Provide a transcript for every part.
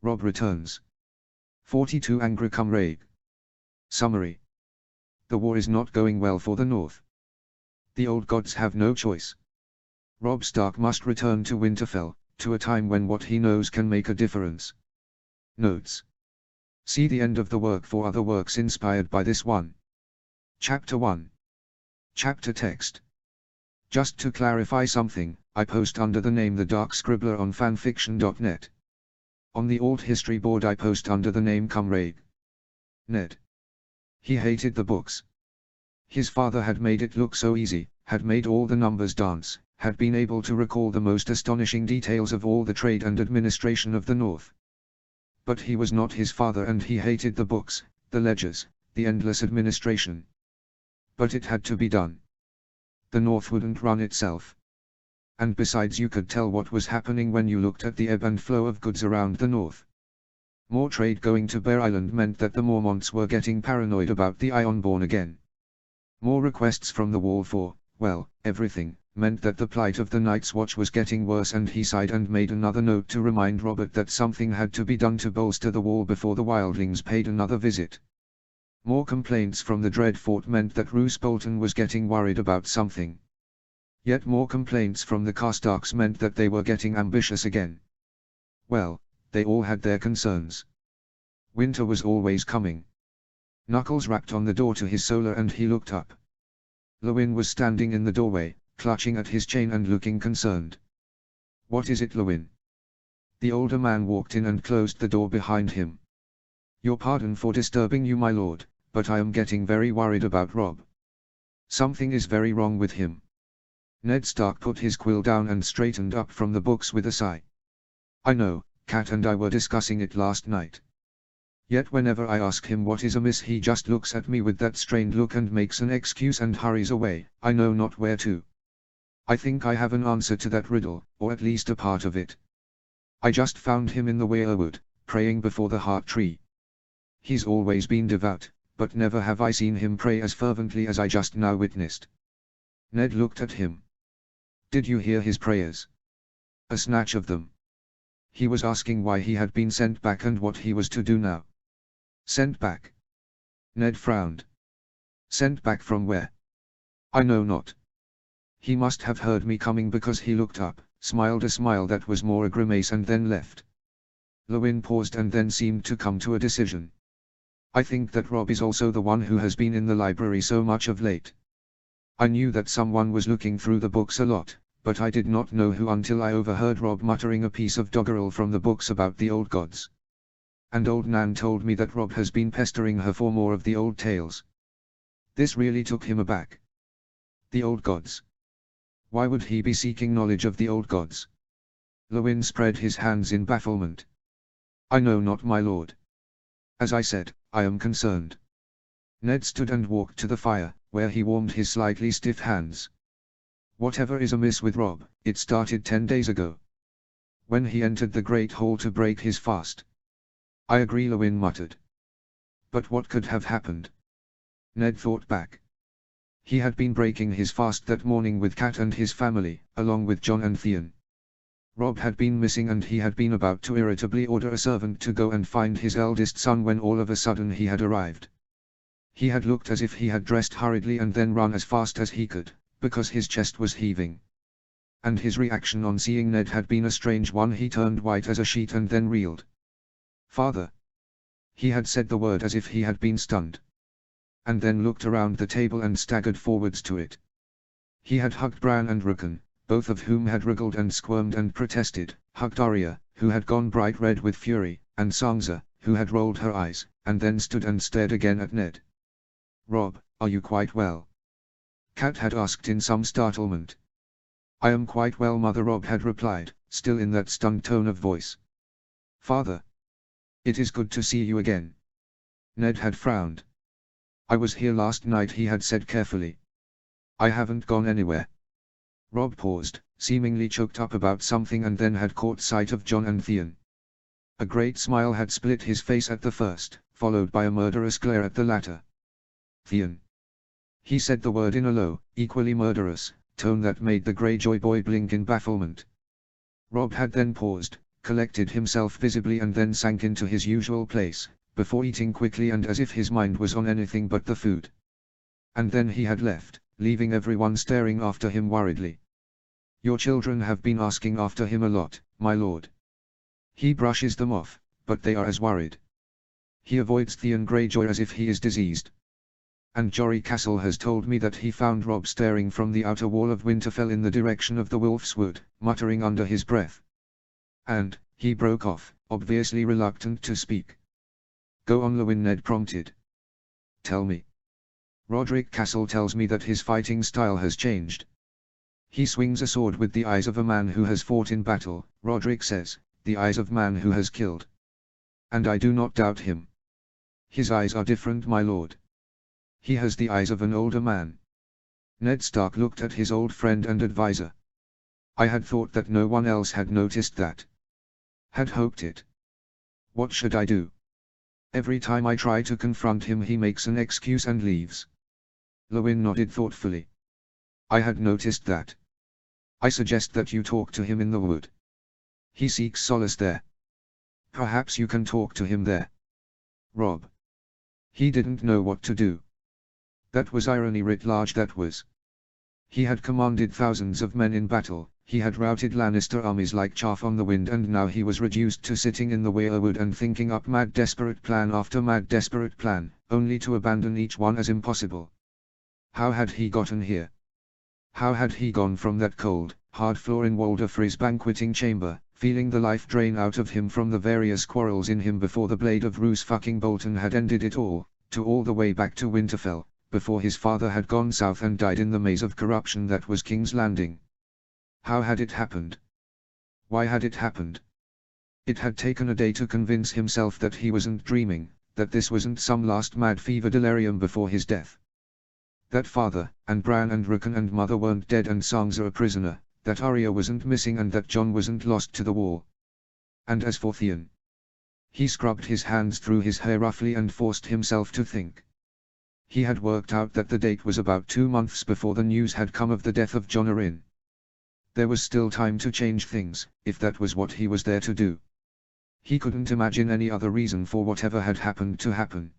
Robb Returns. 42 Angry Comrade. Summary. The war is not going well for the North. The old gods have no choice. Robb Stark must return to Winterfell, to a time when what he knows can make a difference. Notes. See the end of the work for other works inspired by this one. Chapter 1. Chapter text. Just to clarify something, I post under the name The Dark Scribbler on fanfiction.net. On the alt history board I post under the name Comrade. Ned. He hated the books. His father had made it look so easy, had made all the numbers dance, had been able to recall the most astonishing details of all the trade and administration of the North. But he was not his father and he hated the books, the ledgers, the endless administration. But it had to be done. The North wouldn't run itself. And besides, you could tell what was happening when you looked at the ebb and flow of goods around the North. More trade going to Bear Island meant that the Mormonts were getting paranoid about the Ironborn again. More requests from the Wall for, well, everything, meant that the plight of the Night's Watch was getting worse, and he sighed and made another note to remind Robert that something had to be done to bolster the Wall before the wildlings paid another visit. More complaints from the Dread Fort meant that Roose Bolton was getting worried about something. Yet more complaints from the Karstarks meant that they were getting ambitious again. Well, they all had their concerns. Winter was always coming. Knuckles rapped on the door to his solar and he looked up. Lewin was standing in the doorway, clutching at his chain and looking concerned. "What is it, Lewin?" The older man walked in and closed the door behind him. "Your pardon for disturbing you, my lord, but I am getting very worried about Robb. Something is very wrong with him." Ned Stark put his quill down and straightened up from the books with a sigh. "I know, Kat and I were discussing it last night. Yet whenever I ask him what is amiss he just looks at me with that strained look and makes an excuse and hurries away, I know not where to. I think I have an answer to that riddle, or at least a part of it. I just found him in the Weirwood, praying before the heart tree. He's always been devout, but never have I seen him pray as fervently as I just now witnessed." Ned looked at him. "Did you hear his prayers?" "A snatch of them." He was asking why he had been sent back and what he was to do now. "Sent back?" Ned frowned. "Sent back from where?" "I know not." He must have heard me coming because he looked up, smiled a smile that was more a grimace and then left. Lewin paused and then seemed to come to a decision. "I think that Robb is also the one who has been in the library so much of late. I knew that someone was looking through the books a lot, but I did not know who until I overheard Robb muttering a piece of doggerel from the books about the old gods. And old Nan told me that Robb has been pestering her for more of the old tales." This really took him aback. The old gods. Why would he be seeking knowledge of the old gods? Lewin spread his hands in bafflement. "I know not, my lord. As I said, I am concerned." Ned stood and walked to the fire, where he warmed his slightly stiff hands. "Whatever is amiss with Robb, it started 10 days ago. When he entered the Great Hall to break his fast." "I agree," Lewin muttered. "But what could have happened?" Ned thought back. He had been breaking his fast that morning with Kat and his family, along with Jon and Theon. Robb had been missing and he had been about to irritably order a servant to go and find his eldest son when all of a sudden he had arrived. He had looked as if he had dressed hurriedly and then run as fast as he could, because his chest was heaving. And his reaction on seeing Ned had been a strange one. He turned white as a sheet and then reeled. "Father." He had said the word as if he had been stunned. And then looked around the table and staggered forwards to it. He had hugged Bran and Rickon, both of whom had wriggled and squirmed and protested, hugged Arya, who had gone bright red with fury, and Sansa, who had rolled her eyes, and then stood and stared again at Ned. "Robb, are you quite well?" Kat had asked in some startlement. "I am quite well, mother," Robb had replied, still in that stunned tone of voice. "Father. It is good to see you again." Ned had frowned. "I was here last night," he had said carefully. "I haven't gone anywhere." Robb paused, seemingly choked up about something, and then had caught sight of Jon and Theon. A great smile had split his face at the first, followed by a murderous glare at the latter. "Theon." He said the word in a low, equally murderous, tone that made the Greyjoy boy blink in bafflement. Robb had then paused, collected himself visibly and then sank into his usual place, before eating quickly and as if his mind was on anything but the food. And then he had left, leaving everyone staring after him worriedly. Your children have been asking after him a lot, my lord. He brushes them off, but they are as worried. He avoids Theon Greyjoy as if he is diseased. And Jory Castle has told me that he found Robb staring from the outer wall of Winterfell in the direction of the Wolf's Wood, muttering under his breath. And, he broke off, obviously reluctant to speak. Go on, Lewin, Ned prompted. Tell me. Roderick Castle tells me that his fighting style has changed. He swings a sword with the eyes of a man who has fought in battle, Roderick says, the eyes of man who has killed. And I do not doubt him. His eyes are different, my lord. He has the eyes of an older man. Ned Stark looked at his old friend and advisor. I had thought that no one else had noticed that. Had hoped it. What should I do? Every time I try to confront him he makes an excuse and leaves. Lewin nodded thoughtfully. I had noticed that. I suggest that you talk to him in the wood. He seeks solace there. Perhaps you can talk to him there. Robb. He didn't know what to do. That was irony writ large, that was. He had commanded thousands of men in battle, he had routed Lannister armies like chaff on the wind, and now he was reduced to sitting in the Weirwood and thinking up mad desperate plan after mad desperate plan, only to abandon each one as impossible. How had he gotten here? How had he gone from that cold, hard floor in Walder Frey's banqueting chamber, feeling the life drain out of him from the various quarrels in him before the blade of Roose fucking Bolton had ended it all, to all the way back to Winterfell, before his father had gone south and died in the maze of corruption that was King's Landing? How had it happened? Why had it happened? It had taken a day to convince himself that he wasn't dreaming, that this wasn't some last mad fever delirium before his death. That father, and Bran and Rickon and mother weren't dead and Sansa a prisoner, that Arya wasn't missing and that Jon wasn't lost to the wall. And as for Theon. He scrubbed his hands through his hair roughly and forced himself to think. He had worked out that the date was about 2 months before the news had come of the death of Jon Arryn. There was still time to change things, if that was what he was there to do. He couldn't imagine any other reason for whatever had happened to happen.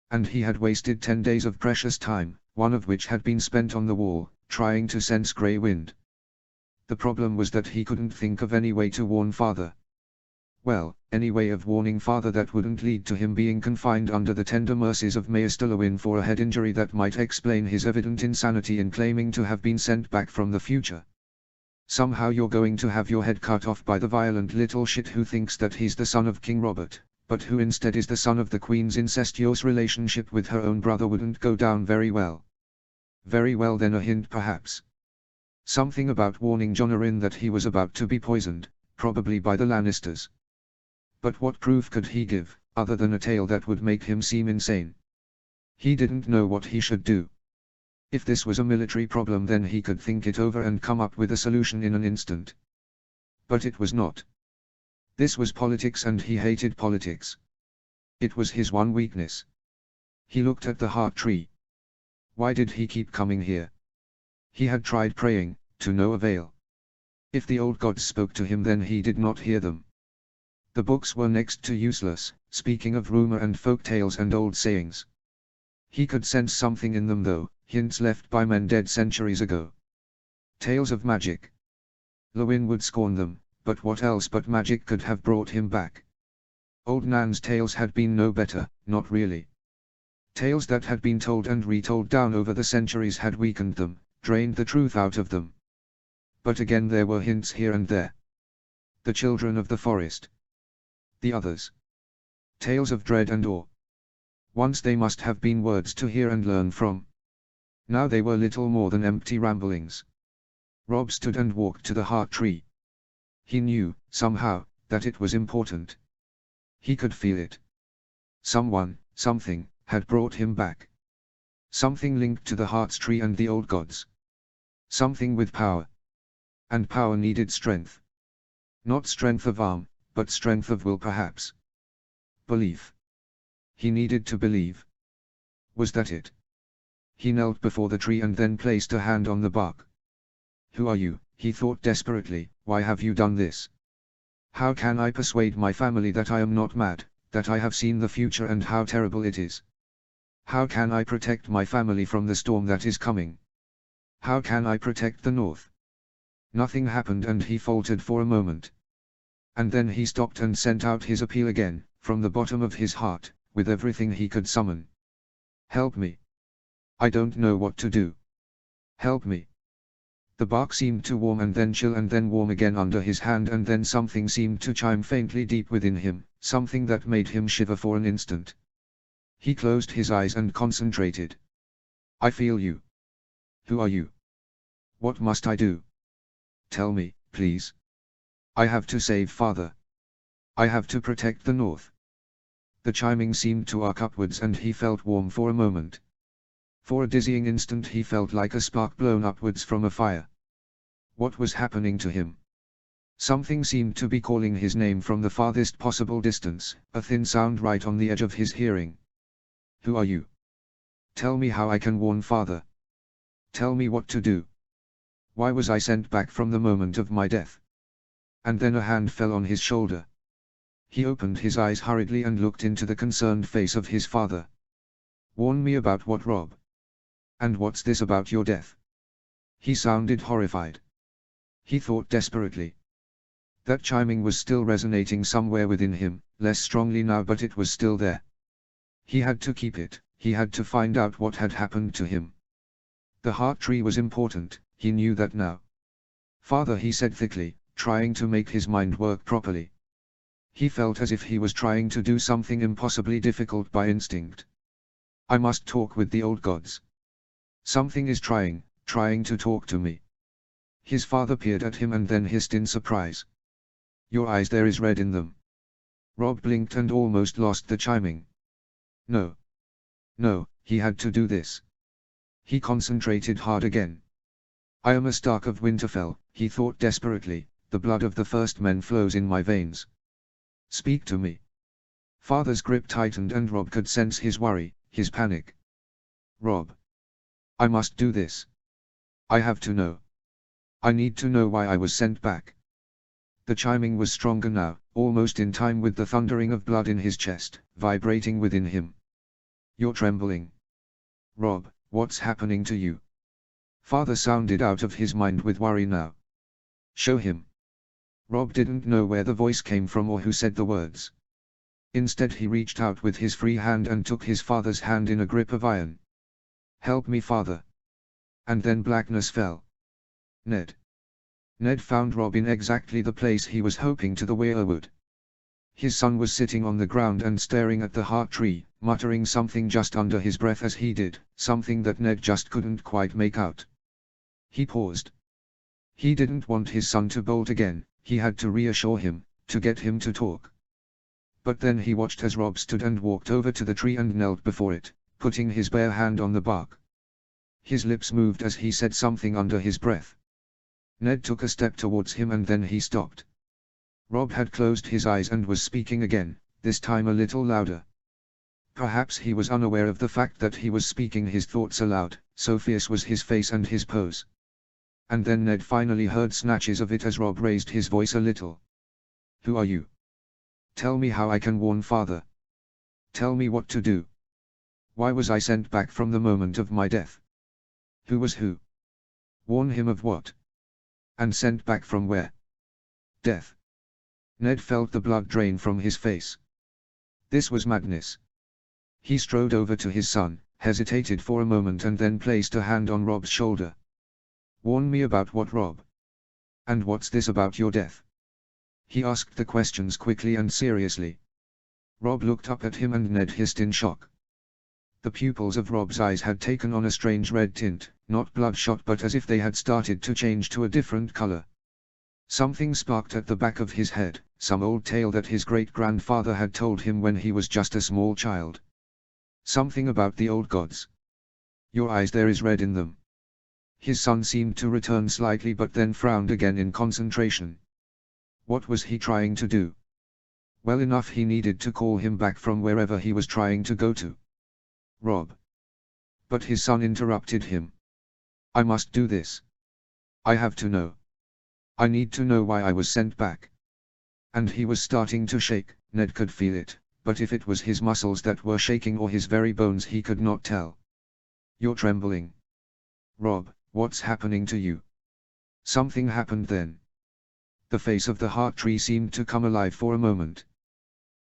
And he had wasted 10 days of precious time, one of which had been spent on the wall, trying to sense Grey Wind. The problem was that he couldn't think of any way to warn father. Well, any way of warning father that wouldn't lead to him being confined under the tender mercies of Maester Lewin for a head injury that might explain his evident insanity in claiming to have been sent back from the future. Somehow you're going to have your head cut off by the violent little shit who thinks that he's the son of King Robert, but who instead is the son of the Queen's incestuous relationship with her own brother wouldn't go down very well. Very well then, a hint perhaps. Something about warning Jon Arryn that he was about to be poisoned, probably by the Lannisters. But what proof could he give, other than a tale that would make him seem insane? He didn't know what he should do. If this was a military problem then he could think it over and come up with a solution in an instant. But it was not. This was politics and he hated politics. It was his one weakness. He looked at the heart tree. Why did he keep coming here? He had tried praying, to no avail. If the old gods spoke to him then he did not hear them. The books were next to useless, speaking of rumor and folk tales and old sayings. He could sense something in them though, hints left by men dead centuries ago. Tales of magic. Lewin would scorn them, but what else but magic could have brought him back? Old Nan's tales had been no better, not really. Tales that had been told and retold down over the centuries had weakened them, drained the truth out of them. But again there were hints here and there. The children of the forest. The others. Tales of dread and awe. Once they must have been words to hear and learn from. Now they were little more than empty ramblings. Robb stood and walked to the heart tree. He knew, somehow, that it was important. He could feel it. Someone, something, had brought him back. Something linked to the heart's tree and the old gods. Something with power. And power needed strength. Not strength of arm, but strength of will perhaps. Belief. He needed to believe. Was that it? He knelt before the tree and then placed a hand on the bark. Who are you? He thought desperately, why have you done this? How can I persuade my family that I am not mad, that I have seen the future and how terrible it is? How can I protect my family from the storm that is coming? How can I protect the North? Nothing happened and he faltered for a moment. And then he stopped and sent out his appeal again, from the bottom of his heart, with everything he could summon. Help me. I don't know what to do. Help me. The bark seemed to warm and then chill and then warm again under his hand, and then something seemed to chime faintly deep within him, something that made him shiver for an instant. He closed his eyes and concentrated. I feel you. Who are you? What must I do? Tell me, please. I have to save Father. I have to protect the North. The chiming seemed to arc upwards and he felt warm for a moment. For a dizzying instant he felt like a spark blown upwards from a fire. What was happening to him? Something seemed to be calling his name from the farthest possible distance, a thin sound right on the edge of his hearing. Who are you? Tell me how I can warn Father. Tell me what to do. Why was I sent back from the moment of my death? And then a hand fell on his shoulder. He opened his eyes hurriedly and looked into the concerned face of his father. Warn me about what, Rob? And what's this about your death? He sounded horrified. He thought desperately. That chiming was still resonating somewhere within him, less strongly now, but it was still there. He had to keep it, he had to find out what had happened to him. The heart tree was important, he knew that now. Father, he said thickly, trying to make his mind work properly. He felt as if he was trying to do something impossibly difficult by instinct. I must talk with the old gods. Something is trying to talk to me. His father peered at him and then hissed in surprise. Your eyes, there is red in them. Rob blinked and almost lost the chiming. No. No, he had to do this. He concentrated hard again. I am a Stark of Winterfell, he thought desperately, the blood of the first men flows in my veins. Speak to me. Father's grip tightened and Rob could sense his worry, his panic. Rob. I must do this. I have to know. I need to know why I was sent back. The chiming was stronger now, almost in time with the thundering of blood in his chest, vibrating within him. You're trembling. Rob, what's happening to you? Father sounded out of his mind with worry now. Show him. Rob didn't know where the voice came from or who said the words. Instead he reached out with his free hand and took his father's hand in a grip of iron. Help me, Father. And then blackness fell. Ned. Ned found Rob in exactly the place he was hoping to, the weirwood. His son was sitting on the ground and staring at the heart tree, muttering something just under his breath as he did, something that Ned just couldn't quite make out. He paused. He didn't want his son to bolt again, he had to reassure him, to get him to talk. But then he watched as Rob stood and walked over to the tree and knelt before it, putting his bare hand on the bark. His lips moved as he said something under his breath. Ned took a step towards him and then he stopped. Rob had closed his eyes and was speaking again, this time a little louder. Perhaps he was unaware of the fact that he was speaking his thoughts aloud, so fierce was his face and his pose. And then Ned finally heard snatches of it as Rob raised his voice a little. Who are you? Tell me how I can warn Father. Tell me what to do. Why was I sent back from the moment of my death? Who was who? Warn him of what? And sent back from where? Death. Ned felt the blood drain from his face. This was madness. He strode over to his son, hesitated for a moment and then placed a hand on Rob's shoulder. Warn me about what, Rob? And what's this about your death? He asked the questions quickly and seriously. Rob looked up at him and Ned hissed in shock. The pupils of Rob's eyes had taken on a strange red tint, not bloodshot but as if they had started to change to a different color. Something sparked at the back of his head, some old tale that his great-grandfather had told him when he was just a small child. Something about the old gods. Your eyes, there is red in them. His son seemed to return slightly but then frowned again in concentration. What was he trying to do? Well enough, he needed to call him back from wherever he was trying to go to. Rob. But his son interrupted him. I must do this. I have to know. I need to know why I was sent back. And he was starting to shake. Ned could feel it, but if it was his muscles that were shaking or his very bones he could not tell. "You're trembling. Robb, what's happening to you?" Something happened then. The face of the heart tree seemed to come alive for a moment.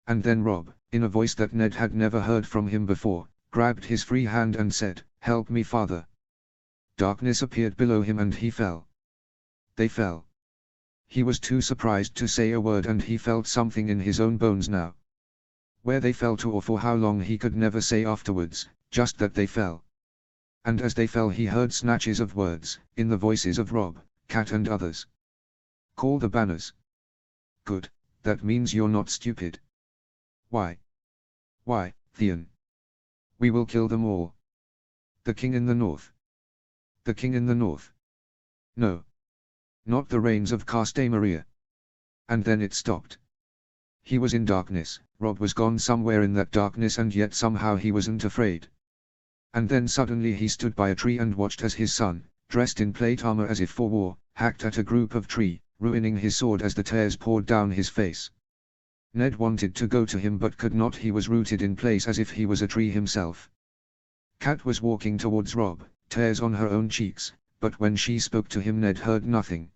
And then Robb, in a voice that Ned had never heard from him before, grabbed his free hand and said, "Help me, Father." Darkness appeared below him and he fell. They fell. He was too surprised to say a word and he felt something in his own bones now. Where they fell to or for how long he could never say afterwards, just that they fell. And as they fell he heard snatches of words, in the voices of Robb, Cat and others. "Call the banners." "Good, that means you're not stupid." "Why? Why, Theon? We will kill them all." "The king in the north." "The king in the north?" "No. Not the reigns of Castamaria." And then it stopped. He was in darkness, Robb was gone somewhere in that darkness and yet somehow he wasn't afraid. And then suddenly he stood by a tree and watched as his son, dressed in plate armor as if for war, hacked at a group of tree, ruining his sword as the tears poured down his face. Ned wanted to go to him but could not. He was rooted in place as if he was a tree himself. Cat was walking towards Robb, tears on her own cheeks, but when she spoke to him Ned heard nothing.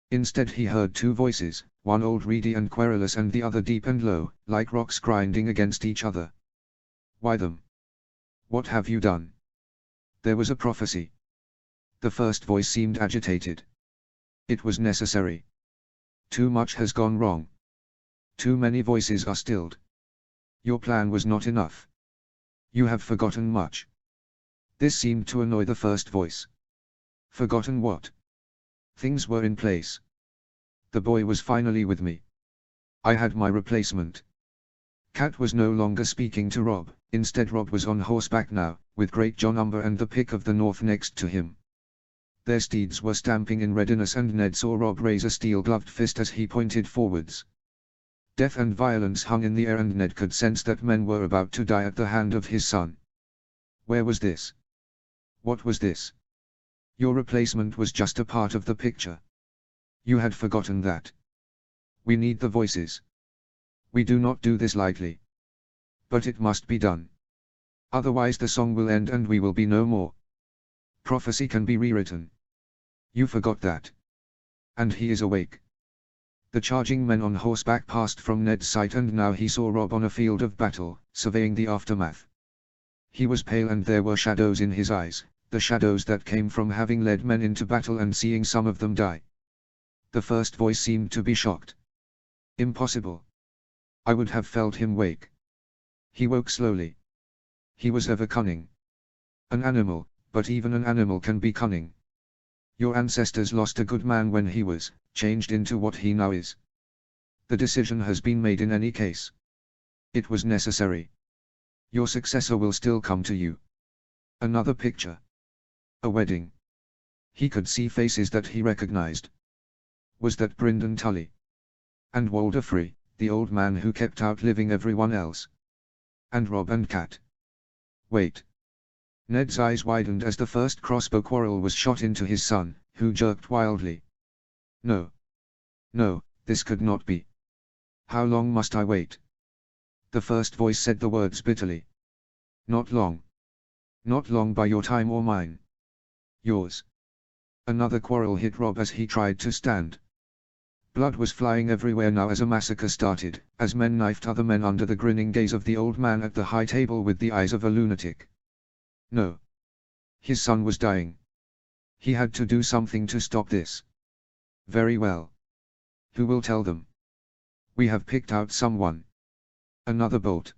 Instead he heard two voices, one old reedy and querulous and the other deep and low, like rocks grinding against each other. "Why them? What have you done?" There was a prophecy. The first voice seemed agitated. "It was necessary. Too much has gone wrong. Too many voices are stilled. Your plan was not enough. You have forgotten much." This seemed to annoy the first voice. "Forgotten what?" "Things were in place. The boy was finally with me. I had my replacement." Cat was no longer speaking to Robb, instead Robb was on horseback now, with Great John Umber and the Pick of the North next to him. Their steeds were stamping in readiness and Ned saw Robb raise a steel-gloved fist as he pointed forwards. Death and violence hung in the air and Ned could sense that men were about to die at the hand of his son. Where was this? What was this? Your replacement was just a part of the picture. You had forgotten that. We need the voices. We do not do this lightly. But it must be done. Otherwise the song will end and we will be no more. Prophecy can be rewritten. You forgot that. And he is awake." The charging men on horseback passed from Ned's sight and now he saw Robb on a field of battle, surveying the aftermath. He was pale and there were shadows in his eyes, the shadows that came from having led men into battle and seeing some of them die. The first voice seemed to be shocked. "Impossible. I would have felt him wake." He woke slowly. He was ever cunning. An animal, but even an animal can be cunning. Your ancestors lost a good man when he was changed into what he now is. The decision has been made in any case. It was necessary. Your successor will still come to you. Another picture. A wedding. He could see faces that he recognized. Was that Brynden Tully? And Walder Free, the old man who kept outliving everyone else? And Robb and Cat? Wait. Ned's eyes widened as the first crossbow quarrel was shot into his son, who jerked wildly. "No. No, this could not be. How long must I wait?" The first voice said the words bitterly. "Not long. Not long by your time or mine. Yours." Another quarrel hit Robb as he tried to stand. Blood was flying everywhere now as a massacre started, as men knifed other men under the grinning gaze of the old man at the high table with the eyes of a lunatic. No. His son was dying. He had to do something to stop this. Very well. Who will tell them? We have picked out someone. Another bolt.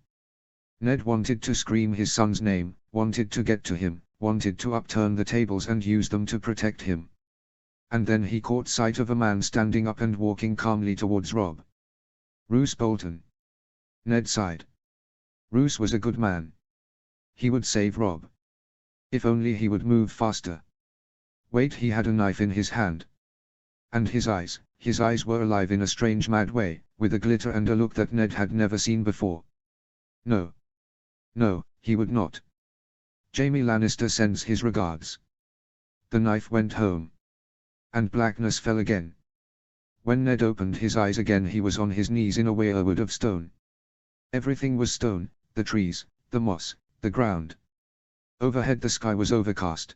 Ned wanted to scream his son's name, wanted to get to him, wanted to upturn the tables and use them to protect him. And then he caught sight of a man standing up and walking calmly towards Robb. Roose Bolton. Ned sighed. Roose was a good man. He would save Robb. If only he would move faster. Wait, he had a knife in his hand. And his eyes were alive in a strange mad way, with a glitter and a look that Ned had never seen before. No. No, he would not. Jaime Lannister sends his regards. The knife went home. And blackness fell again. When Ned opened his eyes again he was on his knees in a weirwood of stone. Everything was stone, the trees, the moss, the ground. Overhead the sky was overcast.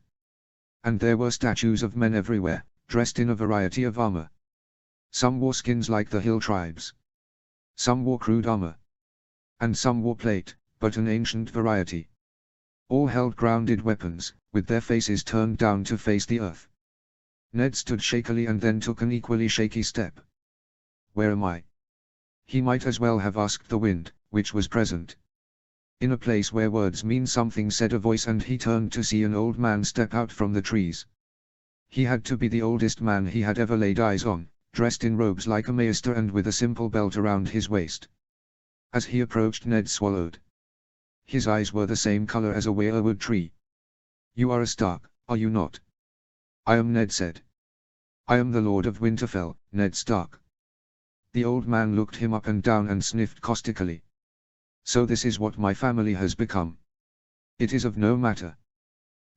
And there were statues of men everywhere, dressed in a variety of armor. Some wore skins like the hill tribes. Some wore crude armor. And some wore plate, but an ancient variety. All held grounded weapons, with their faces turned down to face the earth. Ned stood shakily and then took an equally shaky step. Where am I? He might as well have asked the wind, which was present. In a place where words mean something, said a voice, and he turned to see an old man step out from the trees. He had to be the oldest man he had ever laid eyes on, dressed in robes like a maester and with a simple belt around his waist. As he approached, Ned swallowed. His eyes were the same color as a weirwood tree. You are a Stark, are you not? I am, Ned said. I am the Lord of Winterfell, Ned Stark. The old man looked him up and down and sniffed caustically. So this is what my family has become. It is of no matter.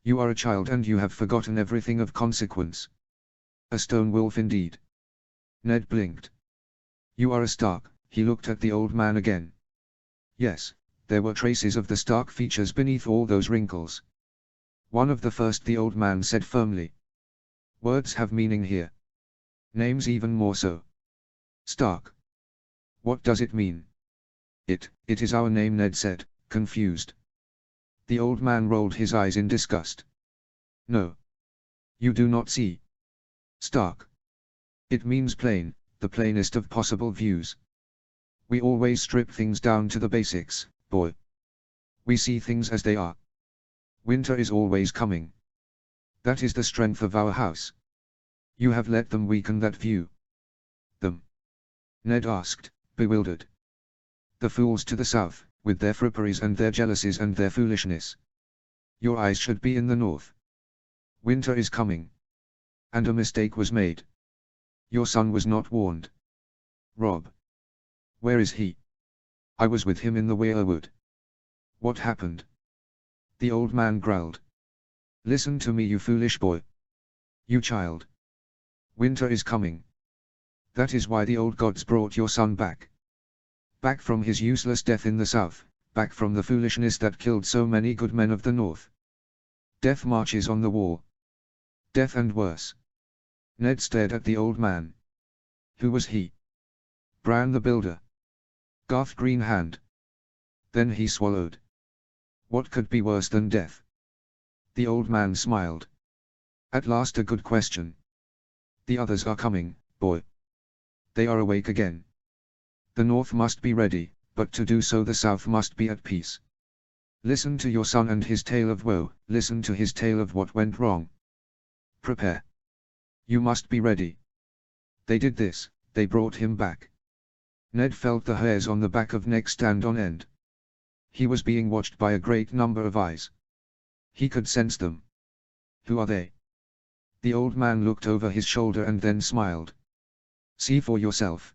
You are a child and you have forgotten everything of consequence. A stone wolf indeed. Ned blinked. You are a Stark, he looked at the old man again. Yes, there were traces of the Stark features beneath all those wrinkles. One of the first, the old man said firmly. Words have meaning here. Names even more so. Stark. What does it mean? It is our name, Ned said, confused. The old man rolled his eyes in disgust. No. You do not see. Stark. It means plain, the plainest of possible views. We always strip things down to the basics, boy. We see things as they are. Winter is always coming. That is the strength of our house. You have let them weaken that view. Them? Ned asked, bewildered. The fools to the south, with their fripperies and their jealousies and their foolishness. Your eyes should be in the north. Winter is coming. And a mistake was made. Your son was not warned. Robb. Where is he? I was with him in the weirwood. What happened? The old man growled. Listen to me, you foolish boy. You child. Winter is coming. That is why the old gods brought your son back. Back from his useless death in the south, back from the foolishness that killed so many good men of the north. Death marches on the wall. Death and worse. Ned stared at the old man. Who was he? Bran the Builder. Garth Greenhand. Then he swallowed. What could be worse than death? The old man smiled. At last, a good question. The others are coming, boy. They are awake again. The north must be ready, but to do so the south must be at peace. Listen to your son and his tale of woe, listen to his tale of what went wrong. Prepare. You must be ready. They did this, they brought him back. Ned felt the hairs on the back of neck stand on end. He was being watched by a great number of eyes. He could sense them. Who are they? The old man looked over his shoulder and then smiled. See for yourself.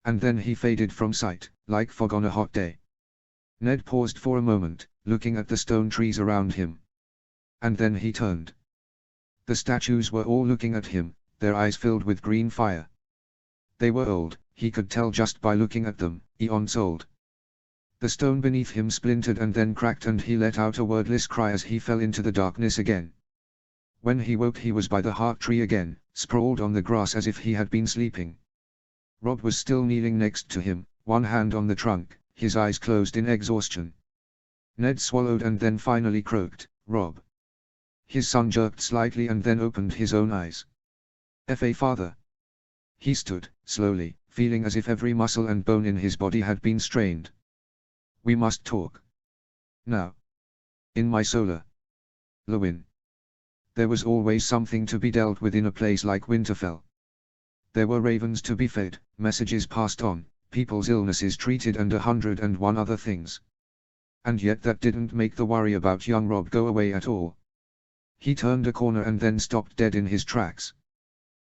And then he faded from sight, like fog on a hot day. Ned paused for a moment, looking at the stone trees around him. And then he turned. The statues were all looking at him, their eyes filled with green fire. They were old, he could tell just by looking at them, eons old. The stone beneath him splintered and then cracked, and he let out a wordless cry as he fell into the darkness again. When he woke he was by the heart tree again, sprawled on the grass as if he had been sleeping. Robb was still kneeling next to him, one hand on the trunk, his eyes closed in exhaustion. Ned swallowed and then finally croaked, Robb. His son jerked slightly and then opened his own eyes. F.A. father. He stood, slowly, feeling as if every muscle and bone in his body had been strained. We must talk. Now. In my solar. Lewin. There was always something to be dealt with in a place like Winterfell. There were ravens to be fed, messages passed on, people's illnesses treated and 101 other things. And yet that didn't make the worry about young Robb go away at all. He turned a corner and then stopped dead in his tracks.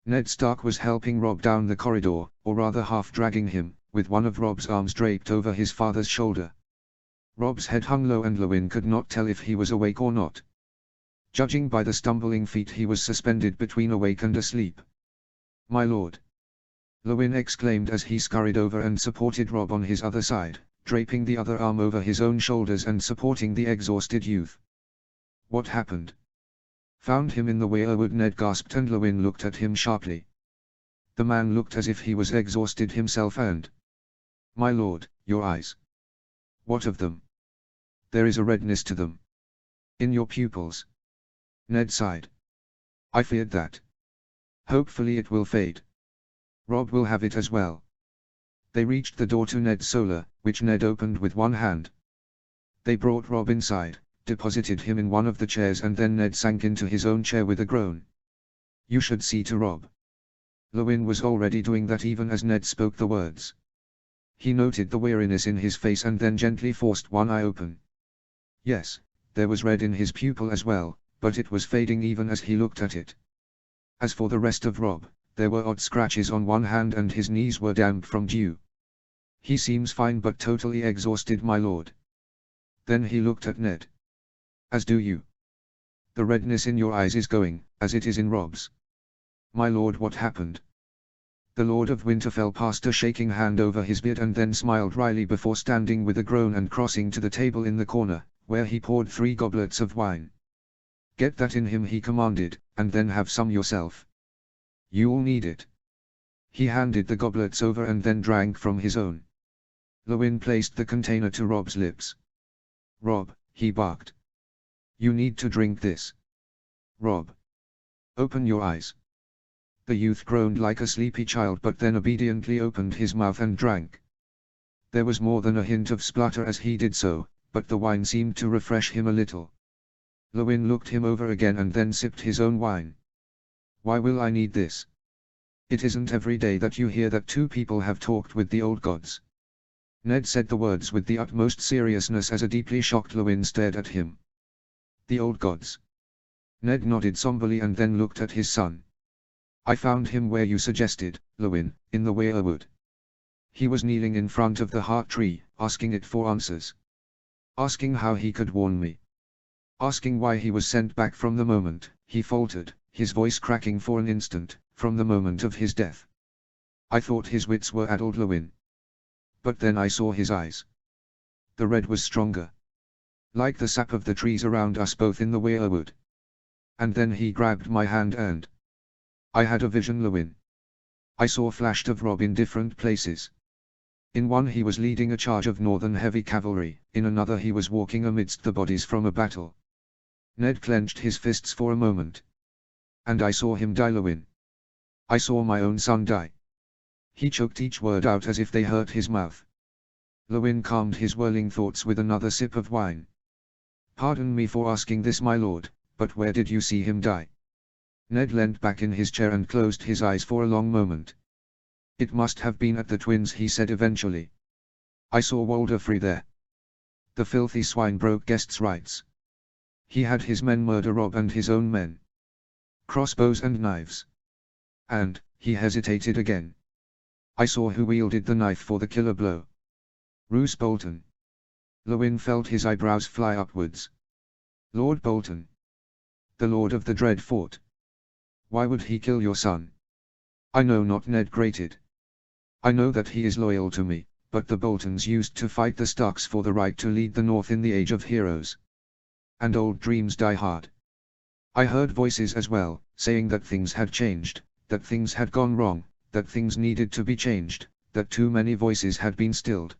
Ned Stark was helping Robb down the corridor, or rather half dragging him, with one of Robb's arms draped over his father's shoulder. Robb's head hung low and Lewin could not tell if he was awake or not. Judging by the stumbling feet he was suspended between awake and asleep. My lord. Llewyn exclaimed as he scurried over and supported Robb on his other side, draping the other arm over his own shoulders and supporting the exhausted youth. What happened? Found him in the weirwood, Ned gasped, and Llewyn looked at him sharply. The man looked as if he was exhausted himself and... My lord, your eyes. What of them? There is a redness to them. In your pupils. Ned sighed. I feared that. Hopefully it will fade. Robb will have it as well. They reached the door to Ned's solar, which Ned opened with one hand. They brought Robb inside, deposited him in one of the chairs, and then Ned sank into his own chair with a groan. You should see to Robb. Llewyn was already doing that even as Ned spoke the words. He noted the weariness in his face and then gently forced one eye open. Yes, there was red in his pupil as well, but it was fading even as he looked at it. As for the rest of Robb, there were odd scratches on one hand and his knees were damp from dew. He seems fine but totally exhausted, my lord. Then he looked at Ned. As do you. The redness in your eyes is going, as it is in Robb's. My lord, what happened? The Lord of Winterfell passed a shaking hand over his beard and then smiled wryly before standing with a groan and crossing to the table in the corner, where he poured 3 goblets of wine. Get that in him, he commanded, and then have some yourself. You'll need it. He handed the goblets over and then drank from his own. Llewyn placed the container to Robb's lips. Robb, he barked. You need to drink this. Robb. Open your eyes. The youth groaned like a sleepy child but then obediently opened his mouth and drank. There was more than a hint of splutter as he did so, but the wine seemed to refresh him a little. Llewyn looked him over again and then sipped his own wine. Why will I need this? It isn't every day that you hear that 2 people have talked with the old gods. Ned said the words with the utmost seriousness as a deeply shocked Llewyn stared at him. The old gods. Ned nodded somberly and then looked at his son. I found him where you suggested, Llewyn, in the weirwood. He was kneeling in front of the heart tree, asking it for answers. Asking how he could warn me. Asking why he was sent back from the moment, he faltered, his voice cracking for an instant, from the moment of his death. I thought his wits were addled, Llewyn. But then I saw his eyes. The red was stronger. Like the sap of the trees around us both in the weirwood. And then he grabbed my hand and... I had a vision, Llewyn. I saw flashed of Robb in different places. In one he was leading a charge of northern heavy cavalry, in another he was walking amidst the bodies from a battle. Ned clenched his fists for a moment. And I saw him die, Llewyn. I saw my own son die. He choked each word out as if they hurt his mouth. Llewyn calmed his whirling thoughts with another sip of wine. Pardon me for asking this, my lord, but where did you see him die? Ned leant back in his chair and closed his eyes for a long moment. It must have been at the twins, he said eventually. I saw Walder Free there. The filthy swine broke guests' rights. He had his men murder Robb and his own men. Crossbows and knives. And, he hesitated again. I saw who wielded the knife for the killer blow. Roose Bolton. Llewyn felt his eyebrows fly upwards. Lord Bolton. The Lord of the Dread Fort. Why would he kill your son? I know not, Ned grated. I know that he is loyal to me, but the Boltons used to fight the Starks for the right to lead the North in the Age of Heroes. And old dreams die hard. I heard voices as well, saying that things had changed, that things had gone wrong, that things needed to be changed, that too many voices had been stilled.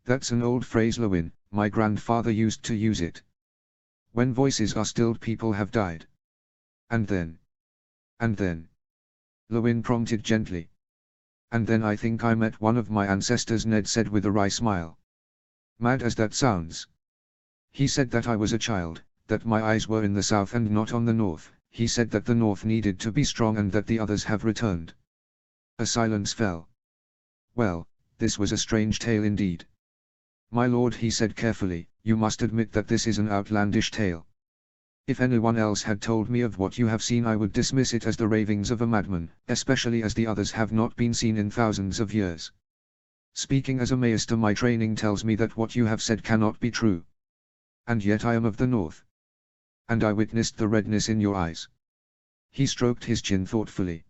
That's an old phrase, Llewyn, my grandfather used to use it. When voices are stilled, people have died. And then. Llewyn prompted gently. And then I think I met one of my ancestors, Ned said with a wry smile. Mad as that sounds. He said that I was a child, that my eyes were in the south and not on the north. He said that the north needed to be strong and that the others have returned. A silence fell. Well, this was a strange tale indeed. My lord, he said carefully, you must admit that this is an outlandish tale. If anyone else had told me of what you have seen, I would dismiss it as the ravings of a madman, especially as the others have not been seen in thousands of years. Speaking as a maester, my training tells me that what you have said cannot be true. And yet I am of the north. And I witnessed the redness in your eyes. He stroked his chin thoughtfully.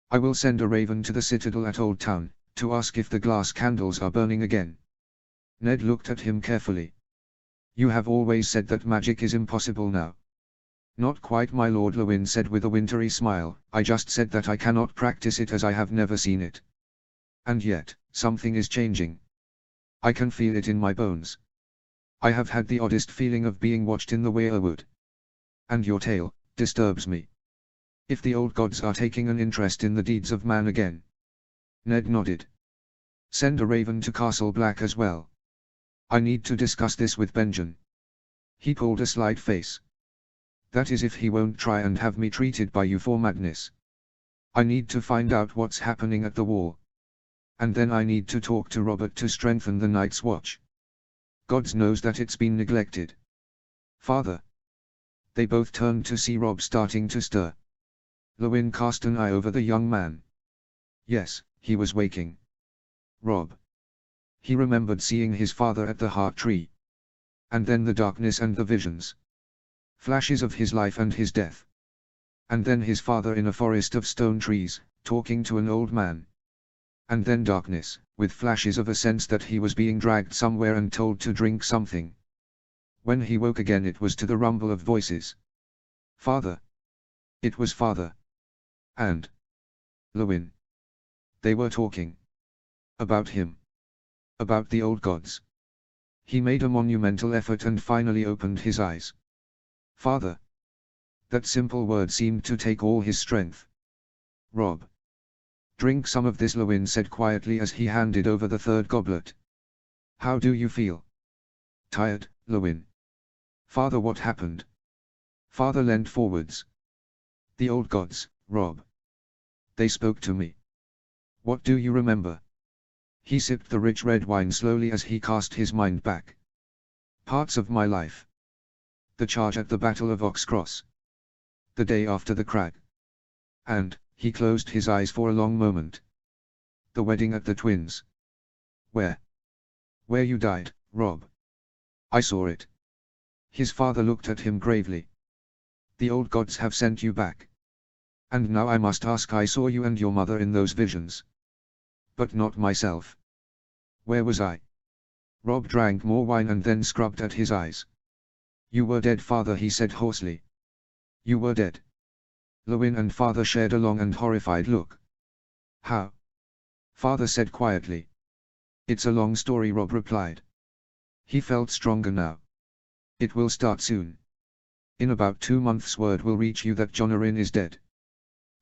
I will send a raven to the citadel at Old Town, to ask if the glass candles are burning again. Ned looked at him carefully. You have always said that magic is impossible now. Not quite, my lord, Lewin said with a wintry smile. I just said that I cannot practice it as I have never seen it. And yet, something is changing. I can feel it in my bones. I have had the oddest feeling of being watched in the Weirwood. And your tale disturbs me. If the old gods are taking an interest in the deeds of man again. Ned nodded. Send a raven to Castle Black as well. I need to discuss this with Benjen. He pulled a slight face. That is if he won't try and have me treated by you for madness. I need to find out what's happening at the wall. And then I need to talk to Robert to strengthen the Night's Watch. God knows that it's been neglected. Father. They both turned to see Robb starting to stir. Lewin cast an eye over the young man. Yes, he was waking. Robb. He remembered seeing his father at the heart tree. And then the darkness and the visions. Flashes of his life and his death. And then his father in a forest of stone trees, talking to an old man. And then darkness, with flashes of a sense that he was being dragged somewhere and told to drink something. When he woke again it was to the rumble of voices. Father. It was father. And Lewin. They were talking. About him. About the old gods. He made a monumental effort and finally opened his eyes. Father. That simple word seemed to take all his strength. Robb. Drink some of this, Lewin said quietly as he handed over the third goblet. How do you feel? Tired, Lewin. Father, what happened? Father leant forwards. The old gods, Robb. They spoke to me. What do you remember? He sipped the rich red wine slowly as he cast his mind back. Parts of my life. The charge at the Battle of Oxcross. The day after the crag. And, he closed his eyes for a long moment. The wedding at the Twins. Where? Where you died, Robb. I saw it. His father looked at him gravely. The old gods have sent you back. And now I must ask, I saw you and your mother in those visions. But not myself. Where was I? Robb drank more wine and then scrubbed at his eyes. You were dead, father, he said hoarsely. You were dead. Lewin and father shared a long and horrified look. How? Father said quietly. It's a long story, Robb replied. He felt stronger now. It will start soon. In about 2 months word will reach you that Jonarin is dead.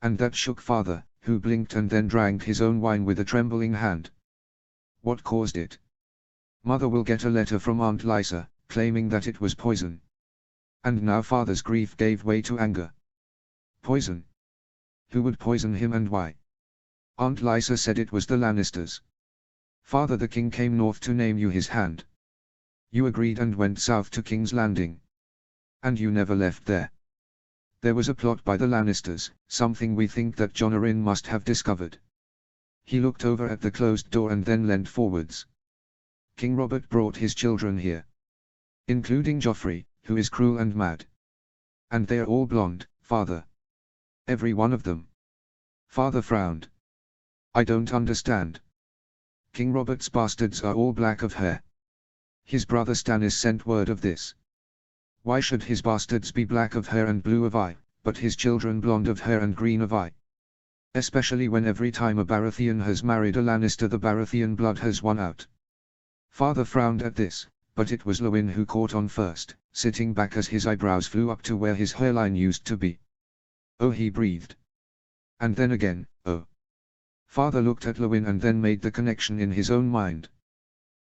And that shook father, who blinked and then drank his own wine with a trembling hand. What caused it? Mother will get a letter from Aunt Lysa, claiming that it was poison. And now father's grief gave way to anger. Poison? Who would poison him and why? Aunt Lysa said it was the Lannisters. Father, the king came north to name you his hand. You agreed and went south to King's Landing. And you never left there. There was a plot by the Lannisters, something we think that Jonarin must have discovered. He looked over at the closed door and then leant forwards. King Robert brought his children here. Including Joffrey, who is cruel and mad. And they're all blonde, father. Every one of them. Father frowned. I don't understand. King Robert's bastards are all black of hair. His brother Stannis sent word of this. Why should his bastards be black of hair and blue of eye, but his children blonde of hair and green of eye? Especially when every time a Baratheon has married a Lannister the Baratheon blood has won out. Father frowned at this, but it was Lewin who caught on first, sitting back as his eyebrows flew up to where his hairline used to be. Oh, he breathed. And then again, oh. Father looked at Lewin and then made the connection in his own mind.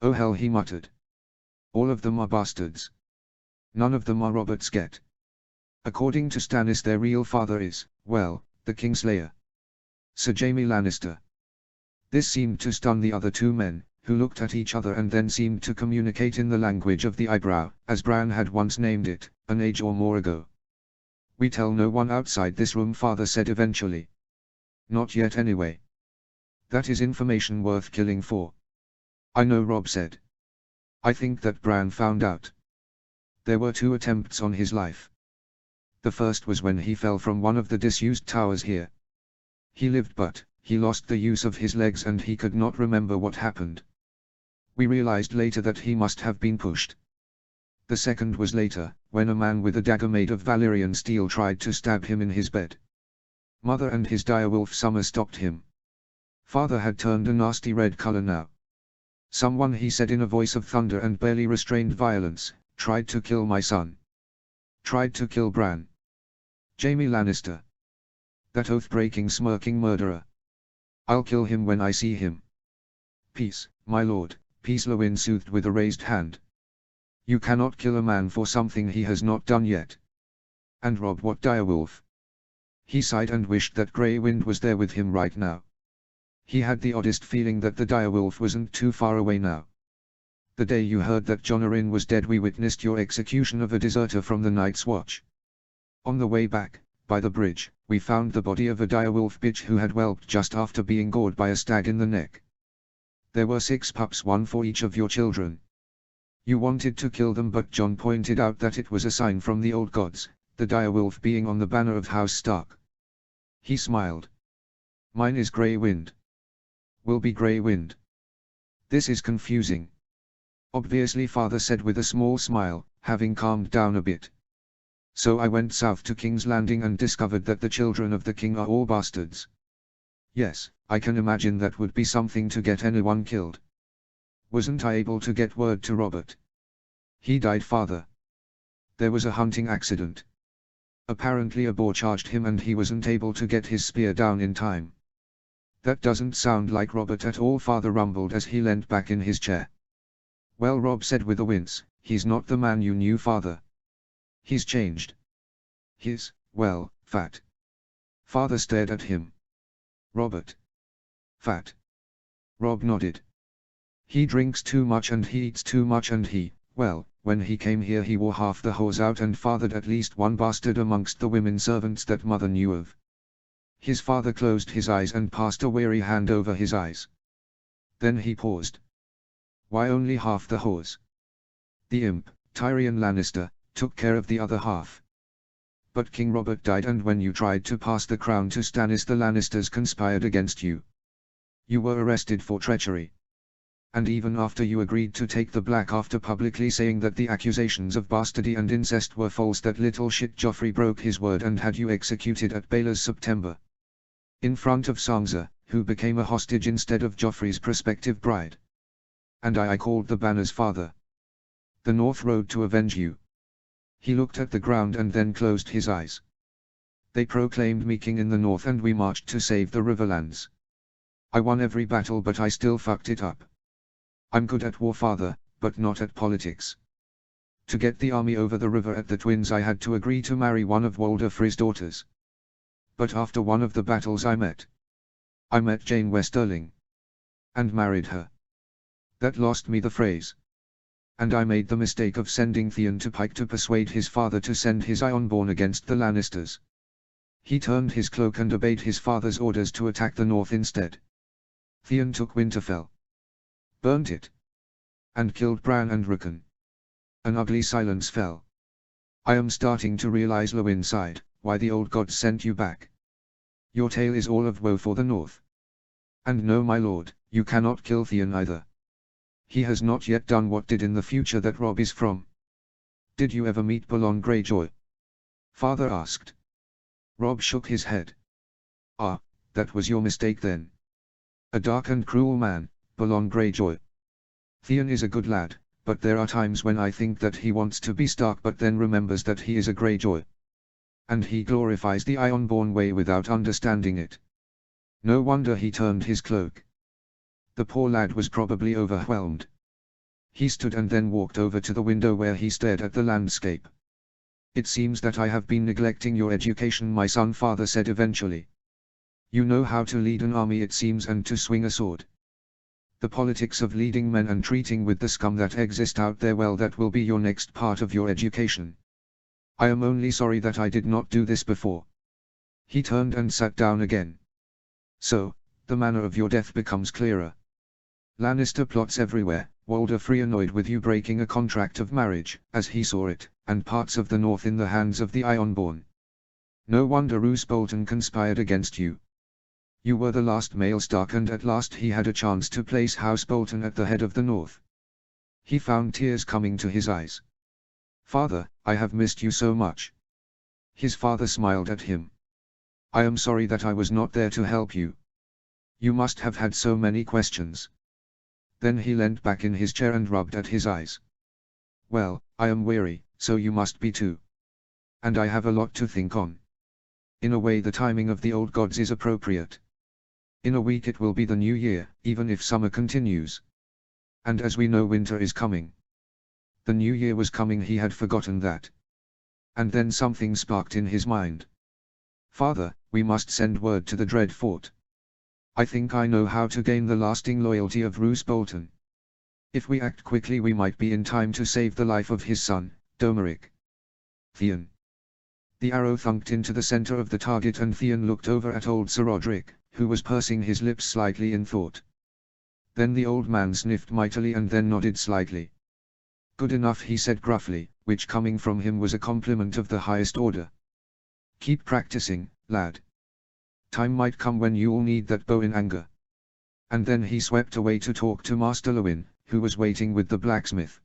Oh hell, he muttered. All of them are bastards. None of them are Robert Skett. According to Stannis their real father is, well, the Kingslayer. Sir Jaime Lannister. This seemed to stun the other two men, who looked at each other and then seemed to communicate in the language of the eyebrow, as Bran had once named it, an age or more ago. We tell no one outside this room, father said eventually. Not yet anyway. That is information worth killing for. I know, Robb said. I think that Bran found out. There were 2 attempts on his life. The first was when he fell from one of the disused towers here. He lived but, he lost the use of his legs and he could not remember what happened. We realized later that he must have been pushed. The second was later, when a man with a dagger made of Valyrian steel tried to stab him in his bed. Mother and his direwolf Summer stopped him. Father had turned a nasty red color now. Someone, he said in a voice of thunder and barely restrained violence, tried to kill my son. Tried to kill Bran. Jaime Lannister. That oath-breaking smirking murderer. I'll kill him when I see him. Peace, my lord, peace, Lewyn soothed with a raised hand. You cannot kill a man for something he has not done yet. And Robb, what direwolf? He sighed and wished that Grey Wind was there with him right now. He had the oddest feeling that the direwolf wasn't too far away now. The day you heard that Jon Arryn was dead, we witnessed your execution of a deserter from the Night's Watch. On the way back, by the bridge, we found the body of a direwolf bitch who had whelped just after being gored by a stag in the neck. There were 6 pups, 1 for each of your children. You wanted to kill them, but Jon pointed out that it was a sign from the old gods, the direwolf being on the banner of House Stark. He smiled. Mine is Grey Wind. Will be Grey Wind. This is confusing. Obviously, father said with a small smile, having calmed down a bit. So I went south to King's Landing and discovered that the children of the king are all bastards. Yes, I can imagine that would be something to get anyone killed. Wasn't I able to get word to Robert? He died, father. There was a hunting accident. Apparently a boar charged him and he wasn't able to get his spear down in time. That doesn't sound like Robert at all, father rumbled as he leant back in his chair. Well, Robb said with a wince, he's not the man you knew, father. He's changed. He's, well, fat. Father stared at him. Robert. Fat. Robb nodded. He drinks too much and he eats too much and he, well, when he came here he wore half the whores out and fathered at least one bastard amongst the women servants that mother knew of. His father closed his eyes and passed a weary hand over his eyes. Then he paused. Why only half the whores? The imp, Tyrion Lannister, took care of the other half. But King Robert died, and when you tried to pass the crown to Stannis, the Lannisters conspired against you. You were arrested for treachery. And even after you agreed to take the black after publicly saying that the accusations of bastardy and incest were false, that little shit Joffrey broke his word and had you executed at Baelor's September. In front of Sansa, who became a hostage instead of Joffrey's prospective bride. And I called the banners, father. The North rode to avenge you. He looked at the ground and then closed his eyes. They proclaimed me king in the North and we marched to save the Riverlands. I won every battle, but I still fucked it up. I'm good at war, father, but not at politics. To get the army over the river at the Twins I had to agree to marry one of Walder Frey's daughters. But after one of the battles I met Jane Westerling. And married her. That lost me the phrase. And I made the mistake of sending Theon to Pike to persuade his father to send his Ironborn against the Lannisters. He turned his cloak and obeyed his father's orders to attack the North instead. Theon took Winterfell. Burnt it. And killed Bran and Rickon. An ugly silence fell. I am starting to realize, Lewyn sighed, why the old gods sent you back. Your tale is all of woe for the North. And no, my lord, you cannot kill Theon either. He has not yet done what did in the future that Robb is from. Did you ever meet Balon Greyjoy? Father asked. Robb shook his head. Ah, that was your mistake then. A dark and cruel man, Balon Greyjoy. Theon is a good lad, but there are times when I think that he wants to be Stark but then remembers that he is a Greyjoy. And he glorifies the Ironborn way without understanding it. No wonder he turned his cloak. The poor lad was probably overwhelmed. He stood and then walked over to the window where he stared at the landscape. It seems that I have been neglecting your education, my son, father said eventually. You know how to lead an army, it seems, and to swing a sword. The politics of leading men and treating with the scum that exist out there, well, that will be your next part of your education. I am only sorry that I did not do this before. He turned and sat down again. So, the manner of your death becomes clearer. Lannister plots everywhere, Walder Frey annoyed with you breaking a contract of marriage, as he saw it, and parts of the North in the hands of the Ironborn. No wonder Roose Bolton conspired against you. You were the last male Stark, and at last he had a chance to place House Bolton at the head of the North. He found tears coming to his eyes. Father, I have missed you so much. His father smiled at him. I am sorry that I was not there to help you. You must have had so many questions. Then he leant back in his chair and rubbed at his eyes. Well, I am weary, so you must be too. And I have a lot to think on. In a way, the timing of the old gods is appropriate. In a week it will be the new year, even if summer continues. And as we know, winter is coming. The new year was coming, he had forgotten that. And then something sparked in his mind. Father, we must send word to the Dread Fort. I think I know how to gain the lasting loyalty of Roose Bolton. If we act quickly, we might be in time to save the life of his son, Domeric. Theon. The arrow thunked into the center of the target, and Theon looked over at old Sir Roderick, who was pursing his lips slightly in thought. Then the old man sniffed mightily and then nodded slightly. Good enough, he said gruffly, which coming from him was a compliment of the highest order. Keep practicing, lad. Time might come when you'll need that bow in anger. And then he swept away to talk to Master Lewin, who was waiting with the blacksmith.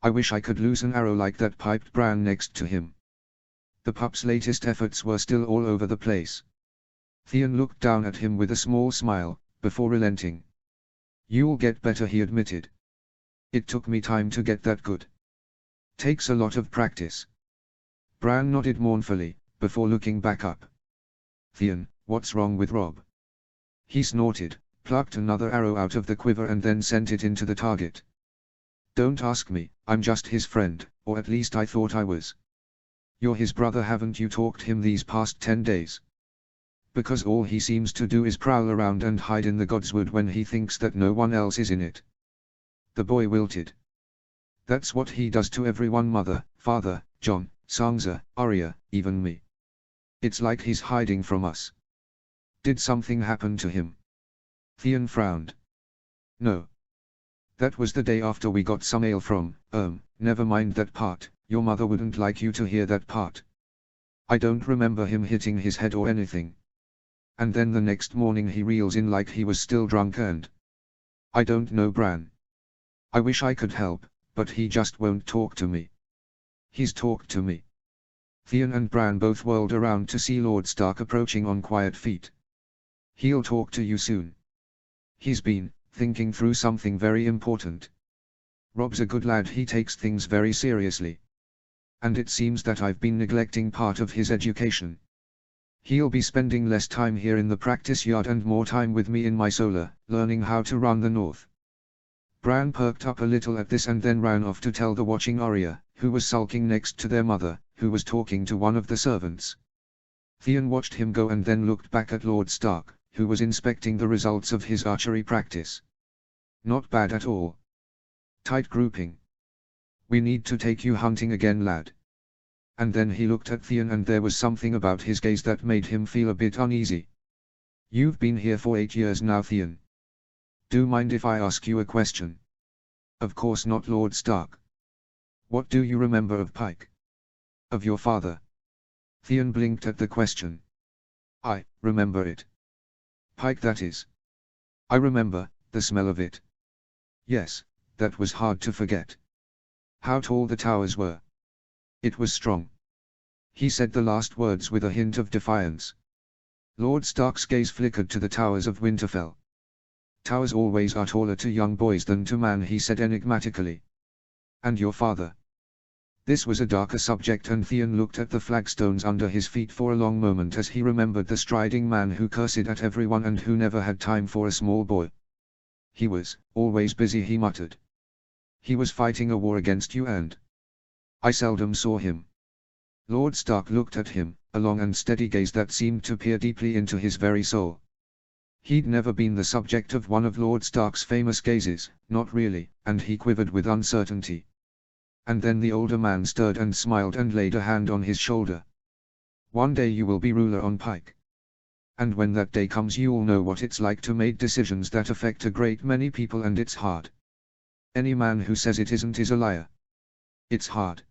I wish I could loose an arrow like that, piped Bran next to him. The pup's latest efforts were still all over the place. Theon looked down at him with a small smile, before relenting. You'll get better, he admitted. It took me time to get that good. Takes a lot of practice. Bran nodded mournfully, before looking back up. Theon, what's wrong with Robb? He snorted, plucked another arrow out of the quiver and then sent it into the target. Don't ask me, I'm just his friend, or at least I thought I was. You're his brother, haven't you talked him these past 10 days? Because all he seems to do is prowl around and hide in the Godswood when he thinks that no one else is in it. The boy wilted. That's what he does to everyone, Mother, Father, Jon, Sansa, Arya, even me. It's like he's hiding from us. Did something happen to him? Theon frowned. No. That was the day after we got some ale from, never mind that part, your mother wouldn't like you to hear that part. I don't remember him hitting his head or anything. And then the next morning he reels in like he was still drunk and... I don't know, Bran. I wish I could help, but he just won't talk to me. He's talked to me. Theon and Bran both whirled around to see Lord Stark approaching on quiet feet. He'll talk to you soon. He's been thinking through something very important. Robb's a good lad, he takes things very seriously. And it seems that I've been neglecting part of his education. He'll be spending less time here in the practice yard and more time with me in my solar, learning how to run the North. Bran perked up a little at this and then ran off to tell the watching Arya, who was sulking next to their mother, who was talking to one of the servants. Theon watched him go and then looked back at Lord Stark, who was inspecting the results of his archery practice. Not bad at all. Tight grouping. We need to take you hunting again, lad. And then he looked at Theon and there was something about his gaze that made him feel a bit uneasy. You've been here for 8 years now, Theon. Do mind if I ask you a question? Of course not, Lord Stark. What do you remember of Pike? Of your father? Theon blinked at the question. I remember it. Pike, that is. I remember the smell of it. Yes, that was hard to forget. How tall the towers were. It was strong. He said the last words with a hint of defiance. Lord Stark's gaze flickered to the towers of Winterfell. Towers always are taller to young boys than to man, he said enigmatically. And your father? This was a darker subject, and Theon looked at the flagstones under his feet for a long moment as he remembered the striding man who cursed at everyone and who never had time for a small boy. He was always busy, he muttered. He was fighting a war against you and... I seldom saw him. Lord Stark looked at him, a long and steady gaze that seemed to peer deeply into his very soul. He'd never been the subject of one of Lord Stark's famous gazes, not really, and he quivered with uncertainty. And then the older man stirred and smiled and laid a hand on his shoulder. One day you will be ruler on Pike. And when that day comes you'll know what it's like to make decisions that affect a great many people, and it's hard. Any man who says it isn't is a liar. It's hard.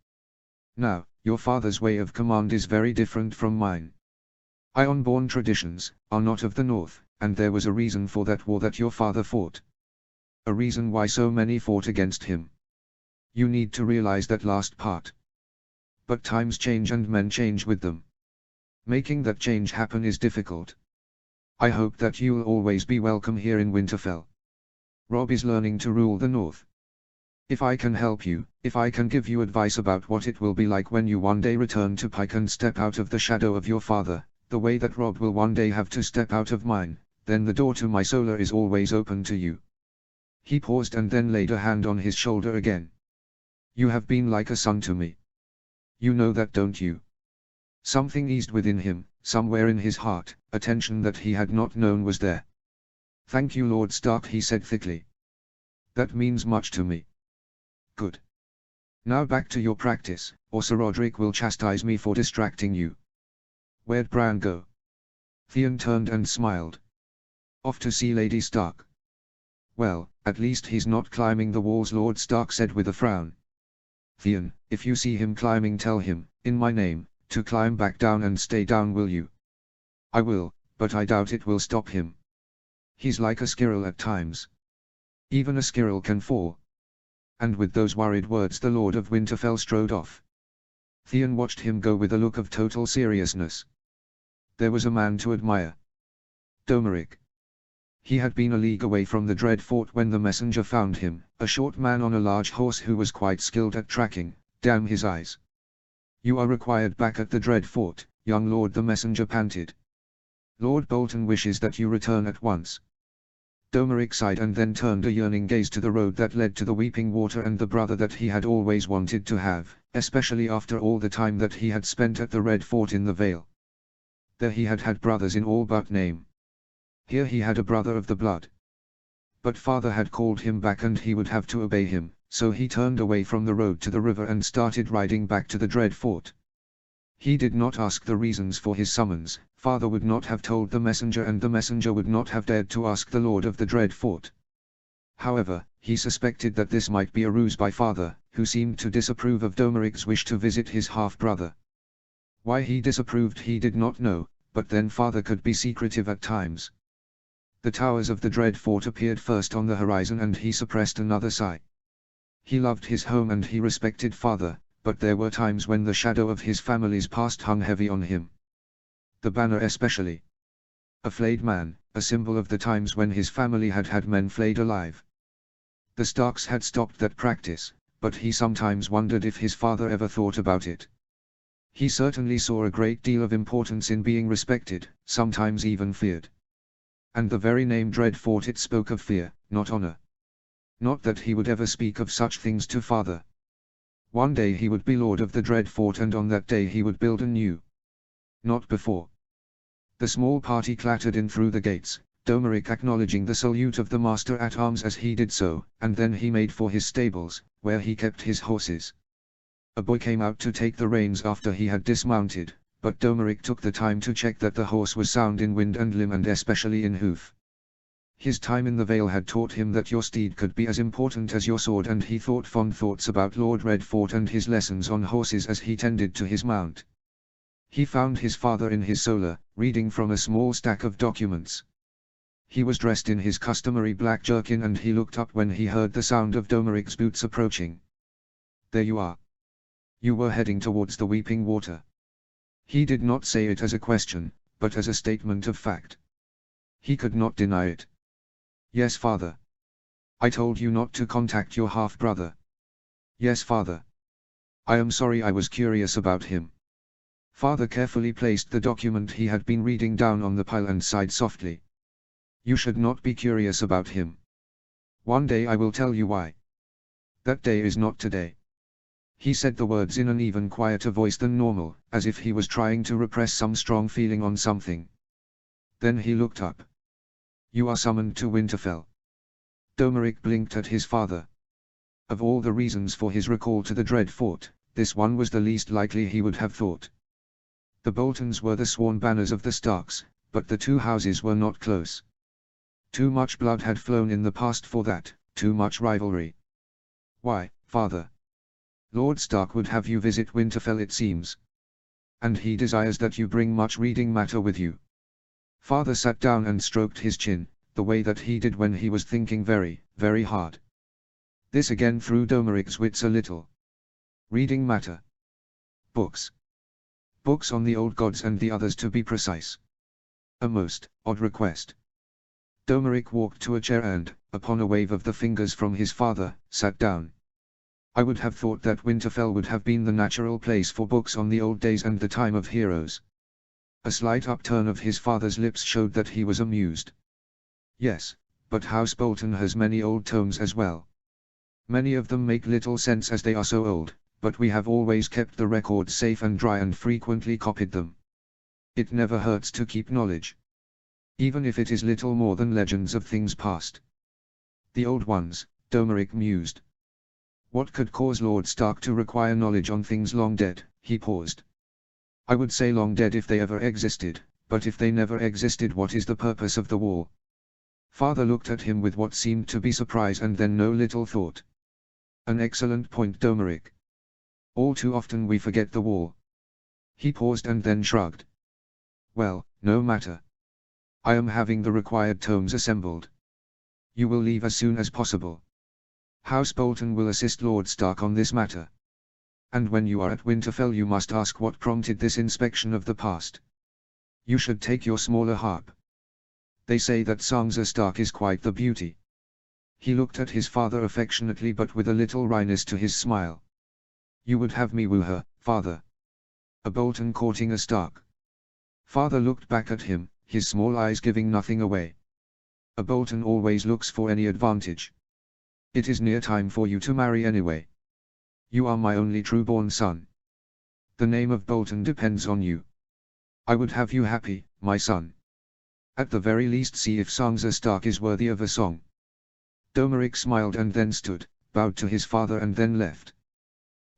Now, your father's way of command is very different from mine. Iron-born traditions are not of the North, and there was a reason for that war that your father fought. A reason why so many fought against him. You need to realize that last part. But times change and men change with them. Making that change happen is difficult. I hope that you'll always be welcome here in Winterfell. Robb is learning to rule the North. If I can help you, if I can give you advice about what it will be like when you one day return to Pike and step out of the shadow of your father, the way that Robb will one day have to step out of mine, then the door to my solar is always open to you. He paused and then laid a hand on his shoulder again. You have been like a son to me. You know that, don't you? Something eased within him, somewhere in his heart, a tension that he had not known was there. Thank you, Lord Stark, he said thickly. That means much to me. Good. Now back to your practice, or Sir Roderick will chastise me for distracting you. Where'd Bran go? Theon turned and smiled. Off to see Lady Stark. Well, at least he's not climbing the walls, Lord Stark said with a frown. Theon, if you see him climbing, tell him, in my name, to climb back down and stay down, will you? I will, but I doubt it will stop him. He's like a squirrel at times. Even a squirrel can fall. And with those worried words the Lord of Winterfell strode off. Theon watched him go with a look of total seriousness. There was a man to admire. Domeric. He had been a league away from the Dread Fort when the messenger found him, a short man on a large horse who was quite skilled at tracking. Damn his eyes. You are required back at the Dread Fort, young lord, the messenger panted. Lord Bolton wishes that you return at once. Domeric sighed and then turned a yearning gaze to the road that led to the Weeping Water and the brother that he had always wanted to have, especially after all the time that he had spent at the Red Fort in the Vale. There he had had brothers in all but name. Here he had a brother of the blood. But father had called him back and he would have to obey him, so he turned away from the road to the river and started riding back to the Dread Fort. He did not ask the reasons for his summons, father would not have told the messenger and the messenger would not have dared to ask the Lord of the Dread Fort. However, he suspected that this might be a ruse by father, who seemed to disapprove of Domeric's wish to visit his half-brother. Why he disapproved he did not know, but then father could be secretive at times. The towers of the Dread Fort appeared first on the horizon and he suppressed another sigh. He loved his home and he respected father, but there were times when the shadow of his family's past hung heavy on him. The banner especially. A flayed man, a symbol of the times when his family had had men flayed alive. The Starks had stopped that practice, but he sometimes wondered if his father ever thought about it. He certainly saw a great deal of importance in being respected, sometimes even feared. And the very name Dread Fort, it spoke of fear, not honor. Not that he would ever speak of such things to father. One day he would be lord of the Dread Fort and on that day he would build anew. Not before. The small party clattered in through the gates, Domeric acknowledging the salute of the master-at-arms as he did so, and then he made for his stables, where he kept his horses. A boy came out to take the reins after he had dismounted, but Domeric took the time to check that the horse was sound in wind and limb and especially in hoof. His time in the Vale had taught him that your steed could be as important as your sword, and he thought fond thoughts about Lord Redfort and his lessons on horses as he tended to his mount. He found his father in his solar, reading from a small stack of documents. He was dressed in his customary black jerkin and he looked up when he heard the sound of Domeric's boots approaching. There you are. You were heading towards the Weeping Water. He did not say it as a question, but as a statement of fact. He could not deny it. Yes, father. I told you not to contact your half-brother. Yes, father. I am sorry, I was curious about him. Father carefully placed the document he had been reading down on the pile and sighed softly. You should not be curious about him. One day I will tell you why. That day is not today. He said the words in an even quieter voice than normal, as if he was trying to repress some strong feeling on something. Then he looked up. You are summoned to Winterfell. Domeric blinked at his father. Of all the reasons for his recall to the Dread Fort, this one was the least likely he would have thought. The Boltons were the sworn banners of the Starks, but the two houses were not close. Too much blood had flown in the past for that, too much rivalry. Why, father? Lord Stark would have you visit Winterfell, it seems. and he desires that you bring much reading matter with you. Father sat down and stroked his chin, the way that he did when he was thinking very, very hard. This again threw Domeric's wits a little. Reading matter. Books. Books on the old gods and the others to be precise. A most odd request. Domeric walked to a chair and, upon a wave of the fingers from his father, sat down. I would have thought that Winterfell would have been the natural place for books on the old days and the time of heroes. A slight upturn of his father's lips showed that he was amused. Yes, but House Bolton has many old tomes as well. Many of them make little sense as they are so old, but we have always kept the records safe and dry and frequently copied them. It never hurts to keep knowledge. Even if it is little more than legends of things past. The old ones, Domeric mused. What could cause Lord Stark to require knowledge on things long dead? He paused. I would say long dead if they ever existed, but if they never existed, what is the purpose of the wall? Father looked at him with what seemed to be surprise and then no little thought. An excellent point, Domeric. All too often we forget the wall. He paused and then shrugged. Well, no matter. I am having the required tomes assembled. You will leave as soon as possible. House Bolton will assist Lord Stark on this matter. And when you are at Winterfell you must ask what prompted this inspection of the past. You should take your smaller harp. They say that Sansa Stark is quite the beauty. He looked at his father affectionately but with a little wryness to his smile. You would have me woo her, father? A Bolton courting a Stark. Father looked back at him, his small eyes giving nothing away. A Bolton always looks for any advantage. It is near time for you to marry anyway. You are my only true-born son. The name of Bolton depends on you. I would have you happy, my son. At the very least see if Sansa Stark is worthy of a song. Domeric smiled and then stood, bowed to his father and then left.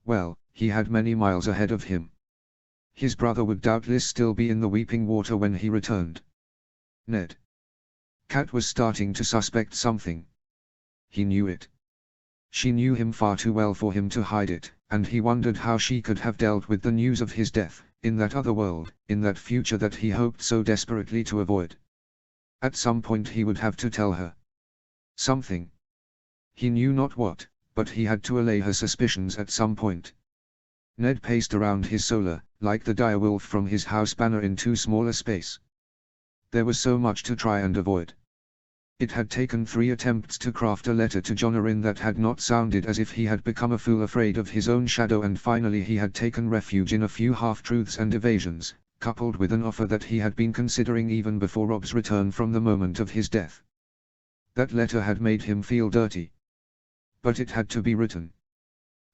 Well, he had many miles ahead of him. His brother would doubtless still be in the Weeping Water when he returned. Ned. Cat was starting to suspect something. He knew it. She knew him far too well for him to hide it, and he wondered how she could have dealt with the news of his death, in that other world, in that future that he hoped so desperately to avoid. At some point he would have to tell her something. He knew not what, but he had to allay her suspicions at some point. Ned paced around his solar, like the direwolf from his house banner in too small a space. There was so much to try and avoid. It had taken 3 attempts to craft a letter to Jon Arryn that had not sounded as if he had become a fool afraid of his own shadow, and finally he had taken refuge in a few half-truths and evasions, coupled with an offer that he had been considering even before Robb's return from the moment of his death. That letter had made him feel dirty. But it had to be written.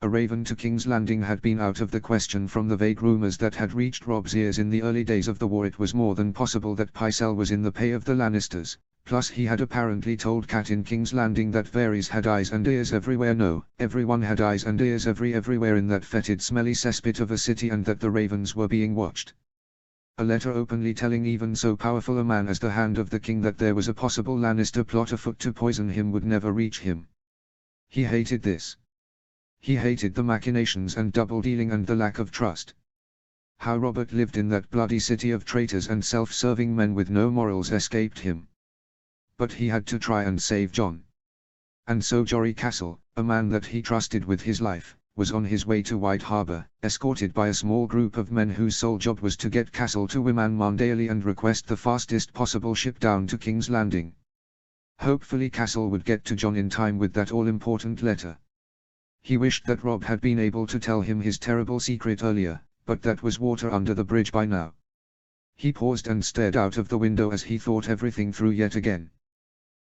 A raven to King's Landing had been out of the question from the vague rumors that had reached Robb's ears in the early days of the war. It was more than possible that Pycelle was in the pay of the Lannisters. Plus he had apparently told Cat in King's Landing that Varys had eyes and ears everywhere. No, everyone had eyes and ears everywhere in that fetid smelly cesspit of a city, and that the ravens were being watched. A letter openly telling even so powerful a man as the Hand of the King that there was a possible Lannister plot afoot to poison him would never reach him. He hated this. He hated the machinations and double-dealing and the lack of trust. How Robert lived in that bloody city of traitors and self-serving men with no morals escaped him. But he had to try and save Jon. And so Jory Castle, a man that he trusted with his life, was on his way to White Harbor, escorted by a small group of men whose sole job was to get Castle to Wyman Mondaily and request the fastest possible ship down to King's Landing. Hopefully Castle would get to Jon in time with that all-important letter. He wished that Robb had been able to tell him his terrible secret earlier, but that was water under the bridge by now. He paused and stared out of the window as he thought everything through yet again.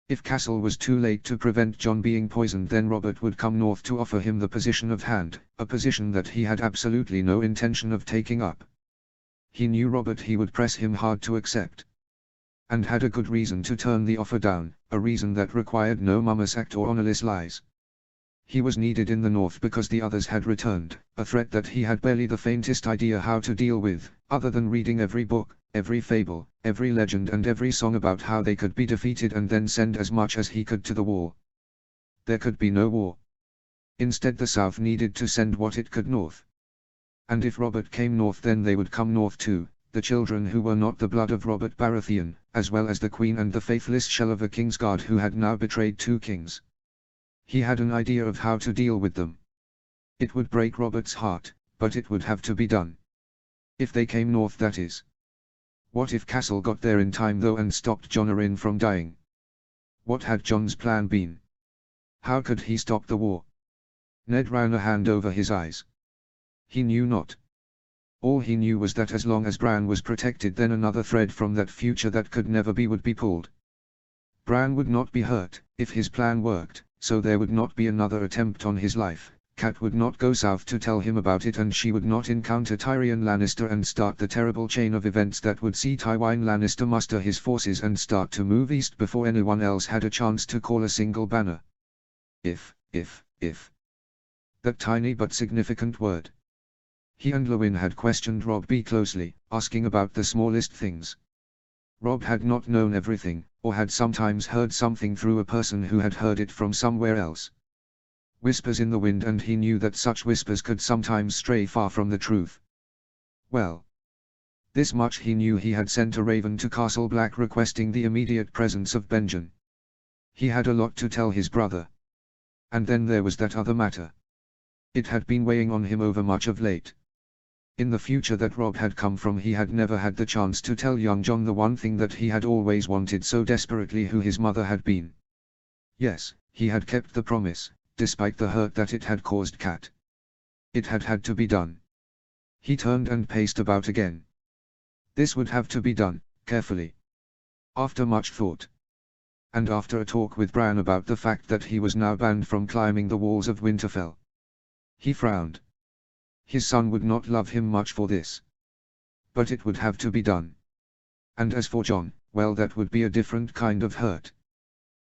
If Castle was too late to prevent Jon being poisoned, then Robert would come north to offer him the position of Hand, a position that he had absolutely no intention of taking up. He knew Robert he would press him hard to accept. And had a good reason to turn the offer down, a reason that required no mummus act or honorless lies. He was needed in the north because the others had returned, a threat that he had barely the faintest idea how to deal with, other than reading every book, every fable, every legend and every song about how they could be defeated and then send as much as he could to the wall. There could be no war. Instead the South needed to send what it could north. And if Robert came north, then they would come north too, the children who were not the blood of Robert Baratheon, as well as the queen and the faithless shell of a king's guard who had now betrayed 2 kings. He had an idea of how to deal with them. It would break Robert's heart, but it would have to be done. If they came north, that is. What if Castle got there in time though and stopped Jon Arryn from dying? What had Jon's plan been? How could he stop the war? Ned ran a hand over his eyes. He knew not. All he knew was that as long as Bran was protected, then another thread from that future that could never be would be pulled. Bran would not be hurt if his plan worked, so there would not be another attempt on his life. Cat would not go south to tell him about it, and she would not encounter Tyrion Lannister and start the terrible chain of events that would see Tywin Lannister muster his forces and start to move east before anyone else had a chance to call a single banner. If. That tiny but significant word. He and Lewin had questioned Robb closely, asking about the smallest things. Robb had not known everything, or had sometimes heard something through a person who had heard it from somewhere else. Whispers in the wind, and he knew that such whispers could sometimes stray far from the truth. Well, this much he knew: he had sent a raven to Castle Black requesting the immediate presence of Benjen. He had a lot to tell his brother. And then there was that other matter. It had been weighing on him over much of late. In the future that Robb had come from, he had never had the chance to tell young Jon the one thing that he had always wanted so desperately: who his mother had been. Yes, he had kept the promise, despite the hurt that it had caused Cat. It had had to be done. He turned and paced about again. This would have to be done, carefully. After much thought. And after a talk with Bran about the fact that he was now banned from climbing the walls of Winterfell. He frowned. His son would not love him much for this. But it would have to be done. And as for Jon, well, that would be a different kind of hurt.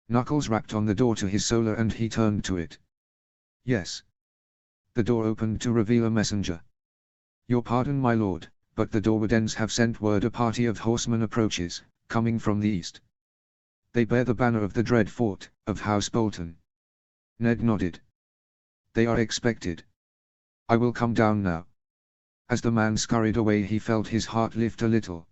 Knuckles rapped on the door to his solar and he turned to it. Yes. The door opened to reveal a messenger. Your pardon, my lord, but the Dorwardens have sent word a party of horsemen approaches, coming from the east. They bear the banner of the Dread Fort, of House Bolton. Ned nodded. They are expected. I will come down now. As the man scurried away, he felt his heart lift a little.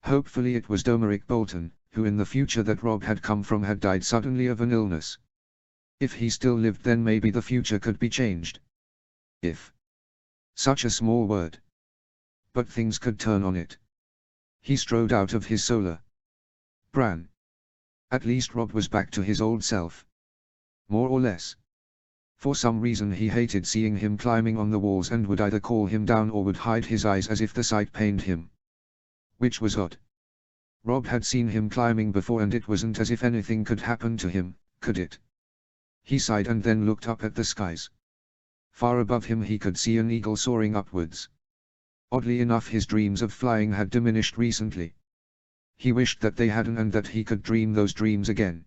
Hopefully it was Domeric Bolton, who in the future that Robb had come from had died suddenly of an illness. If he still lived, then maybe the future could be changed. If. Such a small word. But things could turn on it. He strode out of his solar. Bran. At least Robb was back to his old self. More or less. For some reason he hated seeing him climbing on the walls and would either call him down or would hide his eyes as if the sight pained him. Which was odd. Robb had seen him climbing before and it wasn't as if anything could happen to him, could it? He sighed and then looked up at the skies. Far above him he could see an eagle soaring upwards. Oddly enough, his dreams of flying had diminished recently. He wished that they hadn't and that he could dream those dreams again.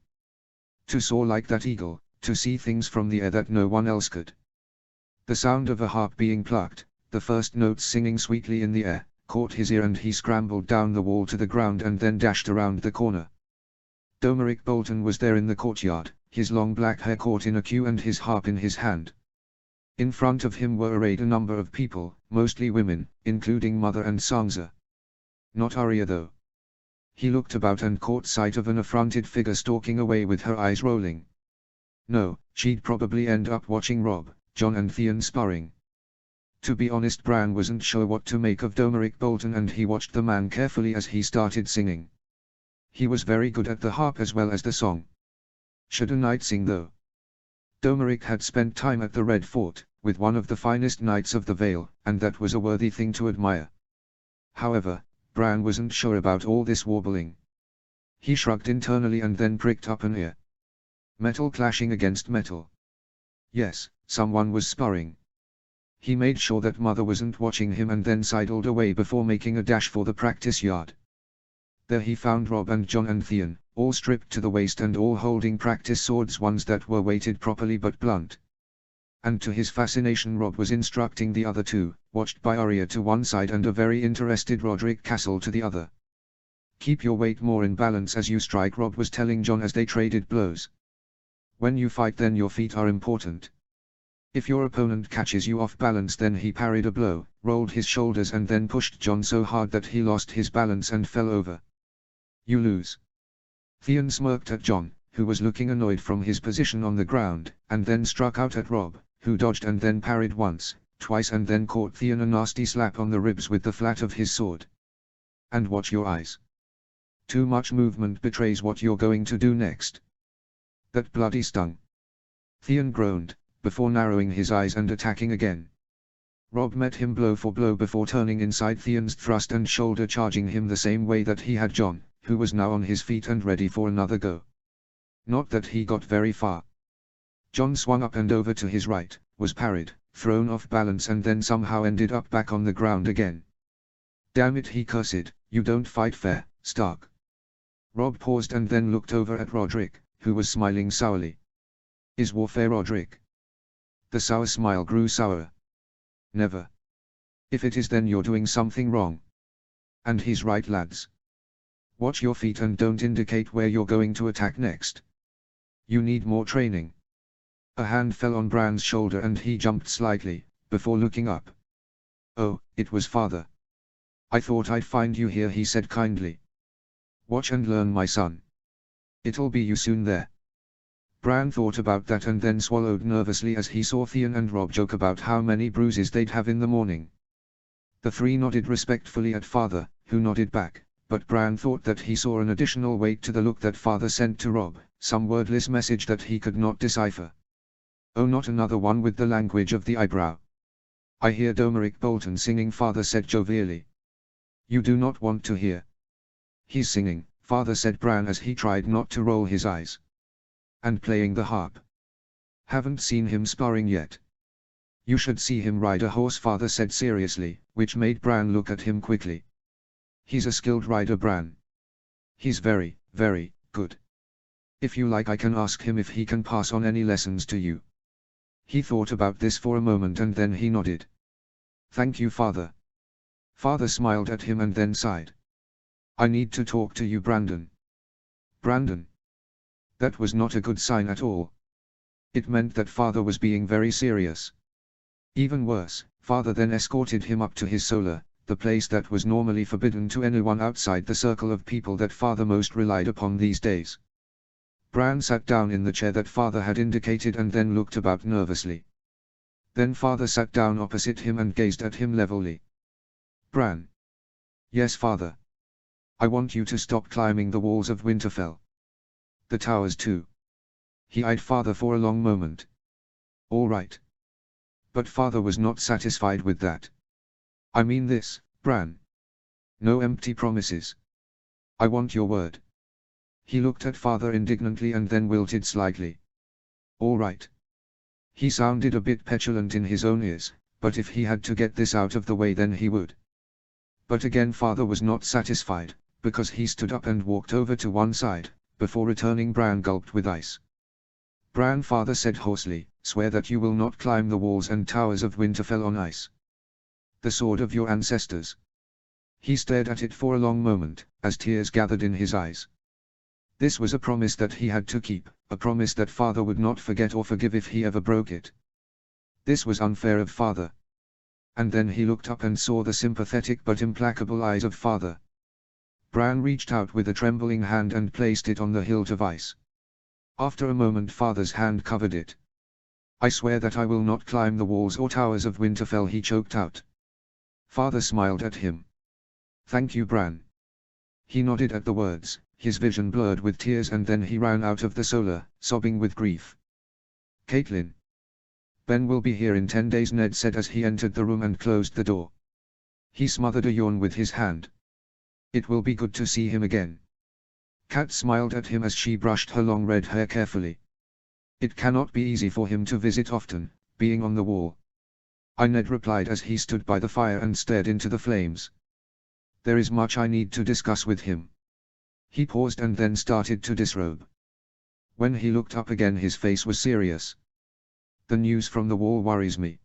To soar like that eagle, to see things from the air that no one else could. The sound of a harp being plucked, the first notes singing sweetly in the air, caught his ear and he scrambled down the wall to the ground and then dashed around the corner. Domeric Bolton was there in the courtyard, his long black hair caught in a queue and his harp in his hand. In front of him were arrayed a number of people, mostly women, including Mother and Sansa. Not Arya though. He looked about and caught sight of an affronted figure stalking away with her eyes rolling. No, she'd probably end up watching Robb, Jon and Theon sparring. To be honest, Bran wasn't sure what to make of Domeric Bolton and he watched the man carefully as he started singing. He was very good at the harp as well as the song. Should a knight sing though? Domeric had spent time at the Red Fort, with one of the finest knights of the Vale, and that was a worthy thing to admire. However, Bran wasn't sure about all this warbling. He shrugged internally and then pricked up an ear. Metal clashing against metal. Yes, someone was sparring. He made sure that Mother wasn't watching him and then sidled away before making a dash for the practice yard. There he found Robb and Jon and Theon, all stripped to the waist and all holding practice swords, ones that were weighted properly but blunt. And to his fascination, Robb was instructing the other two, watched by Arya to one side and a very interested Roderick Castle to the other. Keep your weight more in balance as you strike, Robb was telling Jon as they traded blows. When you fight, then your feet are important. If your opponent catches you off balance, then he parried a blow, rolled his shoulders and then pushed John so hard that he lost his balance and fell over. You lose. Theon smirked at John, who was looking annoyed from his position on the ground, and then struck out at Robb, who dodged and then parried once, twice and then caught Theon a nasty slap on the ribs with the flat of his sword. And watch your eyes. Too much movement betrays what you're going to do next. That bloody stung. Theon groaned, before narrowing his eyes and attacking again. Robb met him blow for blow before turning inside Theon's thrust and shoulder, charging him the same way that he had John, who was now on his feet and ready for another go. Not that he got very far. John swung up and over to his right, was parried, thrown off balance and then somehow ended up back on the ground again. Damn it, he cursed, you don't fight fair, Stark. Robb paused and then looked over at Roderick, who was smiling sourly. Is war fair, Roderick? The sour smile grew sour. Never. If it is, then you're doing something wrong. And he's right, lads. Watch your feet and don't indicate where you're going to attack next. You need more training. A hand fell on Bran's shoulder and he jumped slightly, before looking up. Oh, it was Father. I thought I'd find you here, he said kindly. Watch and learn, my son. It'll be you soon there. Bran thought about that and then swallowed nervously as he saw Theon and Robb joke about how many bruises they'd have in the morning. The three nodded respectfully at Father, who nodded back, but Bran thought that he saw an additional weight to the look that Father sent to Robb, some wordless message that he could not decipher. Oh, not another one with the language of the eyebrow. I hear Domeric Bolton singing, Father said jovially. You do not want to hear. He's singing, Father said Bran as he tried not to roll his eyes. And playing the harp. Haven't seen him sparring yet. You should see him ride a horse, Father said seriously, which made Bran look at him quickly. He's a skilled rider, Bran. He's very, very good. If you like, I can ask him if he can pass on any lessons to you. He thought about this for a moment and then he nodded. Thank you, Father. Father smiled at him and then sighed. I need to talk to you, Brandon. Brandon. That was not a good sign at all. It meant that Father was being very serious. Even worse, Father then escorted him up to his solar, the place that was normally forbidden to anyone outside the circle of people that Father most relied upon these days. Bran sat down in the chair that Father had indicated and then looked about nervously. Then Father sat down opposite him and gazed at him levelly. Bran. Yes, Father. I want you to stop climbing the walls of Winterfell. The towers too. He eyed Father for a long moment. All right. But Father was not satisfied with that. I mean this, Bran. No empty promises. I want your word. He looked at Father indignantly and then wilted slightly. All right. He sounded a bit petulant in his own ears, but if he had to get this out of the way then he would. But again Father was not satisfied, because he stood up and walked over to one side. Before returning, Bran gulped with ice. Bran, Father said hoarsely, swear that you will not climb the walls and towers of Winterfell on ice. The sword of your ancestors. He stared at it for a long moment, as tears gathered in his eyes. This was a promise that he had to keep, a promise that Father would not forget or forgive if he ever broke it. This was unfair of Father. And then he looked up and saw the sympathetic but implacable eyes of Father. Bran reached out with a trembling hand and placed it on the hilt of ice. After a moment Father's hand covered it. I swear that I will not climb the walls or towers of Winterfell, he choked out. Father smiled at him. Thank you, Bran. He nodded at the words, his vision blurred with tears, and then he ran out of the solar, sobbing with grief. Catelyn. Ben will be here in 10 days, Ned said as he entered the room and closed the door. He smothered a yawn with his hand. It will be good to see him again. Kat smiled at him as she brushed her long red hair carefully. It cannot be easy for him to visit often, being on the wall. Ned replied as he stood by the fire and stared into the flames. There is much I need to discuss with him. He paused and then started to disrobe. When he looked up again his face was serious. The news from the wall worries me.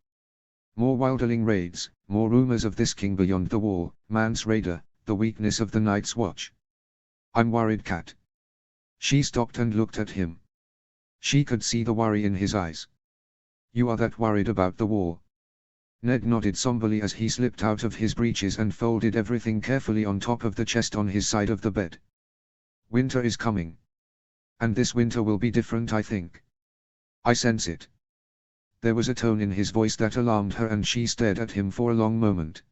More wilderling raids, more rumors of this king beyond the wall, Mance Rayder, the weakness of the Night's Watch. I'm worried, Kat. She stopped and looked at him. She could see the worry in his eyes. You are that worried about the wall? Ned nodded somberly as he slipped out of his breeches and folded everything carefully on top of the chest on his side of the bed. Winter is coming. And this winter will be different, I think. I sense it. There was a tone in his voice that alarmed her, and she stared at him for a long moment.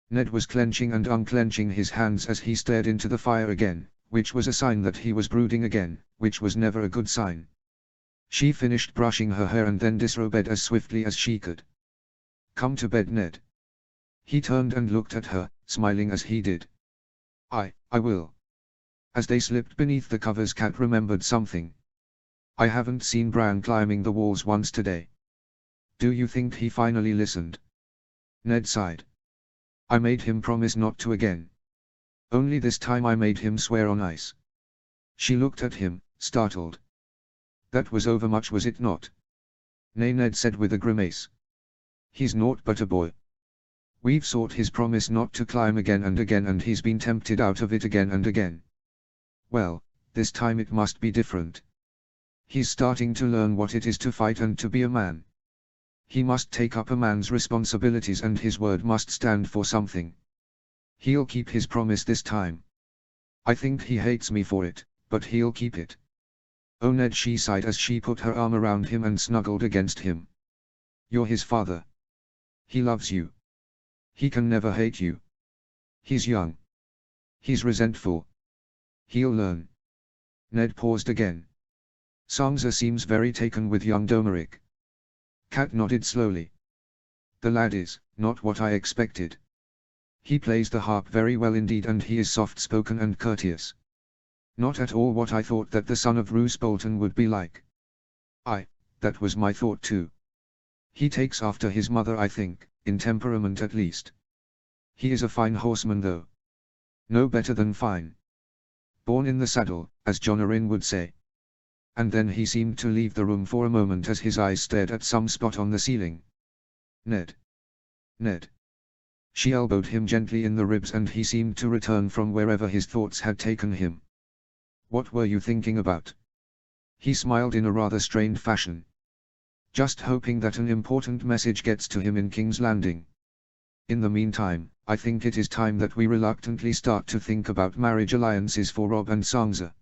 Ned was clenching and unclenching his hands as he stared into the fire again, which was a sign that he was brooding again, which was never a good sign. She finished brushing her hair and then disrobed as swiftly as she could. Come to bed, Ned. He turned and looked at her, smiling as he did. I will. As they slipped beneath the covers, Kat remembered something. I haven't seen Bran climbing the walls once today. Do you think he finally listened? Ned sighed. I made him promise not to again. Only this time I made him swear on ice. She looked at him, startled. That was overmuch, was it not? Nay, Ned said with a grimace. He's naught but a boy. We've sought his promise not to climb again and again, and he's been tempted out of it again and again. Well, this time it must be different. He's starting to learn what it is to fight and to be a man. He must take up a man's responsibilities, and his word must stand for something. He'll keep his promise this time. I think he hates me for it, but he'll keep it. Oh, Ned, she sighed as she put her arm around him and snuggled against him. You're his father. He loves you. He can never hate you. He's young. He's resentful. He'll learn. Ned paused again. Sansa seems very taken with young Domeric. Kat nodded slowly. The lad is not what I expected. He plays the harp very well indeed, and he is soft-spoken and courteous. Not at all what I thought that the son of Roose Bolton would be like. That was my thought too. He takes after his mother, I think, in temperament at least. He is a fine horseman though. No better than fine. Born in the saddle, as John Arryn would say. And then he seemed to leave the room for a moment as his eyes stared at some spot on the ceiling. Ned. Ned. She elbowed him gently in the ribs, and he seemed to return from wherever his thoughts had taken him. What were you thinking about? He smiled in a rather strained fashion. Just hoping that an important message gets to him in King's Landing. In the meantime, I think it is time that we reluctantly start to think about marriage alliances for Robb and Sansa.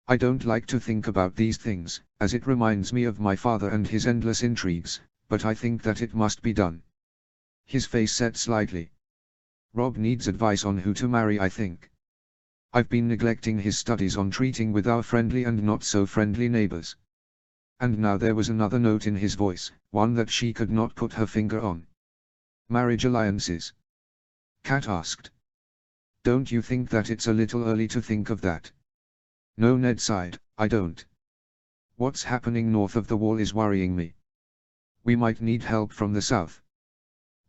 I don't like to think about these things, as it reminds me of my father and his endless intrigues, but I think that it must be done. His face set slightly. Robb needs advice on who to marry, I think. I've been neglecting his studies on treating with our friendly and not so friendly neighbors. And now there was another note in his voice, one that she could not put her finger on. Marriage alliances? Kat asked. Don't you think that it's a little early to think of that? No, Ned sighed, I don't. What's happening north of the wall is worrying me. We might need help from the south.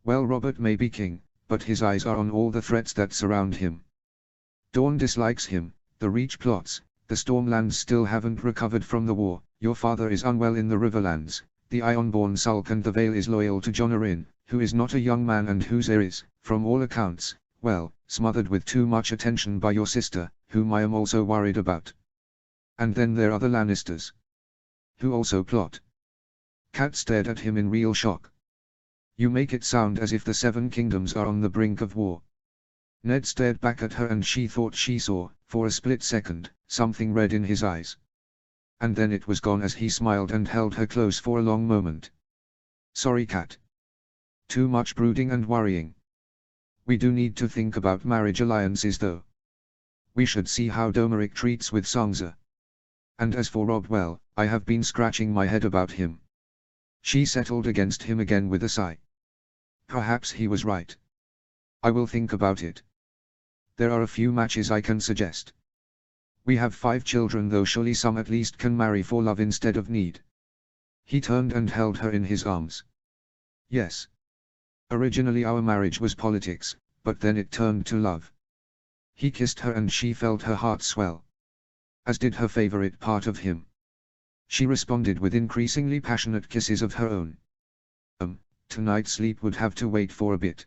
Well, Robert may be king, but his eyes are on all the threats that surround him. Dawn dislikes him, the Reach plots, the Stormlands still haven't recovered from the war, your father is unwell in the Riverlands, the Ironborn sulk, and the Vale is loyal to John Arryn, who is not a young man and whose heir is, from all accounts, well, smothered with too much attention by your sister, whom I am also worried about. And then there are the Lannisters. Who also plot. Kat stared at him in real shock. You make it sound as if the Seven Kingdoms are on the brink of war. Ned stared back at her, and she thought she saw, for a split second, something red in his eyes. And then it was gone as he smiled and held her close for a long moment. Sorry, Kat. Too much brooding and worrying. We do need to think about marriage alliances though. We should see how Domeric treats with Sansa. And as for Robb, well, I have been scratching my head about him. She settled against him again with a sigh. Perhaps he was right. I will think about it. There are a few matches I can suggest. We have 5 children though, surely some at least can marry for love instead of need. He turned and held her in his arms. Yes. Originally our marriage was politics, but then it turned to love. He kissed her and she felt her heart swell. As did her favorite part of him. She responded with increasingly passionate kisses of her own. Tonight's sleep would have to wait for a bit.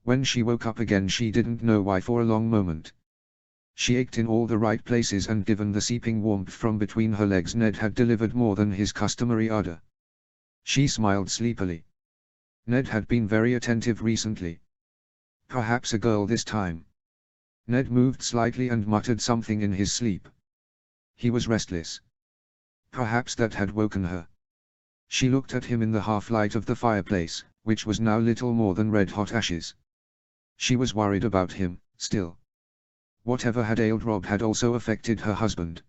When she woke up again she didn't know why for a long moment. She ached in all the right places, and given the seeping warmth from between her legs Ned had delivered more than his customary ardor. She smiled sleepily. Ned had been very attentive recently. Perhaps a girl this time. Ned moved slightly and muttered something in his sleep. He was restless. Perhaps that had woken her. She looked at him in the half-light of the fireplace, which was now little more than red-hot ashes. She was worried about him, still. Whatever had ailed Robb had also affected her husband.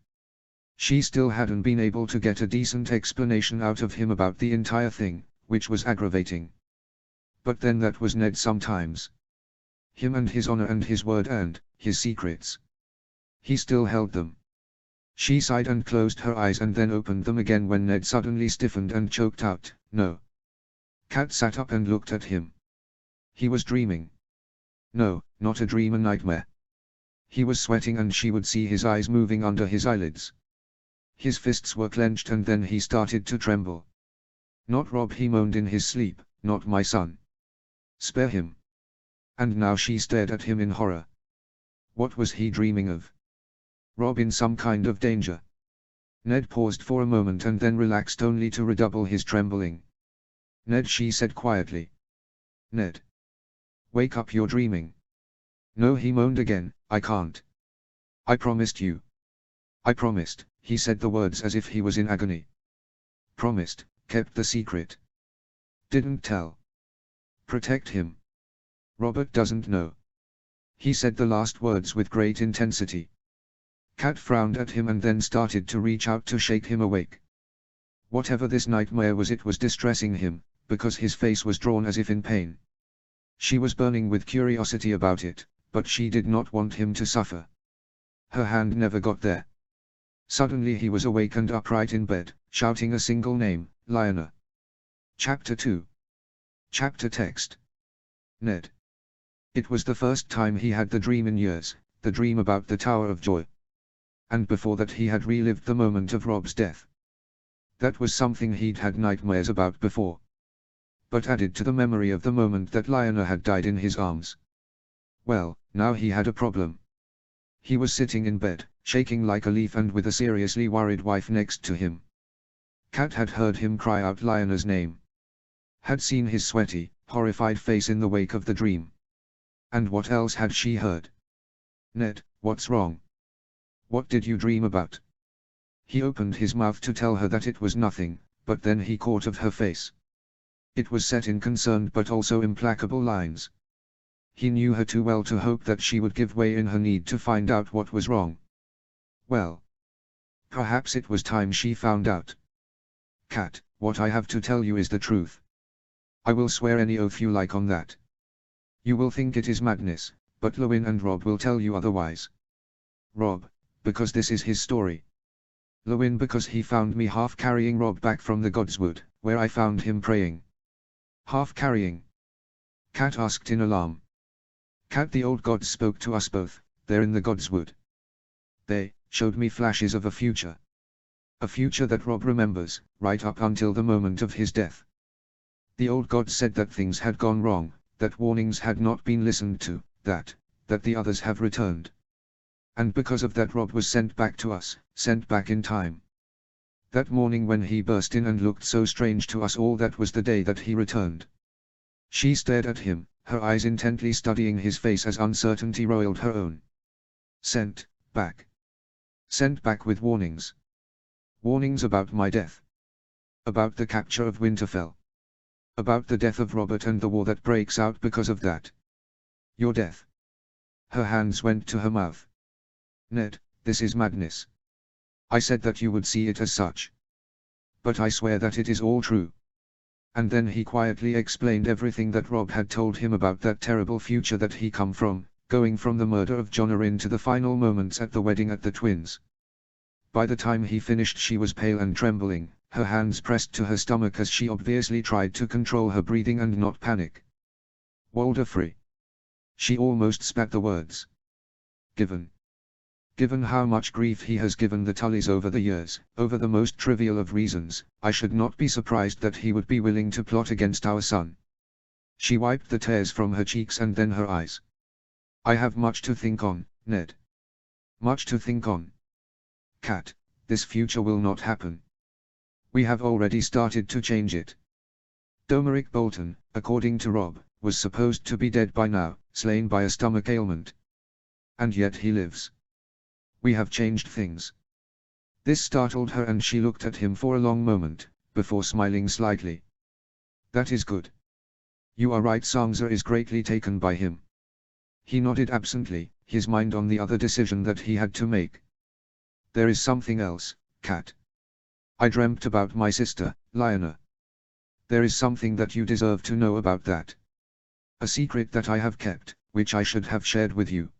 She still hadn't been able to get a decent explanation out of him about the entire thing, which was aggravating. But then that was Ned sometimes. Him and his honor and his word and his secrets. He still held them. She sighed and closed her eyes and then opened them again when Ned suddenly stiffened and choked out, "No." Kat sat up and looked at him. He was dreaming. No, not a dream, a nightmare. He was sweating and she would see his eyes moving under his eyelids. His fists were clenched and then he started to tremble. "Not Robb," he moaned in his sleep, "not my son. Spare him." And now she stared at him in horror. What was he dreaming of? Robb in some kind of danger. Ned paused for a moment and then relaxed only to redouble his trembling. "Ned," she said quietly. "Ned. Wake up, you're dreaming." "No," he moaned again, "I can't. I promised you." "I promised," he said the words as if he was in agony. "Promised, kept the secret. Didn't tell. Protect him. Robert doesn't know." He said the last words with great intensity. Kat frowned at him and then started to reach out to shake him awake. Whatever this nightmare was, it was distressing him, because his face was drawn as if in pain. She was burning with curiosity about it, but she did not want him to suffer. Her hand never got there. Suddenly he was awake and upright in bed, shouting a single name, "Lionel." Chapter 2. Chapter text. Ned. It was the first time he had the dream in years, the dream about the Tower of Joy. And before that he had relived the moment of Robb's death. That was something he'd had nightmares about before. But added to the memory of the moment that Lionel had died in his arms. Well, now he had a problem. He was sitting in bed, shaking like a leaf and with a seriously worried wife next to him. Kat had heard him cry out Lionel's name. Had seen his sweaty, horrified face in the wake of the dream. And what else had she heard? "Ned, what's wrong? What did you dream about?" He opened his mouth to tell her that it was nothing, but then he caught of her face. It was set in concerned but also implacable lines. He knew her too well to hope that she would give way in her need to find out what was wrong. Well, perhaps it was time she found out. "Kat, what I have to tell you is the truth. I will swear any oath you like on that. You will think it is madness, but Lewin and Robb will tell you otherwise. Robb, because this is his story. Lewin, because he found me half carrying Robb back from the Godswood, where I found him praying." "Half carrying?" Kat asked in alarm. "Kat, the old gods spoke to us both, there in the Godswood. They showed me flashes of a future. A future that Robb remembers, right up until the moment of his death. The old gods said that things had gone wrong, that warnings had not been listened to, that the others have returned. And because of that Robb was sent back to us, sent back in time. That morning when he burst in and looked so strange to us all, that was the day that he returned." She stared at him, her eyes intently studying his face as uncertainty roiled her own. "Sent back. Sent back with warnings. Warnings about my death. About the capture of Winterfell. About the death of Robert and the war that breaks out because of that. Your death." Her hands went to her mouth. "Ned, this is madness. I said that you would see it as such. But I swear that it is all true." And then he quietly explained everything that Robb had told him about that terrible future that he come from, going from the murder of John Arryn to the final moments at the wedding at the Twins. By the time he finished she was pale and trembling, her hands pressed to her stomach as she obviously tried to control her breathing and not panic. "Walder Free." She almost spat the words. Given how much grief he has given the Tullys over the years, over the most trivial of reasons, I should not be surprised that he would be willing to plot against our son." She wiped the tears from her cheeks and then her eyes. "I have much to think on, Ned. Much to think on. Kat, this future will not happen. We have already started to change it. Domeric Bolton, according to Robb, was supposed to be dead by now, slain by a stomach ailment. And yet he lives. We have changed things. This startled her and she looked at him for a long moment, before smiling slightly. That is good. You are right, Sansa is greatly taken by him. He nodded absently, his mind on the other decision that he had to make. There is something else, Cat. I dreamt about my sister, Lyanna. There is something that you deserve to know about that. A secret that I have kept, which I should have shared with you.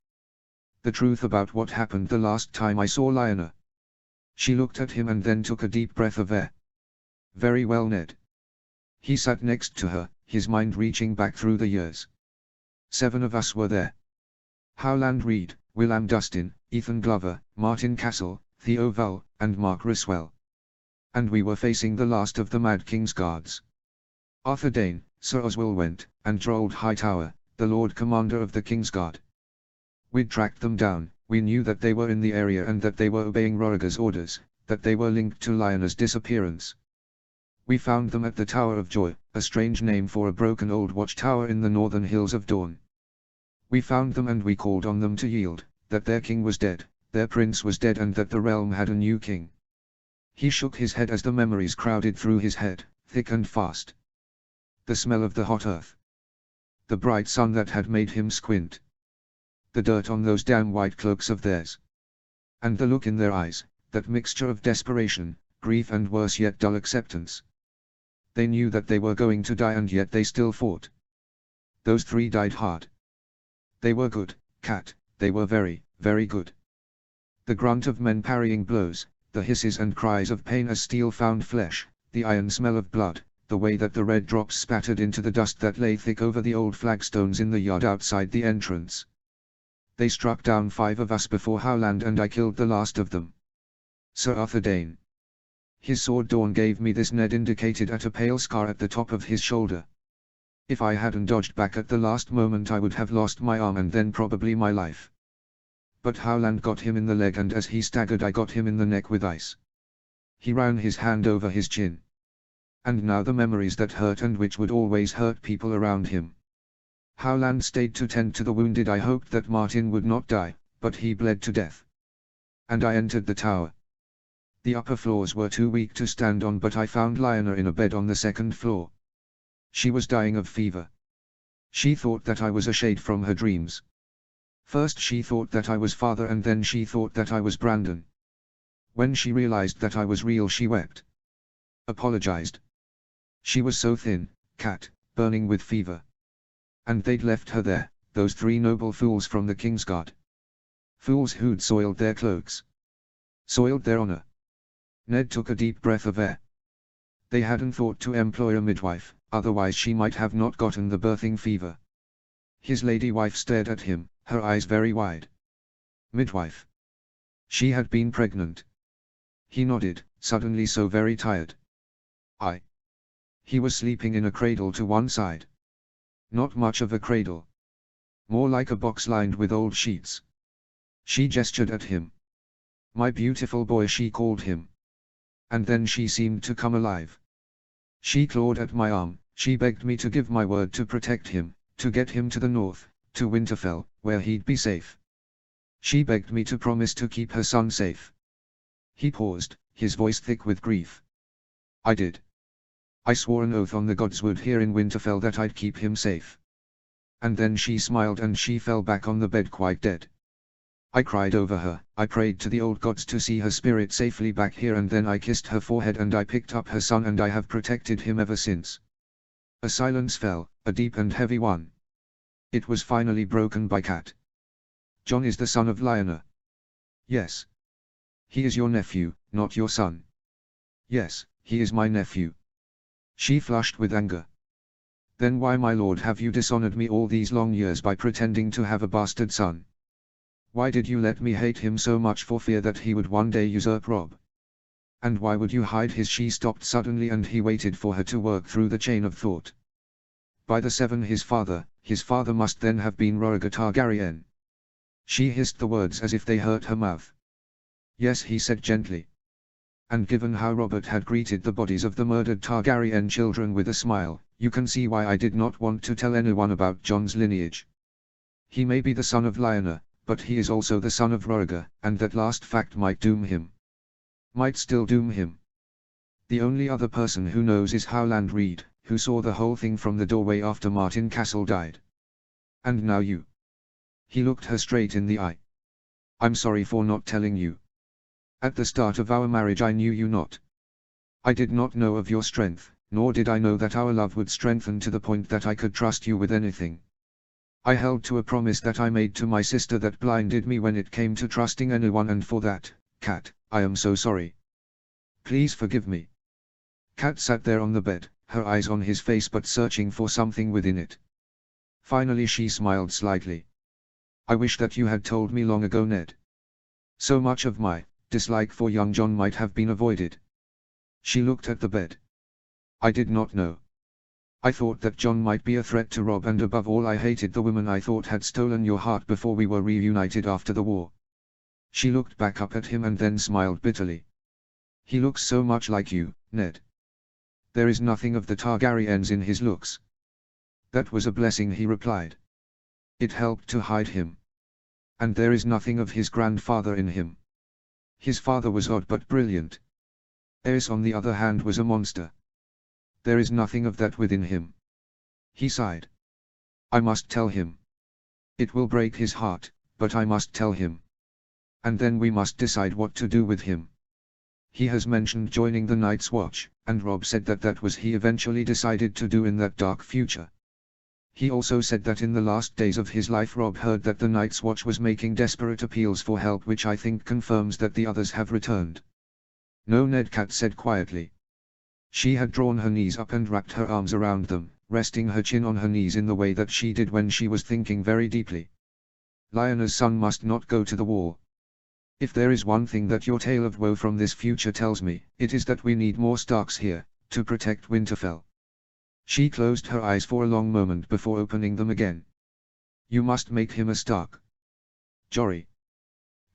The truth about what happened the last time I saw Lyanna. She looked at him and then took a deep breath of air. Very well, Ned. He sat next to her, his mind reaching back through the years. 7 of us were there. Howland Reed, William Dustin, Ethan Glover, Martin Castle, Theo Vull, and Mark Riswell. And we were facing the last of the Mad King's guards. Arthur Dane, Sir Oswell Went, and Drold Hightower, the Lord Commander of the King's Guard. We'd tracked them down, we knew that they were in the area and that they were obeying Roriger's orders, that they were linked to Lyanna's disappearance. We found them at the Tower of Joy, a strange name for a broken old watchtower in the northern hills of Dawn. We found them and we called on them to yield, that their king was dead, their prince was dead and that the realm had a new king. He shook his head as the memories crowded through his head, thick and fast. The smell of the hot earth. The bright sun that had made him squint. The dirt on those damn white cloaks of theirs. And the look in their eyes, that mixture of desperation, grief and worse yet dull acceptance. They knew that they were going to die and yet they still fought. Those 3 died hard. They were good, Cat, they were very, very good. The grunt of men parrying blows, the hisses and cries of pain as steel found flesh, the iron smell of blood, the way that the red drops spattered into the dust that lay thick over the old flagstones in the yard outside the entrance. They struck down 5 of us before Howland and I killed the last of them. Sir Arthur Dane. His sword Dawn gave me this, Ned indicated at a pale scar at the top of his shoulder. If I hadn't dodged back at the last moment I would have lost my arm and then probably my life. But Howland got him in the leg and as he staggered I got him in the neck with ice. He ran his hand over his chin. And now the memories that hurt and which would always hurt people around him. Howland stayed to tend to the wounded. I hoped that Martin would not die, but he bled to death. And I entered the tower. The upper floors were too weak to stand on, but I found Lyanna in a bed on the 2nd floor. She was dying of fever. She thought that I was a shade from her dreams. First she thought that I was father and then she thought that I was Brandon. When she realized that I was real she wept. Apologized. She was so thin, Cat, burning with fever. And they'd left her there, those 3 noble fools from the King's Guard. Fools who'd soiled their cloaks. Soiled their honor. Ned took a deep breath of air. They hadn't thought to employ a midwife, otherwise she might have not gotten the birthing fever. His lady wife stared at him, her eyes very wide. Midwife. She had been pregnant. He nodded, suddenly so very tired. He was sleeping in a cradle to one side. Not much of a cradle. More like a box lined with old sheets. She gestured at him. My beautiful boy, she called him. And then she seemed to come alive. She clawed at my arm, she begged me to give my word to protect him, to get him to the north, to Winterfell, where he'd be safe. She begged me to promise to keep her son safe. He paused, his voice thick with grief. I did. I swore an oath on the gods wood here in Winterfell that I'd keep him safe. And then she smiled and she fell back on the bed quite dead. I cried over her, I prayed to the old gods to see her spirit safely back here, and then I kissed her forehead and I picked up her son and I have protected him ever since. A silence fell, a deep and heavy one. It was finally broken by Cat. Jon is the son of Lyanna. Yes. He is your nephew, not your son. Yes, he is my nephew. She flushed with anger. Then why, my lord, have you dishonored me all these long years by pretending to have a bastard son? Why did you let me hate him so much for fear that he would one day usurp Robb? And why would you hide his? She stopped suddenly and he waited for her to work through the chain of thought. By the 7, his father must then have been Roriger Targaryen. She hissed the words as if they hurt her mouth. Yes, he said gently. And given how Robert had greeted the bodies of the murdered Targaryen children with a smile, You can see why I did not want to tell anyone about John's lineage. He may be the son of Lionel, but he is also the son of Roriger, and that last fact might doom him. Might still doom him. The only other person who knows is Howland Reed, who saw the whole thing from the doorway after Martin Castle died. And now you. He looked her straight in the eye. I'm sorry for not telling you. At the start of our marriage I knew you not. I did not know of your strength, nor did I know that our love would strengthen to the point that I could trust you with anything. I held to a promise that I made to my sister that blinded me when it came to trusting anyone, and for that, Kat, I am so sorry. Please forgive me. Kat sat there on the bed, her eyes on his face but searching for something within it. Finally she smiled slightly. I wish that you had told me long ago, Ned. So much of my dislike for young John might have been avoided. She looked at the bed. I did not know. I thought that John might be a threat to Robb, and above all I hated the woman I thought had stolen your heart before we were reunited after the war. She looked back up at him and then smiled bitterly. He looks so much like you, Ned. There is nothing of the Targaryens in his looks. That was a blessing, he replied. It helped to hide him. And there is nothing of his grandfather in him. His father was odd but brilliant. Aerys on the other hand was a monster. There is nothing of that within him. He sighed. I must tell him. It will break his heart, but I must tell him. And then we must decide what to do with him. He has mentioned joining the Night's Watch, and Robb said that that was he eventually decided to do in that dark future. He also said that in the last days of his life Robb heard that the Night's Watch was making desperate appeals for help, which I think confirms that the others have returned. No, Ned, Kat said quietly. She had drawn her knees up and wrapped her arms around them, resting her chin on her knees in the way that she did when she was thinking very deeply. Lionel's son must not go to the war. If there is one thing that your tale of woe from this future tells me, it is that we need more Starks here, to protect Winterfell. She closed her eyes for a long moment before opening them again. You must make him a Stark. Jory.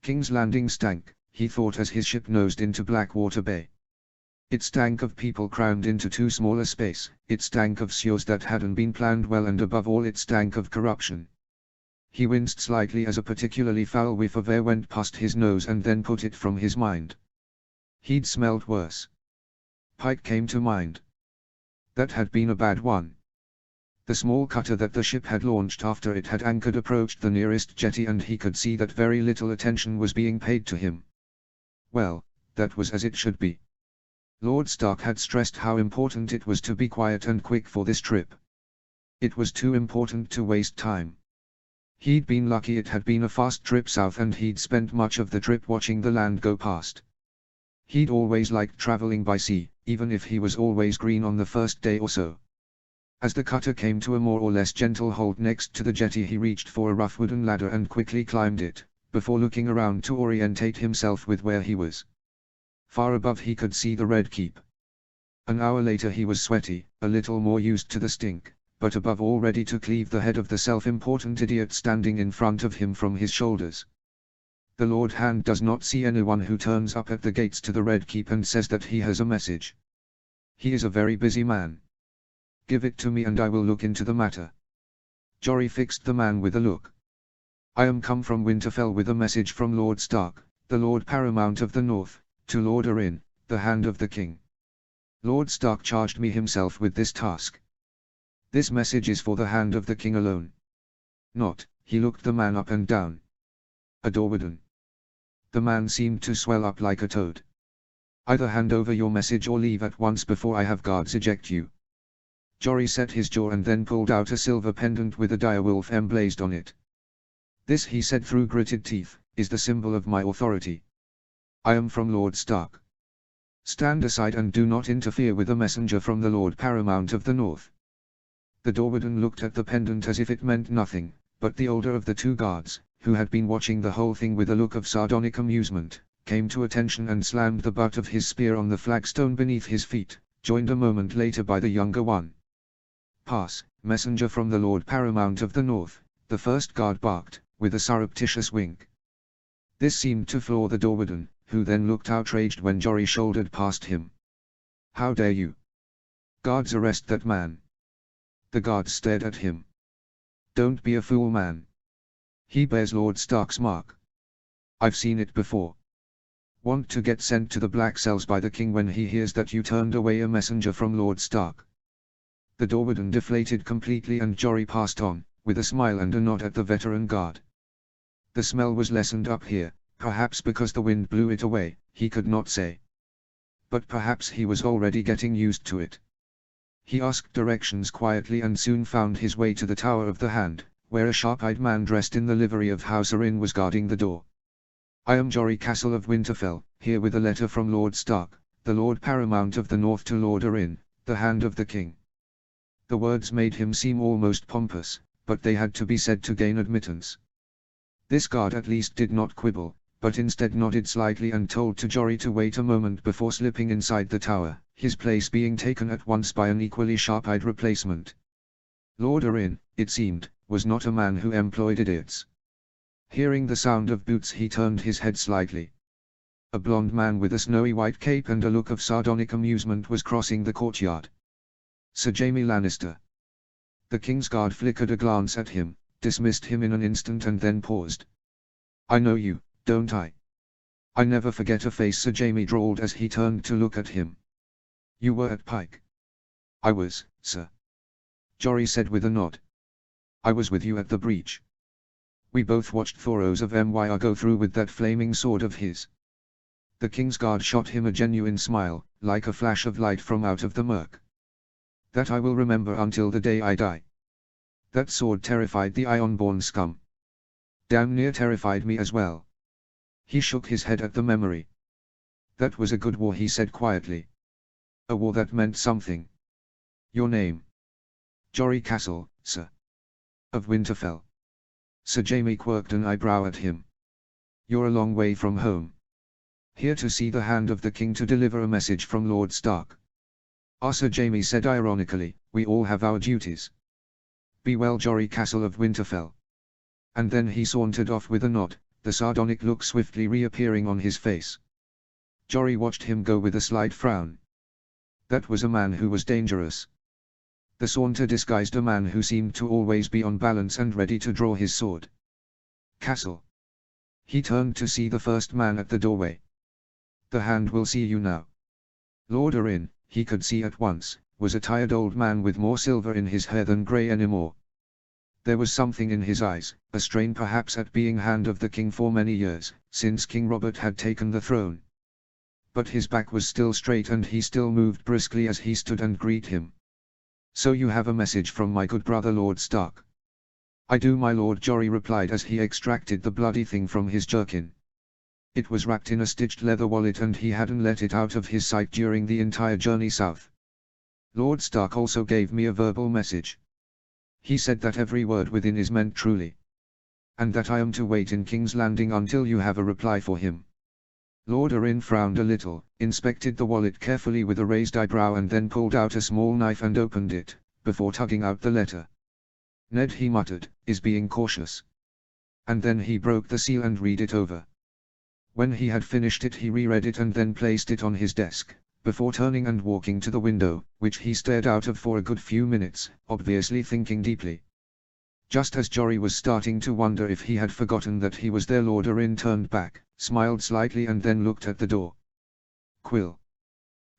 King's Landing stank, he thought as his ship nosed into Blackwater Bay. It stank of people crammed into too small a space, it stank of sewers that hadn't been planned well, and above all it stank of corruption. He winced slightly as a particularly foul whiff of air went past his nose and then put it from his mind. He'd smelled worse. Pike came to mind. That had been a bad one. The small cutter that the ship had launched after it had anchored approached the nearest jetty, and he could see that very little attention was being paid to him. Well, that was as it should be. Lord Stark had stressed how important it was to be quiet and quick for this trip. It was too important to waste time. He'd been lucky it had been a fast trip south, and he'd spent much of the trip watching the land go past. He'd always liked traveling by sea, even if he was always green on the first day or so. As the cutter came to a more or less gentle halt next to the jetty, he reached for a rough wooden ladder and quickly climbed it, before looking around to orientate himself with where he was. Far above he could see the Red Keep. An hour later he was sweaty, a little more used to the stink, but above all ready to cleave the head of the self-important idiot standing in front of him from his shoulders. The Lord Hand does not see anyone who turns up at the gates to the Red Keep and says that he has a message. He is a very busy man. Give it to me and I will look into the matter. Jory fixed the man with a look. I am come from Winterfell with a message from Lord Stark, the Lord Paramount of the North, to Lord Arryn, the Hand of the King. Lord Stark charged me himself with this task. This message is for the Hand of the King alone. Not, he looked the man up and down. A Dorwardon. The man seemed to swell up like a toad. Either hand over your message or leave at once before I have guards eject you. Jory set his jaw and then pulled out a silver pendant with a direwolf emblazed on it. This, he said through gritted teeth, is the symbol of my authority. I am from Lord Stark. Stand aside and do not interfere with a messenger from the Lord Paramount of the North. The Dorwardon looked at the pendant as if it meant nothing, but the older of the two guards, who had been watching the whole thing with a look of sardonic amusement, came to attention and slammed the butt of his spear on the flagstone beneath his feet, joined a moment later by the younger one. Pass, messenger from the Lord Paramount of the North, the first guard barked, with a surreptitious wink. This seemed to floor the Dorwardon, who then looked outraged when Jory shouldered past him. How dare you? Guards, arrest that man. The guards stared at him. "Don't be a fool, man. He bears Lord Stark's mark. I've seen it before. Want to get sent to the black cells by the king when he hears that you turned away a messenger from Lord Stark." The door warden deflated completely and Jory passed on, with a smile and a nod at the veteran guard. The smell was lessened up here, perhaps because the wind blew it away, he could not say. But perhaps he was already getting used to it. He asked directions quietly and soon found his way to the Tower of the Hand, where a sharp-eyed man dressed in the livery of House Arryn was guarding the door. "I am Jory Castle of Winterfell, here with a letter from Lord Stark, the Lord Paramount of the North to Lord Arryn, the Hand of the King." The words made him seem almost pompous, but they had to be said to gain admittance. This guard at least did not quibble, but instead nodded slightly and told to Jory to wait a moment before slipping inside the tower, his place being taken at once by an equally sharp-eyed replacement. Lord Arryn, it seemed, was not a man who employed idiots. Hearing the sound of boots he turned his head slightly. A blond man with a snowy white cape and a look of sardonic amusement was crossing the courtyard. "Sir Jaime Lannister." The King's Guard flickered a glance at him, dismissed him in an instant and then paused. "I know you, don't I? I never forget a face," Sir Jaime drawled as he turned to look at him. "You were at Pike." "I was, sir," Jory said with a nod. "I was with you at the breach. We both watched Thoros of Myr go through with that flaming sword of his." The King's Guard shot him a genuine smile, like a flash of light from out of the murk. "That I will remember until the day I die. That sword terrified the Ironborn scum. Damn near terrified me as well." He shook his head at the memory. "That was a good war," he said quietly. "A war that meant something. Your name?" "Jory Castle, sir. Of Winterfell." Sir Jaime quirked an eyebrow at him. "You're a long way from home. Here to see the Hand of the King to deliver a message from Lord Stark." "Ah," Sir Jaime said ironically, "we all have our duties. Be well, Jory Castle of Winterfell." And then he sauntered off with a nod, the sardonic look swiftly reappearing on his face. Jory watched him go with a slight frown. That was a man who was dangerous. The saunter disguised a man who seemed to always be on balance and ready to draw his sword. "Castle." He turned to see the first man at the doorway. "The Hand will see you now." Lord Arryn, he could see at once, was a tired old man with more silver in his hair than grey anymore. There was something in his eyes, a strain perhaps at being Hand of the King for many years, since King Robert had taken the throne. But his back was still straight and he still moved briskly as he stood and greeted him. "So you have a message from my good brother Lord Stark?" "I do, my lord," Jory replied as he extracted the bloody thing from his jerkin. It was wrapped in a stitched leather wallet and he hadn't let it out of his sight during the entire journey south. "Lord Stark also gave me a verbal message. He said that every word within is meant truly. And that I am to wait in King's Landing until you have a reply for him." Lord Arryn frowned a little, inspected the wallet carefully with a raised eyebrow and then pulled out a small knife and opened it, before tugging out the letter. "Ned," he muttered, "is being cautious." And then he broke the seal and read it over. When he had finished it he reread it and then placed it on his desk, before turning and walking to the window, which he stared out of for a good few minutes, obviously thinking deeply. Just as Jory was starting to wonder if he had forgotten that he was there, Lord Arryn turned back, smiled slightly and then looked at the door. "Quill."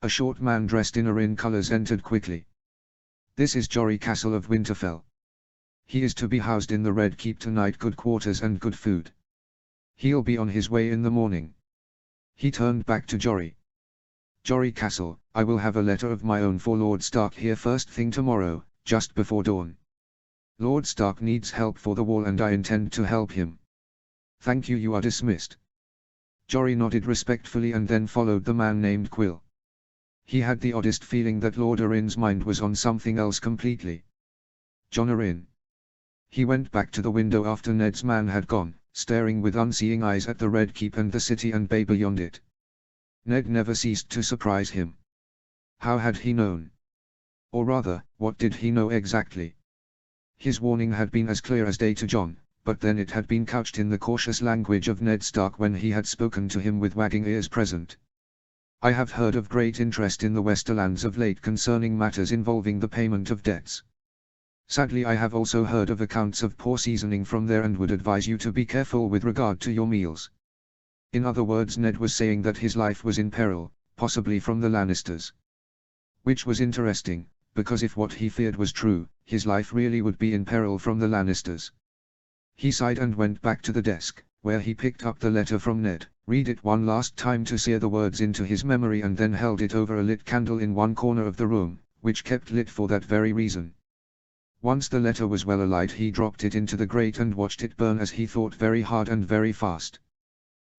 A short man dressed in Arryn colors entered quickly. "This is Jory Castle of Winterfell. He is to be housed in the Red Keep tonight, good quarters and good food. He'll be on his way in the morning." He turned back to Jory. "Jory Castle, I will have a letter of my own for Lord Stark here first thing tomorrow, just before dawn. Lord Stark needs help for the wall and I intend to help him. Thank you, you are dismissed." Jory nodded respectfully and then followed the man named Quill. He had the oddest feeling that Lord Arryn's mind was on something else completely. Jon Arryn. He went back to the window after Ned's man had gone, staring with unseeing eyes at the Red Keep and the city and bay beyond it. Ned never ceased to surprise him. How had he known? Or rather, what did he know exactly? His warning had been as clear as day to Jon, but then it had been couched in the cautious language of Ned Stark when he had spoken to him with wagging ears present. "I have heard of great interest in the Westerlands of late concerning matters involving the payment of debts. Sadly, I have also heard of accounts of poor seasoning from there and would advise you to be careful with regard to your meals. In other words, Ned was saying that his life was in peril, possibly from the Lannisters. Which was interesting, because if what he feared was true, his life really would be in peril from the Lannisters. He sighed and went back to the desk, where he picked up the letter from Ned, read it one last time to sear the words into his memory, and then held it over a lit candle in one corner of the room, which kept lit for that very reason. Once the letter was well alight, he dropped it into the grate and watched it burn as he thought very hard and very fast.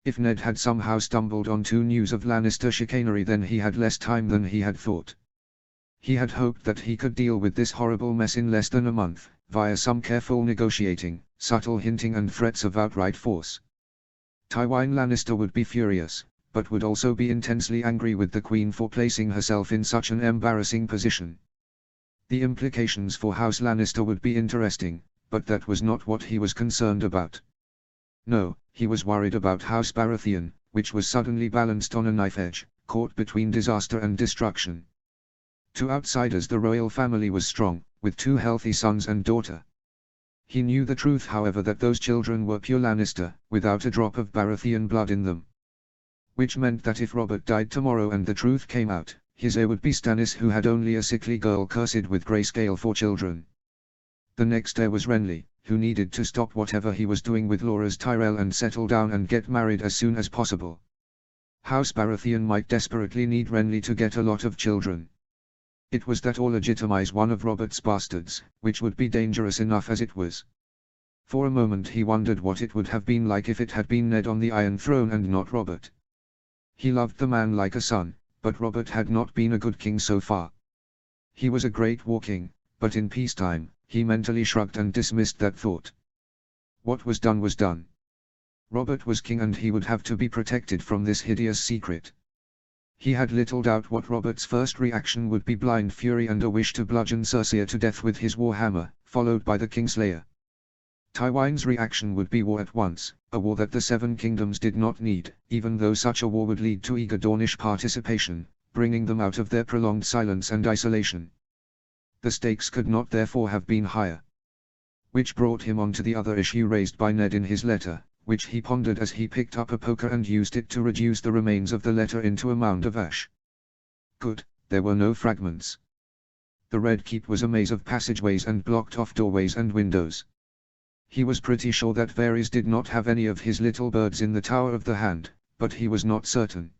If Ned had somehow stumbled onto news of Lannister chicanery, then he had less time than he had thought. He had hoped that he could deal with this horrible mess in less than a month, via some careful negotiating, subtle hinting and threats of outright force. Tywin Lannister would be furious, but would also be intensely angry with the Queen for placing herself in such an embarrassing position. The implications for House Lannister would be interesting, but that was not what he was concerned about. No, he was worried about House Baratheon, which was suddenly balanced on a knife edge, caught between disaster and destruction. To outsiders, the royal family was strong, with 2 healthy sons and daughter. He knew the truth, however, that those children were pure Lannister, without a drop of Baratheon blood in them. Which meant that if Robert died tomorrow and the truth came out, his heir would be Stannis, who had only a sickly girl cursed with grayscale for children. The next heir was Renly, who needed to stop whatever he was doing with Loras Tyrell and settle down and get married as soon as possible. House Baratheon might desperately need Renly to get a lot of children. It was that or legitimize one of Robert's bastards, which would be dangerous enough as it was. For a moment he wondered what it would have been like if it had been Ned on the Iron Throne and not Robert. He loved the man like a son, but Robert had not been a good king so far. He was a great war king, but in peacetime, he mentally shrugged and dismissed that thought. What was done was done. Robert was king and he would have to be protected from this hideous secret. He had little doubt what Robert's first reaction would be: blind fury and a wish to bludgeon Cersei to death with his warhammer, followed by the Kingslayer. Tywin's reaction would be war at once, a war that the Seven Kingdoms did not need, even though such a war would lead to eager Dornish participation, bringing them out of their prolonged silence and isolation. The stakes could not therefore have been higher. Which brought him on to the other issue raised by Ned in his letter, which he pondered as he picked up a poker and used it to reduce the remains of the letter into a mound of ash. Good, there were no fragments. The Red Keep was a maze of passageways and blocked-off doorways and windows. He was pretty sure that Varys did not have any of his little birds in the Tower of the Hand, but he was not certain.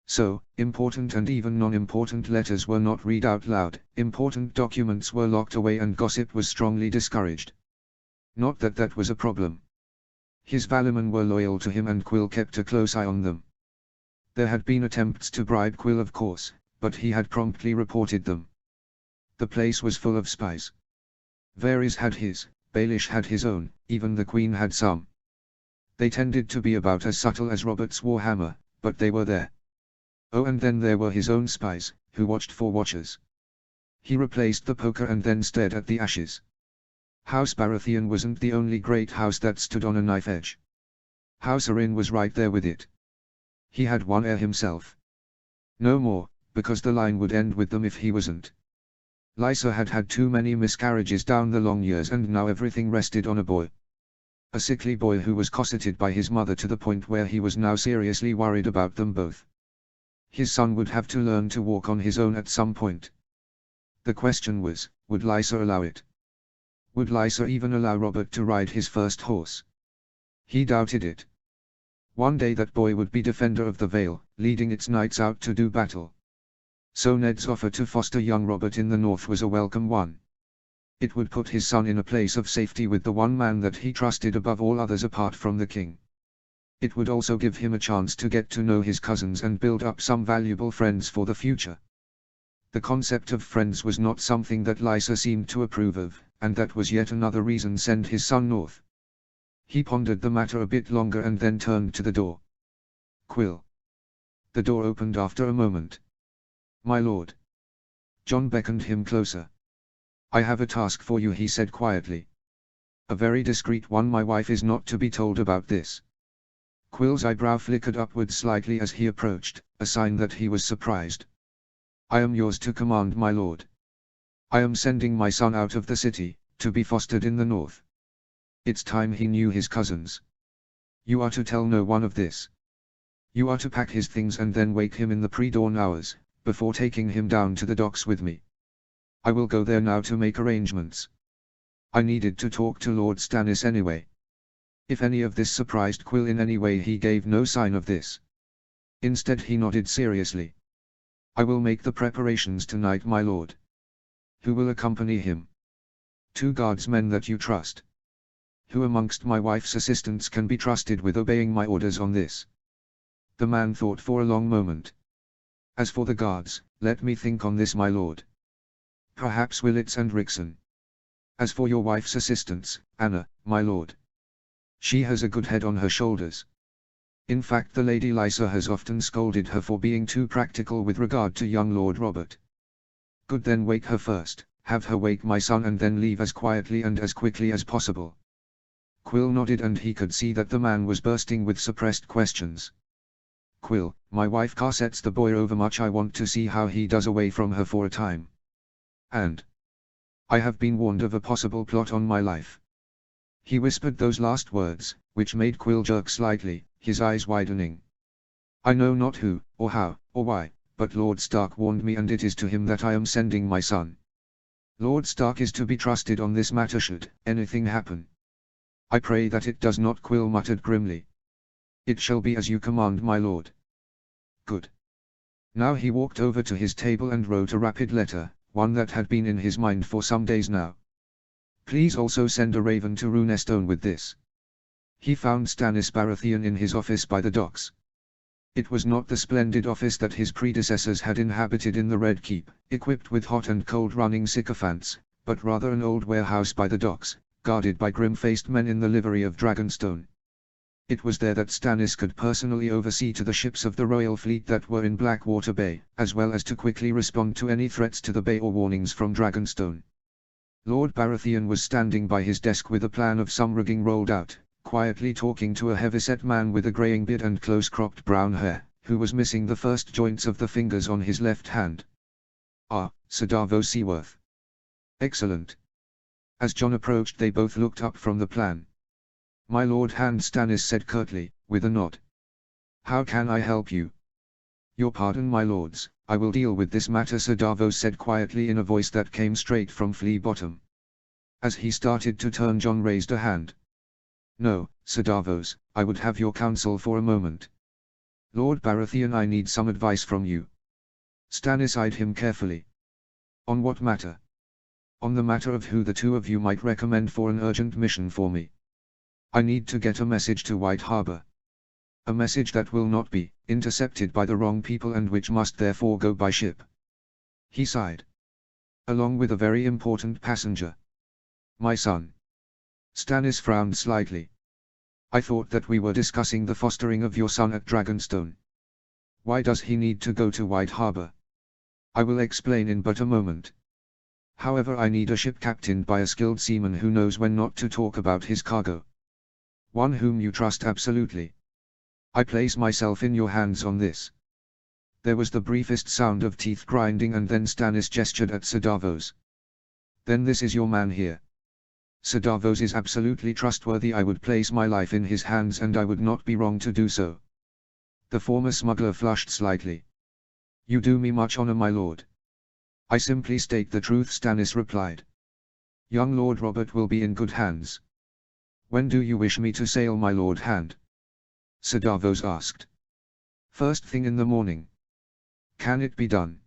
So, important and even non-important letters were not read out loud, important documents were locked away, and gossip was strongly discouraged. Not that that was a problem. His Valymen were loyal to him and Quill kept a close eye on them. There had been attempts to bribe Quill, of course, but he had promptly reported them. The place was full of spies. Varys had his, Baelish had his own, even the Queen had some. They tended to be about as subtle as Robert's warhammer, but they were there. Oh, and then there were his own spies, who watched for watchers. He replaced the poker and then stared at the ashes. House Baratheon wasn't the only great house that stood on a knife edge. House Arryn was right there with it. He had one heir himself. No more, because the line would end with them if he wasn't. Lysa had had too many miscarriages down the long years, and now everything rested on a boy. A sickly boy who was cosseted by his mother to the point where he was now seriously worried about them both. His son would have to learn to walk on his own at some point. The question was, would Lysa allow it? Would Lysa even allow Robert to ride his first horse? He doubted it. One day that boy would be defender of the Vale, leading its knights out to do battle. So Ned's offer to foster young Robert in the north was a welcome one. It would put his son in a place of safety with the one man that he trusted above all others apart from the king. It would also give him a chance to get to know his cousins and build up some valuable friends for the future. The concept of friends was not something that Lysa seemed to approve of, and that was yet another reason to send his son north. He pondered the matter a bit longer and then turned to the door. Quill. The door opened after a moment. My lord. Jon beckoned him closer. I have a task for you, he said quietly. A very discreet one. My wife is not to be told about this. Quill's eyebrow flickered upwards slightly as he approached, a sign that he was surprised. I am yours to command, my lord. I am sending my son out of the city, to be fostered in the north. It's time he knew his cousins. You are to tell no one of this. You are to pack his things and then wake him in the pre-dawn hours, before taking him down to the docks with me. I will go there now to make arrangements. I needed to talk to Lord Stannis anyway. If any of this surprised Quill in any way, he gave no sign of this. Instead he nodded seriously. I will make the preparations tonight, my lord. Who will accompany him? 2 guardsmen that you trust. Who amongst my wife's assistants can be trusted with obeying my orders on this? The man thought for a long moment. As for the guards, let me think on this, my lord. Perhaps Willits and Rickson. As for your wife's assistants, Anna, my lord. She has a good head on her shoulders. In fact, the Lady Lysa has often scolded her for being too practical with regard to young Lord Robert. Good, then wake her first, have her wake my son, and then leave as quietly and as quickly as possible. Quill nodded, and he could see that the man was bursting with suppressed questions. Quill, my wife Car sets the boy over much. I want to see how he does away from her for a time. And I have been warned of a possible plot on my life. He whispered those last words, which made Quill jerk slightly, his eyes widening. I know not who, or how, or why, but Lord Stark warned me, and it is to him that I am sending my son. Lord Stark is to be trusted on this matter should anything happen. I pray that it does not, Quill muttered grimly. It shall be as you command, my lord. Good. Now he walked over to his table and wrote a rapid letter, one that had been in his mind for some days now. Please also send a raven to Runestone with this. He found Stannis Baratheon in his office by the docks. It was not the splendid office that his predecessors had inhabited in the Red Keep, equipped with hot and cold running sycophants, but rather an old warehouse by the docks, guarded by grim-faced men in the livery of Dragonstone. It was there that Stannis could personally oversee to the ships of the royal fleet that were in Blackwater Bay, as well as to quickly respond to any threats to the bay or warnings from Dragonstone. Lord Baratheon was standing by his desk with a plan of some rigging rolled out, quietly talking to a heavy-set man with a greying beard and close-cropped brown hair, who was missing the first joints of the fingers on his left hand. Ah, Sir Davos Seaworth. Excellent. As Jon approached, they both looked up from the plan. My lord Hand, Stannis said curtly, with a nod. How can I help you? Your pardon, my lords, I will deal with this matter, Sir Davos said quietly in a voice that came straight from Flea Bottom. As he started to turn, Jon raised a hand. No, Sir Davos, I would have your counsel for a moment. Lord Baratheon, I need some advice from you. Stannis eyed him carefully. On what matter? On the matter of who the 2 of you might recommend for an urgent mission for me. I need to get a message to White Harbor. A message that will not be intercepted by the wrong people and which must therefore go by ship. He sighed. Along with a very important passenger. My son. Stannis frowned slightly. I thought that we were discussing the fostering of your son at Dragonstone. Why does he need to go to White Harbor? I will explain in but a moment. However, I need a ship captained by a skilled seaman who knows when not to talk about his cargo. One whom you trust absolutely. I place myself in your hands on this. There was the briefest sound of teeth grinding, and then Stannis gestured at Sir Davos. Then this is your man here. Sir Davos is absolutely trustworthy. I would place my life in his hands, and I would not be wrong to do so. The former smuggler flushed slightly. You do me much honor, my lord. I simply state the truth, Stannis replied. Young Lord Robert will be in good hands. When do you wish me to sail, my lord Hand? Sir Davos asked. First thing in the morning. Can it be done?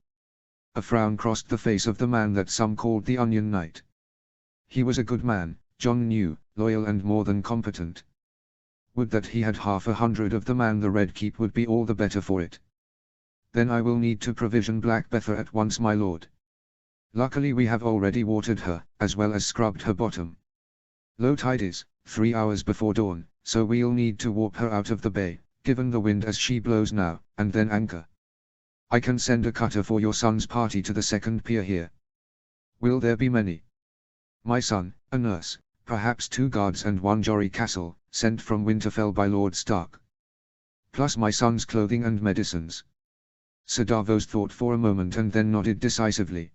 A frown crossed the face of the man that some called the Onion Knight. He was a good man, Jon knew, loyal and more than competent. Would that he had 100 of the man the Red Keep would be all the better for it. Then I will need to provision Black Betha at once, my lord. Luckily we have already watered her, as well as scrubbed her bottom. Low tide is 3 hours before dawn, so we'll need to warp her out of the bay, given the wind as she blows now, and then anchor. I can send a cutter for your son's party to the second pier here. Will there be many? My son, a nurse, perhaps 2 guards and 1 Jory Castle, sent from Winterfell by Lord Stark. Plus my son's clothing and medicines. Sir Davos thought for a moment and then nodded decisively.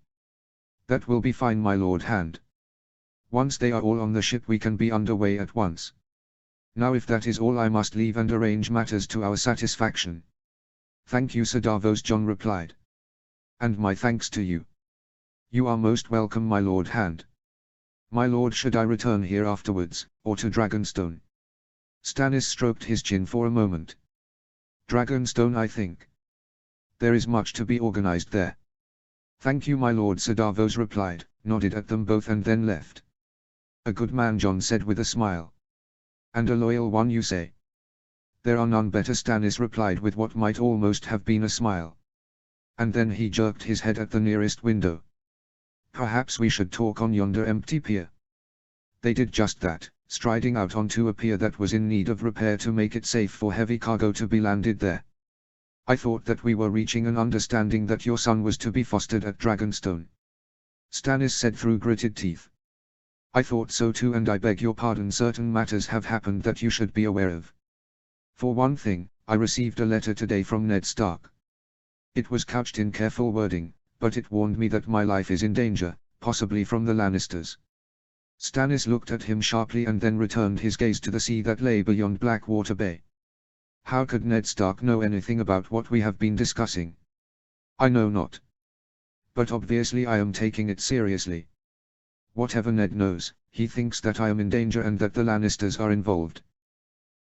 That will be fine, my lord Hand. Once they are all on the ship we can be underway at once. Now if that is all, I must leave and arrange matters to our satisfaction. Thank you, Sir Davos, John replied. And my thanks to you. You are most welcome, my lord Hand. My lord, should I return here afterwards, or to Dragonstone? Stannis stroked his chin for a moment. Dragonstone, I think. There is much to be organized there. Thank you, my lord, Sir Davos replied, nodded at them both and then left. A good man, John said with a smile. And a loyal one, you say? There are none better, Stannis replied with what might almost have been a smile. And then he jerked his head at the nearest window. Perhaps we should talk on yonder empty pier. They did just that, striding out onto a pier that was in need of repair to make it safe for heavy cargo to be landed there. I thought that we were reaching an understanding that your son was to be fostered at Dragonstone. Stannis said through gritted teeth. I thought so too, and I beg your pardon, certain matters have happened that you should be aware of. For one thing, I received a letter today from Ned Stark. It was couched in careful wording, but it warned me that my life is in danger, possibly from the Lannisters. Stannis looked at him sharply and then returned his gaze to the sea that lay beyond Blackwater Bay. How could Ned Stark know anything about what we have been discussing? I know not. But obviously I am taking it seriously. Whatever Ned knows, he thinks that I am in danger and that the Lannisters are involved.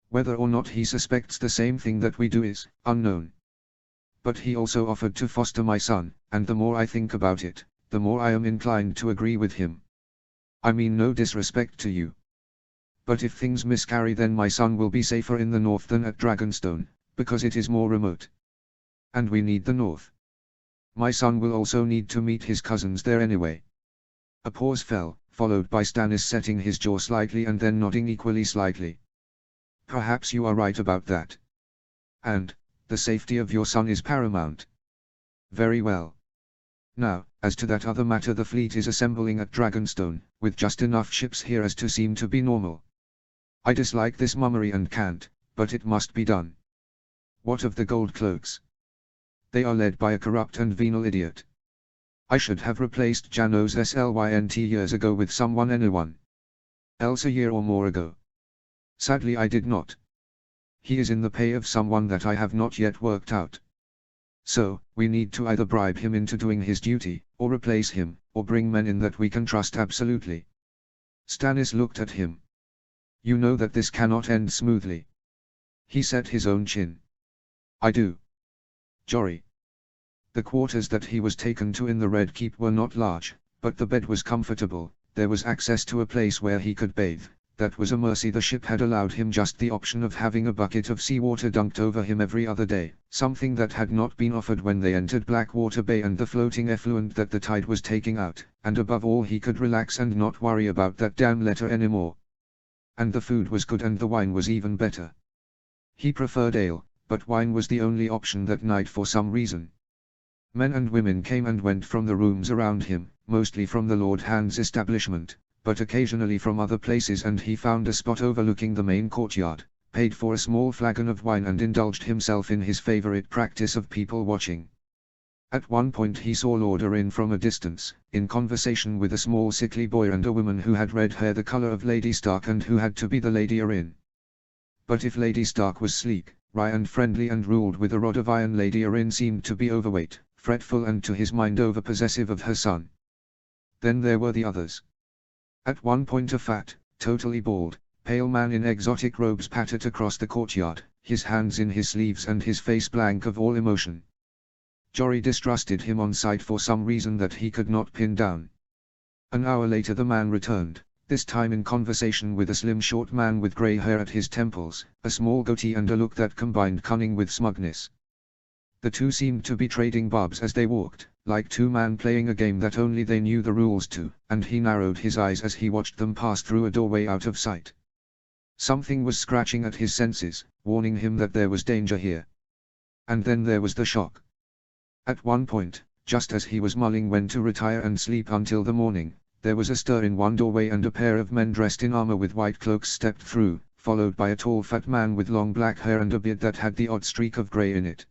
Whether or not he suspects the same thing that we do is unknown. But he also offered to foster my son, and the more I think about it, the more I am inclined to agree with him. I mean no disrespect to you. But if things miscarry, then my son will be safer in the north than at Dragonstone, because it is more remote. And we need the north. My son will also need to meet his cousins there anyway. A pause fell, followed by Stannis setting his jaw slightly and then nodding equally slightly. Perhaps you are right about that. And the safety of your son is paramount. Very well. Now, as to that other matter, the fleet is assembling at Dragonstone, with just enough ships here as to seem to be normal. I dislike this mummery and can't, but it must be done. What of the gold cloaks? They are led by a corrupt and venal idiot. I should have replaced Janos Slynt years ago with anyone else a year or more ago. Sadly I did not. He is in the pay of someone that I have not yet worked out. So, we need to either bribe him into doing his duty, or replace him, or bring men in that we can trust absolutely. Stannis looked at him. You know that this cannot end smoothly. He set his own chin. I do. Jory. The quarters that he was taken to in the Red Keep were not large, but the bed was comfortable, there was access to a place where he could bathe. That was a mercy the ship had allowed him just the option of having a bucket of seawater dunked over him every other day, something that had not been offered when they entered Blackwater Bay and the floating effluent that the tide was taking out, and above all he could relax and not worry about that damn letter anymore. And the food was good and the wine was even better. He preferred ale, but wine was the only option that night for some reason. Men and women came and went from the rooms around him, mostly from the Lord Hand's establishment, but occasionally from other places, and he found a spot overlooking the main courtyard, paid for a small flagon of wine and indulged himself in his favorite practice of people watching. At one point he saw Lord Arryn from a distance, in conversation with a small sickly boy and a woman who had red hair the color of Lady Stark and who had to be the Lady Arryn. But if Lady Stark was sleek, wry and friendly and ruled with a rod of iron, Lady Arryn seemed to be overweight, fretful and to his mind over-possessive of her son. Then there were the others. At one point a fat, totally bald, pale man in exotic robes pattered across the courtyard, his hands in his sleeves and his face blank of all emotion. Jory distrusted him on sight for some reason that he could not pin down. An hour later the man returned, this time in conversation with a slim short man with grey hair at his temples, a small goatee and a look that combined cunning with smugness. The two seemed to be trading barbs as they walked, like two men playing a game that only they knew the rules to, and he narrowed his eyes as he watched them pass through a doorway out of sight. Something was scratching at his senses, warning him that there was danger here. And then there was the shock. At one point, just as he was mulling when to retire and sleep until the morning, there was a stir in one doorway and a pair of men dressed in armor with white cloaks stepped through, followed by a tall fat man with long black hair and a beard that had the odd streak of grey in it.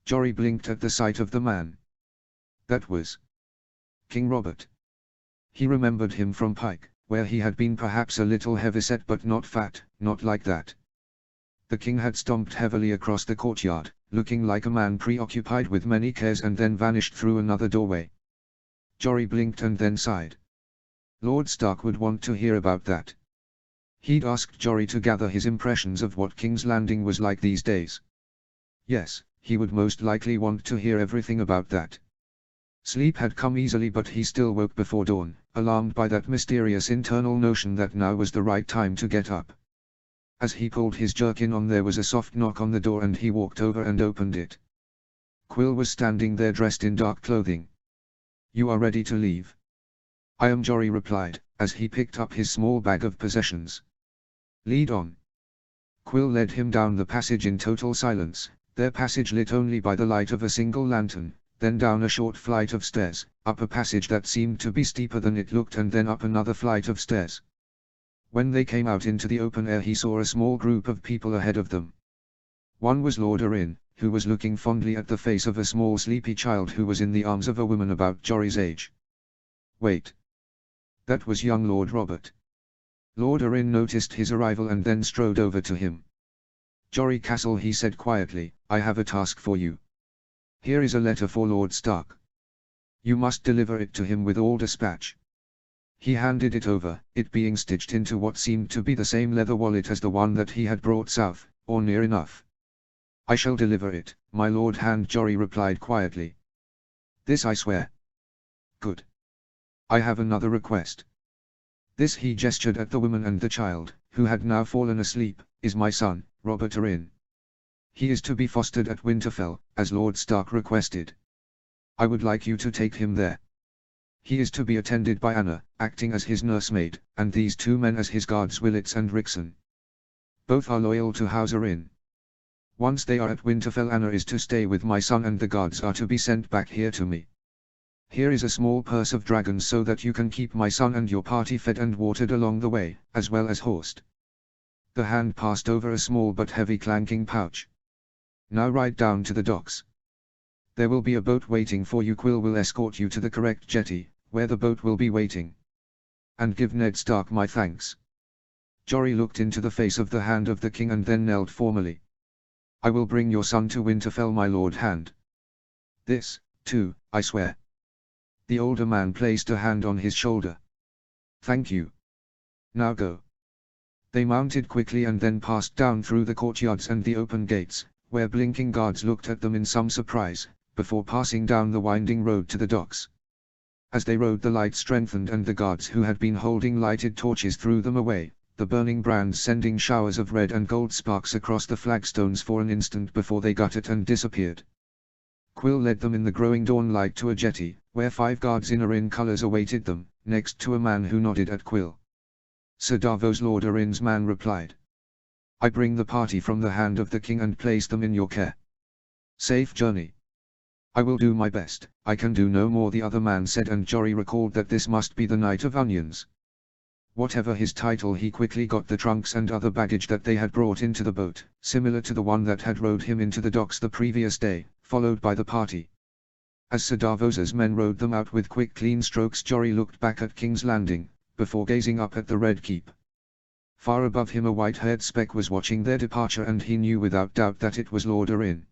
Jory blinked at the sight of the man. That was King Robert. He remembered him from Pike, where he had been perhaps a little heavyset but not fat, not like that. The king had stomped heavily across the courtyard, looking like a man preoccupied with many cares, and then vanished through another doorway. Jory blinked and then sighed. Lord Stark would want to hear about that. He'd asked Jory to gather his impressions of what King's Landing was like these days. Yes, he would most likely want to hear everything about that. Sleep had come easily, but he still woke before dawn, alarmed by that mysterious internal notion that now was the right time to get up. As he pulled his jerkin on, there was a soft knock on the door and he walked over and opened it. Quill was standing there dressed in dark clothing. "You are ready to leave?" "I am," Jory replied, as he picked up his small bag of possessions. "Lead on." Quill led him down the passage in total silence, their passage lit only by the light of a single lantern, then down a short flight of stairs, up a passage that seemed to be steeper than it looked, and then up another flight of stairs. When they came out into the open air, he saw a small group of people ahead of them. One was Lord Arryn, who was looking fondly at the face of a small sleepy child who was in the arms of a woman about Jory's age. Wait. That was young Lord Robert. Lord Arryn noticed his arrival and then strode over to him. "Jory Castle," he said quietly, "I have a task for you. Here is a letter for Lord Stark. You must deliver it to him with all dispatch." He handed it over, it being stitched into what seemed to be the same leather wallet as the one that he had brought south, or near enough. "I shall deliver it, my lord hand," Jory replied quietly. "This I swear." "Good. I have another request. This," he gestured at the woman and the child, who had now fallen asleep, "is my son, Robert Arryn. He is to be fostered at Winterfell, as Lord Stark requested. I would like you to take him there. He is to be attended by Anna, acting as his nursemaid, and these two men as his guards, Willits and Rickson. Both are loyal to House Arryn. Once they are at Winterfell, Anna is to stay with my son and the guards are to be sent back here to me. Here is a small purse of dragons so that you can keep my son and your party fed and watered along the way, as well as horsed." The hand passed over a small but heavy clanking pouch. "Now ride down to the docks. There will be a boat waiting for you. Quill will escort you to the correct jetty, where the boat will be waiting. And give Ned Stark my thanks." Jory looked into the face of the hand of the king and then knelt formally. "I will bring your son to Winterfell, my lord hand. This, too, I swear." The older man placed a hand on his shoulder. "Thank you. Now go." They mounted quickly and then passed down through the courtyards and the open gates, where blinking guards looked at them in some surprise, before passing down the winding road to the docks. As they rode, the light strengthened and the guards who had been holding lighted torches threw them away, the burning brands sending showers of red and gold sparks across the flagstones for an instant before they guttered and disappeared. Quill led them in the growing dawnlight to a jetty, where 5 guards in Arryn colours awaited them, next to a man who nodded at Quill. "Sir Davos," Lord Arryn's man replied. "I bring the party from the hand of the king and place them in your care. Safe journey." "I will do my best, I can do no more," the other man said, and Jory recalled that this must be the Knight of Onions. Whatever his title, he quickly got the trunks and other baggage that they had brought into the boat, similar to the one that had rowed him into the docks the previous day, followed by the party. As Sir Davos's men rowed them out with quick clean strokes, Jory looked back at King's Landing, before gazing up at the Red Keep. Far above him a white-haired speck was watching their departure, and he knew without doubt that it was Lord Arryn.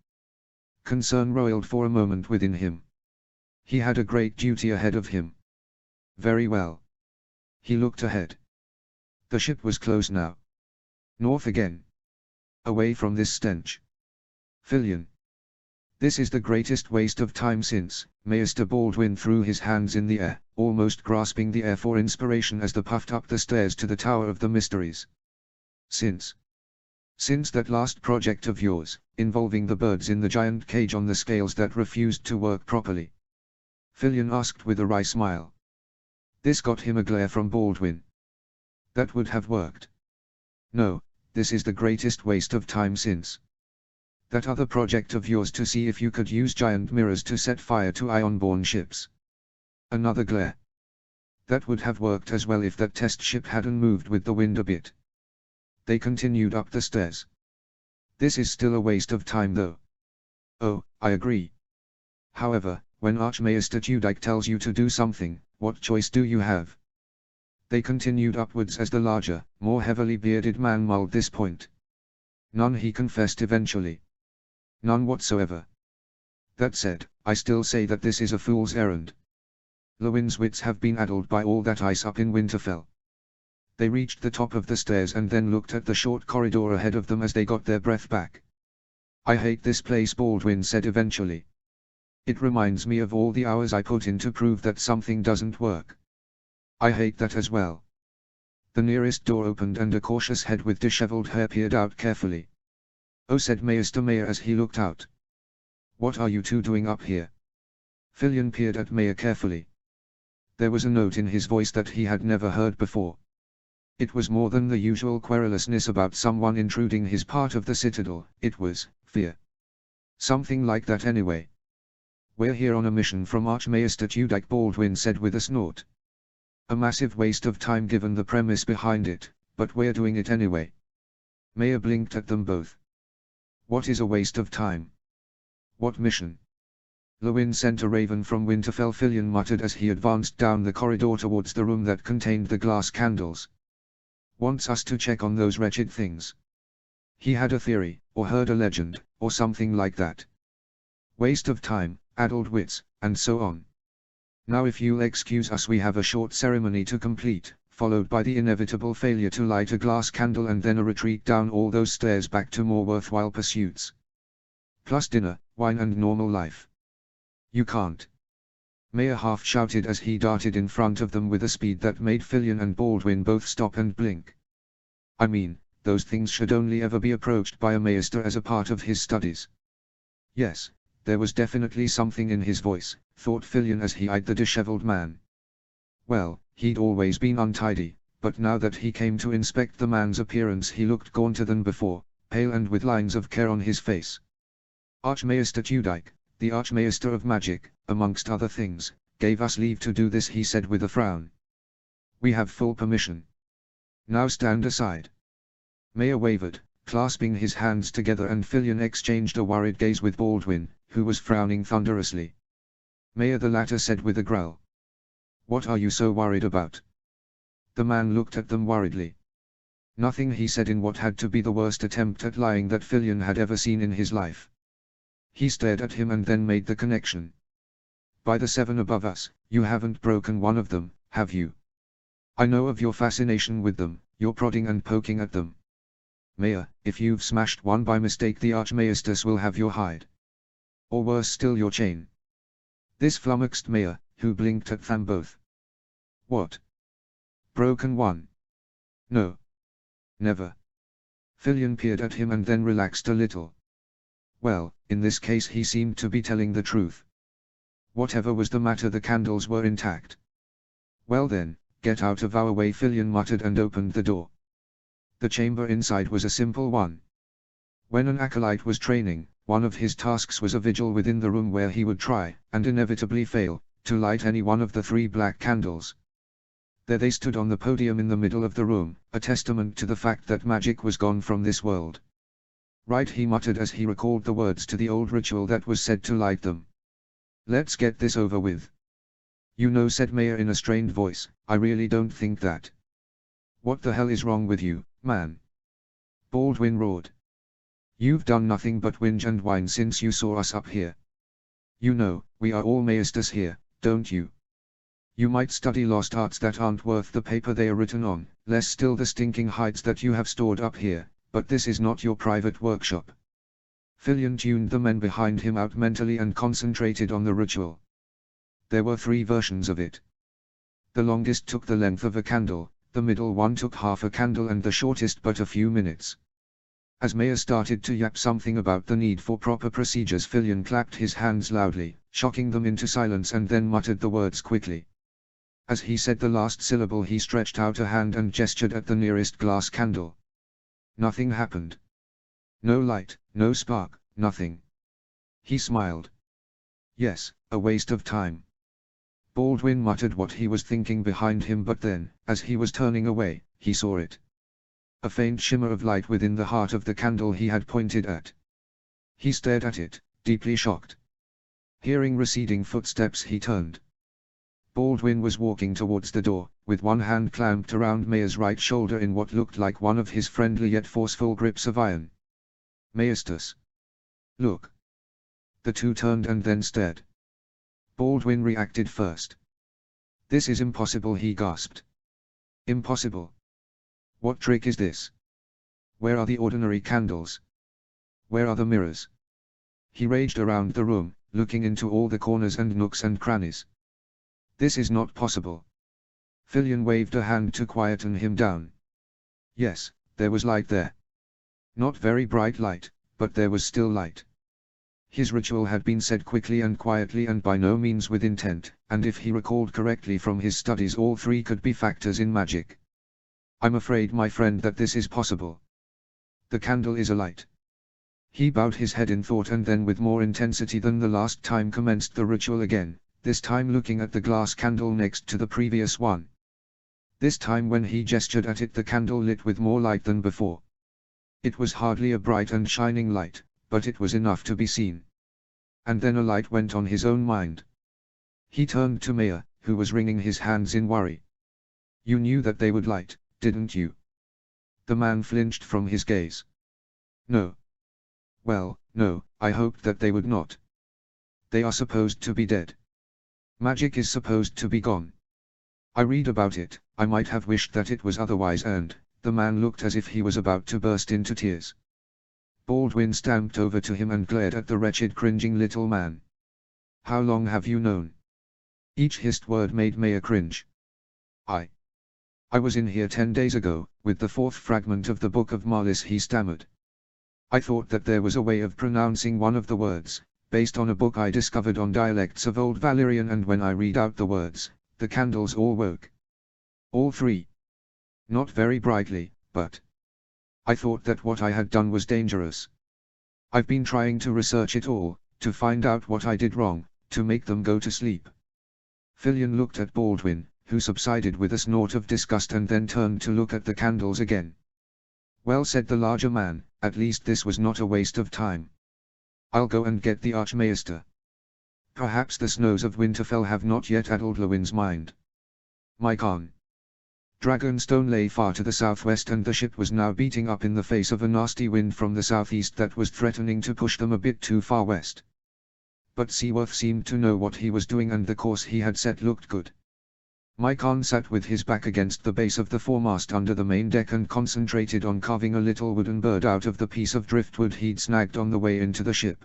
Concern roiled for a moment within him. He had a great duty ahead of him. Very well. He looked ahead. The ship was close now. North again. Away from this stench. Fillion. This is the greatest waste of time since. Maester Baldwin threw his hands in the air, almost grasping the air for inspiration as they puffed up the stairs to the Tower of the Mysteries. Since that last project of yours, involving the birds in the giant cage on the scales that refused to work properly. Fillion asked with a wry smile. This got him a glare from Baldwin. That would have worked. No, this is the greatest waste of time since that other project of yours to see if you could use giant mirrors to set fire to ion-borne ships. Another glare. That would have worked as well if that test ship hadn't moved with the wind a bit. They continued up the stairs. This is still a waste of time though. Oh, I agree. However, When Archmaester Tudyk tells you to do something, what choice do you have? They continued upwards as the larger, more heavily bearded man mulled this point. None, he confessed eventually. None whatsoever. That said, I still say that this is a fool's errand. Llewyn's wits have been addled by all that ice up in Winterfell. They reached the top of the stairs and then looked at the short corridor ahead of them as they got their breath back. I hate this place, Baldwin said eventually. It reminds me of all the hours I put in to prove that something doesn't work. I hate that as well. The nearest door opened and a cautious head with disheveled hair peered out carefully. Oh, said Maester Mayer as he looked out. What are you two doing up here? Fillion peered at Mayer carefully. There was a note in his voice that he had never heard before. It was more than the usual querulousness about someone intruding his part of the citadel, it was fear. Something like that anyway. We're here on a mission from Archmaester Tudyk, Baldwin said with a snort. A massive waste of time given the premise behind it, but we're doing it anyway. Mayer blinked at them both. What is a waste of time? What mission? Llewyn sent a raven from Winterfell, Fillion muttered as he advanced down the corridor towards the room that contained the glass candles. Wants us to check on those wretched things. He had a theory, or heard a legend, or something like that. Waste of time, addled wits, and so on. Now if you'll excuse us, we have a short ceremony to complete, followed by the inevitable failure to light a glass candle and then a retreat down all those stairs back to more worthwhile pursuits. Plus dinner, wine and normal life. You can't. Mayer half shouted as he darted in front of them with a speed that made Fillion and Baldwin both stop and blink. I mean, those things should only ever be approached by a maester as a part of his studies. Yes, there was definitely something in his voice, thought Fillion as he eyed the disheveled man. Well, he'd always been untidy, but now that he came to inspect the man's appearance he looked gaunter than before, pale and with lines of care on his face. Archmaester Tudyk, the Archmaester of Magic, amongst other things, gave us leave to do this, he said with a frown. We have full permission. Now stand aside. Mayer wavered, clasping his hands together, and Fillion exchanged a worried gaze with Baldwin, who was frowning thunderously. Mayer, the latter said with a growl. What are you so worried about? The man looked at them worriedly. Nothing, he said in what had to be the worst attempt at lying that Fillion had ever seen in his life. He stared at him and then made the connection. By the seven above us, you haven't broken one of them, have you? I know of your fascination with them, your prodding and poking at them. Mayer, if you've smashed one by mistake, the Archmaesters will have your hide. Or worse still, your chain. This flummoxed Mayer, who blinked at them both. What? Broken one? No. Never. Fillion peered at him and then relaxed a little. Well, in this case he seemed to be telling the truth. Whatever was the matter, the candles were intact. Well then, get out of our way, Fillion muttered and opened the door. The chamber inside was a simple one. When an acolyte was training, one of his tasks was a vigil within the room where he would try, and inevitably fail, to light any one of the 3 black candles. There they stood on the podium in the middle of the room, a testament to the fact that magic was gone from this world. Right, he muttered as he recalled the words to the old ritual that was said to light them. Let's get this over with. You know, said Mayer in a strained voice, I really don't think that. What the hell is wrong with you, man? Baldwin roared. You've done nothing but whinge and whine since you saw us up here. You know, we are all maesters here, don't you? You might study lost arts that aren't worth the paper they are written on, less still the stinking hides that you have stored up here, but this is not your private workshop. Fillion tuned the men behind him out mentally and concentrated on the ritual. There were 3 versions of it. The longest took the length of a candle, the middle one took half a candle, and the shortest but a few minutes. As Mayer started to yap something about the need for proper procedures, Fillion clapped his hands loudly, shocking them into silence, and then muttered the words quickly. As he said the last syllable he stretched out a hand and gestured at the nearest glass candle. Nothing happened. No light, no spark, nothing. He smiled. Yes, a waste of time. Baldwin muttered what he was thinking behind him, but then, as he was turning away, he saw it. A faint shimmer of light within the heart of the candle he had pointed at. He stared at it, deeply shocked. Hearing receding footsteps, he turned. Baldwin was walking towards the door, with one hand clamped around Maya's right shoulder in what looked like one of his friendly yet forceful grips of iron. "Maestus. Look." The two turned and then stared. Baldwin reacted first. "This is impossible," he gasped. "Impossible? What trick is this? Where are the ordinary candles? Where are the mirrors?" He raged around the room, looking into all the corners and nooks and crannies. "This is not possible." Fillion waved a hand to quieten him down. Yes, there was light there. Not very bright light, but there was still light. His ritual had been said quickly and quietly and by no means with intent, and if he recalled correctly from his studies, all three could be factors in magic. "I'm afraid, my friend, that this is possible. The candle is alight." He bowed his head in thought and then with more intensity than the last time commenced the ritual again, this time looking at the glass candle next to the previous one. This time when he gestured at it, the candle lit with more light than before. It was hardly a bright and shining light, but it was enough to be seen. And then a light went on his own mind. He turned to Maya, who was wringing his hands in worry. "You knew that they would light, didn't you?" The man flinched from his gaze. "No. Well, no, I hoped that they would not. They are supposed to be dead. Magic is supposed to be gone. I read about it. I might have wished that it was otherwise," and the man looked as if he was about to burst into tears. Baldwin stamped over to him and glared at the wretched, cringing little man. "How long have you known?" Each hissed word made Maya cringe. I was in here 10 days ago, with the fourth fragment of the Book of Marlis," he stammered. "I thought that there was a way of pronouncing one of the words, based on a book I discovered on dialects of Old Valyrian, and when I read out the words, the candles all woke. All three. Not very brightly, but I thought that what I had done was dangerous. I've been trying to research it all, to find out what I did wrong, to make them go to sleep." Fillion looked at Baldwin, who subsided with a snort of disgust and then turned to look at the candles again. "Well," said the larger man, "at least this was not a waste of time. I'll go and get the Archmaester. Perhaps the snows of Winterfell have not yet addled Lewin's mind. My Khan." Dragonstone lay far to the southwest, and the ship was now beating up in the face of a nasty wind from the southeast that was threatening to push them a bit too far west. But Seaworth seemed to know what he was doing, and the course he had set looked good. My Khan sat with his back against the base of the foremast under the main deck and concentrated on carving a little wooden bird out of the piece of driftwood he'd snagged on the way into the ship.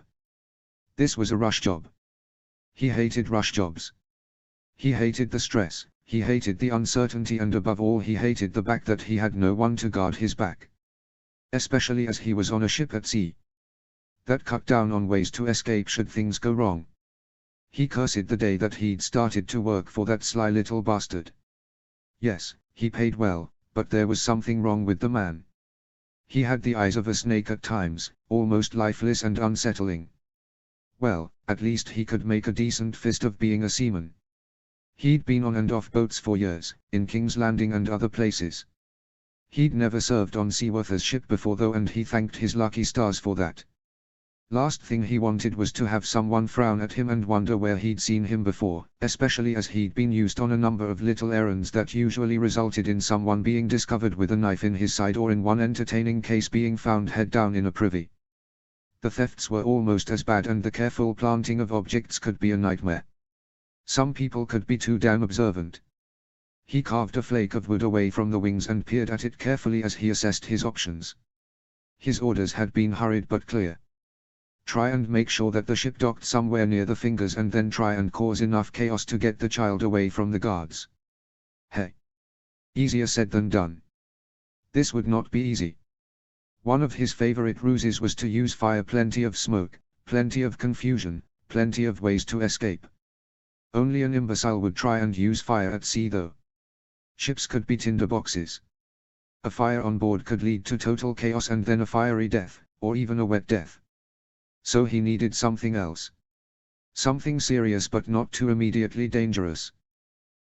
This was a rush job. He hated rush jobs. He hated the stress, he hated the uncertainty, and above all he hated the fact that he had no one to guard his back. Especially as he was on a ship at sea. That cut down on ways to escape should things go wrong. He cursed the day that he'd started to work for that sly little bastard. Yes, he paid well, but there was something wrong with the man. He had the eyes of a snake at times, almost lifeless and unsettling. Well, at least he could make a decent fist of being a seaman. He'd been on and off boats for years, in King's Landing and other places. He'd never served on Seaworth's ship before though, and he thanked his lucky stars for that. Last thing he wanted was to have someone frown at him and wonder where he'd seen him before, especially as he'd been used on a number of little errands that usually resulted in someone being discovered with a knife in his side, or in one entertaining case being found head down in a privy. The thefts were almost as bad, and the careful planting of objects could be a nightmare. Some people could be too damn observant. He carved a flake of wood away from the wings and peered at it carefully as he assessed his options. His orders had been hurried but clear. Try and make sure that the ship docked somewhere near the fingers, and then try and cause enough chaos to get the child away from the guards. Hey! Easier said than done. This would not be easy. One of his favorite ruses was to use fire, plenty of smoke, plenty of confusion, plenty of ways to escape. Only an imbecile would try and use fire at sea though. Ships could be tinderboxes. A fire on board could lead to total chaos and then a fiery death, or even a wet death. So he needed something else. Something serious but not too immediately dangerous.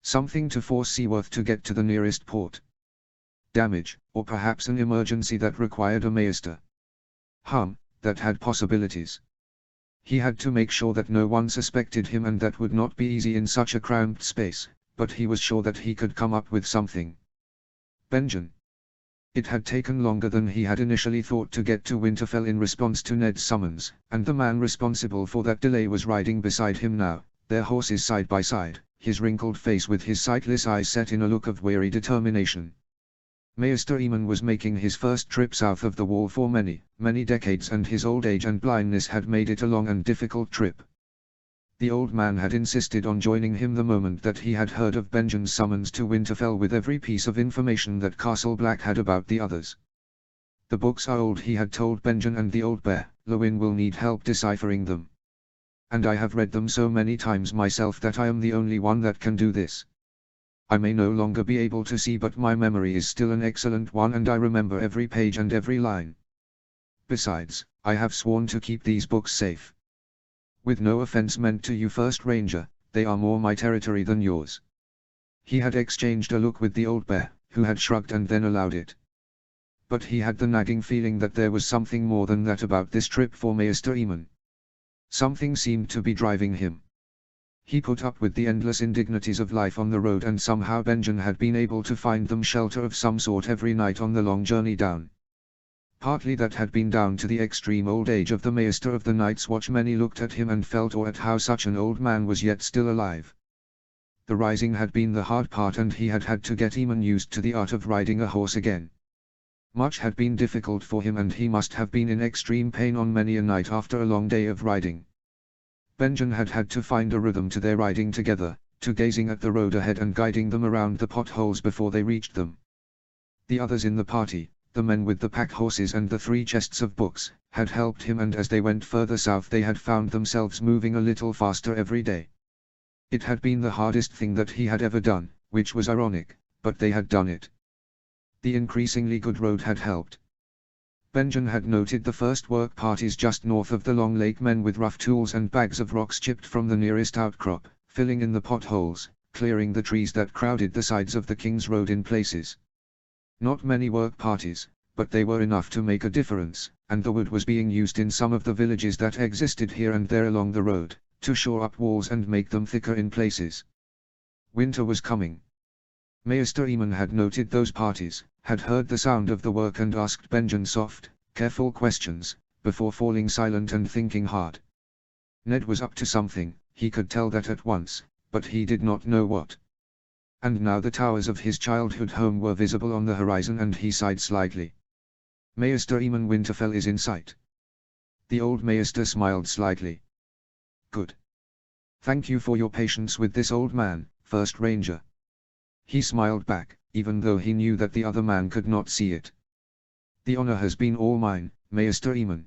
Something to force Seaworth to get to the nearest port. Damage, or perhaps an emergency that required a maester. That had possibilities. He had to make sure that no one suspected him, and that would not be easy in such a cramped space, but he was sure that he could come up with something. Benjen. It had taken longer than he had initially thought to get to Winterfell in response to Ned's summons, and the man responsible for that delay was riding beside him now, their horses side by side, his wrinkled face with his sightless eyes set in a look of weary determination. Maester Aemon was making his first trip south of the wall for many, many decades, and his old age and blindness had made it a long and difficult trip. The old man had insisted on joining him the moment that he had heard of Benjen's summons to Winterfell with every piece of information that Castle Black had about the others. The books are old, he had told Benjen, and the old bear, Lewin, will need help deciphering them. And I have read them so many times myself that I am the only one that can do this. I may no longer be able to see, but my memory is still an excellent one, and I remember every page and every line. Besides, I have sworn to keep these books safe. With no offense meant to you, First Ranger, they are more my territory than yours. He had exchanged a look with the old bear, who had shrugged and then allowed it. But he had the nagging feeling that there was something more than that about this trip for Maester Aemon. Something seemed to be driving him. He put up with the endless indignities of life on the road, and somehow Benjen had been able to find them shelter of some sort every night on the long journey down. Partly that had been down to the extreme old age of the Maester of the Night's Watch. Many looked at him and felt awe at how such an old man was yet still alive. The rising had been the hard part, and he had had to get Aemon used to the art of riding a horse again. Much had been difficult for him, and he must have been in extreme pain on many a night after a long day of riding. Benjen had had to find a rhythm to their riding together, to gazing at the road ahead and guiding them around the potholes before they reached them. The others in the party, the men with the pack horses and the 3 chests of books, had helped him, and as they went further south they had found themselves moving a little faster every day. It had been the hardest thing that he had ever done, which was ironic, but they had done it. The increasingly good road had helped. Benjen had noted the first work parties just north of the Long Lake, men with rough tools and bags of rocks chipped from the nearest outcrop, filling in the potholes, clearing the trees that crowded the sides of the King's Road in places. Not many work parties, but they were enough to make a difference, and the wood was being used in some of the villages that existed here and there along the road, to shore up walls and make them thicker in places. Winter was coming. Maester Aemon had noted those parties, had heard the sound of the work, and asked Benjen soft, careful questions, before falling silent and thinking hard. Ned was up to something, he could tell that at once, but he did not know what. And now the towers of his childhood home were visible on the horizon, and he sighed slightly. Maester Aemon, Winterfell is in sight. The old Maester smiled slightly. Good. Thank you for your patience with this old man, First Ranger. He smiled back, even though he knew that the other man could not see it. The honor has been all mine, Maester Aemon.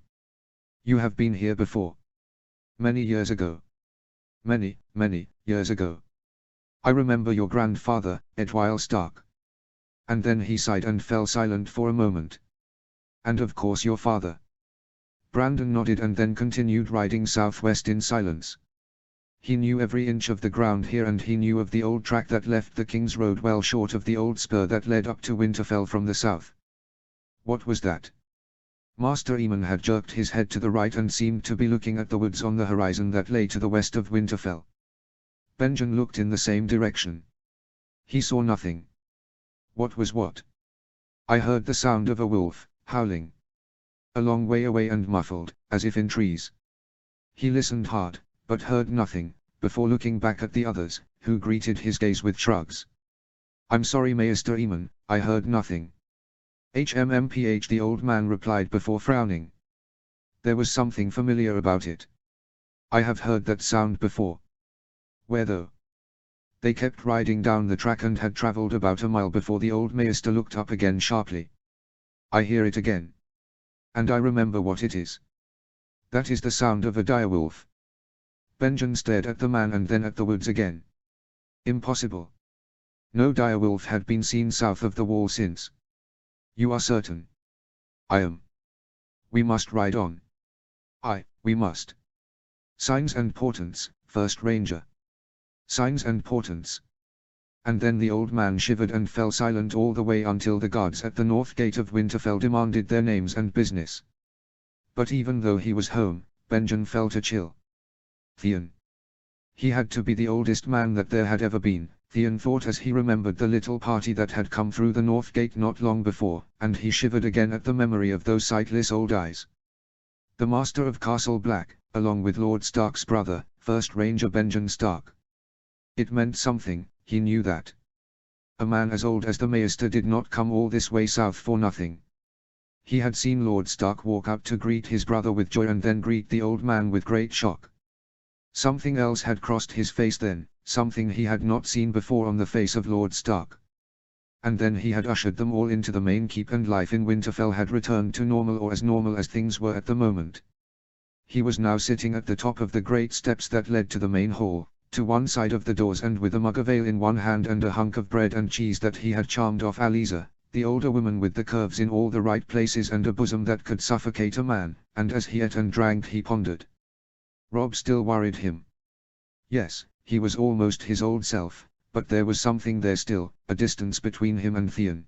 You have been here before. Many years ago. Many, many years ago. I remember your grandfather, Edwyle Stark. And then he sighed and fell silent for a moment. And of course your father. Brandon nodded and then continued riding southwest in silence. He knew every inch of the ground here, and he knew of the old track that left the King's Road well short of the old spur that led up to Winterfell from the south. What was that? Master Aemon had jerked his head to the right and seemed to be looking at the woods on the horizon that lay to the west of Winterfell. Benjen looked in the same direction. He saw nothing. What was what? I heard the sound of a wolf, howling. A long way away and muffled, as if in trees. He listened hard, but heard nothing, before looking back at the others, who greeted his gaze with shrugs. I'm sorry, Maester Aemon, I heard nothing. HMMPH, the old man replied before frowning. There was something familiar about it. I have heard that sound before. Where though? They kept riding down the track and had travelled about a mile before the old Maester looked up again sharply. I hear it again. And I remember what it is. That is the sound of a direwolf. Benjen stared at the man and then at the woods again. Impossible. No direwolf had been seen south of the wall since. You are certain? I am. We must ride on. We must. Signs and portents, First Ranger. Signs and portents. And then the old man shivered and fell silent all the way until the guards at the north gate of Winterfell demanded their names and business. But even though he was home, Benjen felt a chill. Theon. He had to be the oldest man that there had ever been, Theon thought as he remembered the little party that had come through the north gate not long before, and he shivered again at the memory of those sightless old eyes. The master of Castle Black, along with Lord Stark's brother, First Ranger Benjen Stark. It meant something, he knew that. A man as old as the Maester did not come all this way south for nothing. He had seen Lord Stark walk out to greet his brother with joy and then greet the old man with great shock. Something else had crossed his face then, something he had not seen before on the face of Lord Stark. And then he had ushered them all into the main keep and life in Winterfell had returned to normal or as normal as things were at the moment. He was now sitting at the top of the great steps that led to the main hall, to one side of the doors and with a mug of ale in one hand and a hunk of bread and cheese that he had charmed off Aliza, the older woman with the curves in all the right places and a bosom that could suffocate a man, and as he ate and drank he pondered. Robb still worried him. Yes, he was almost his old self, but there was something there still, a distance between him and Theon.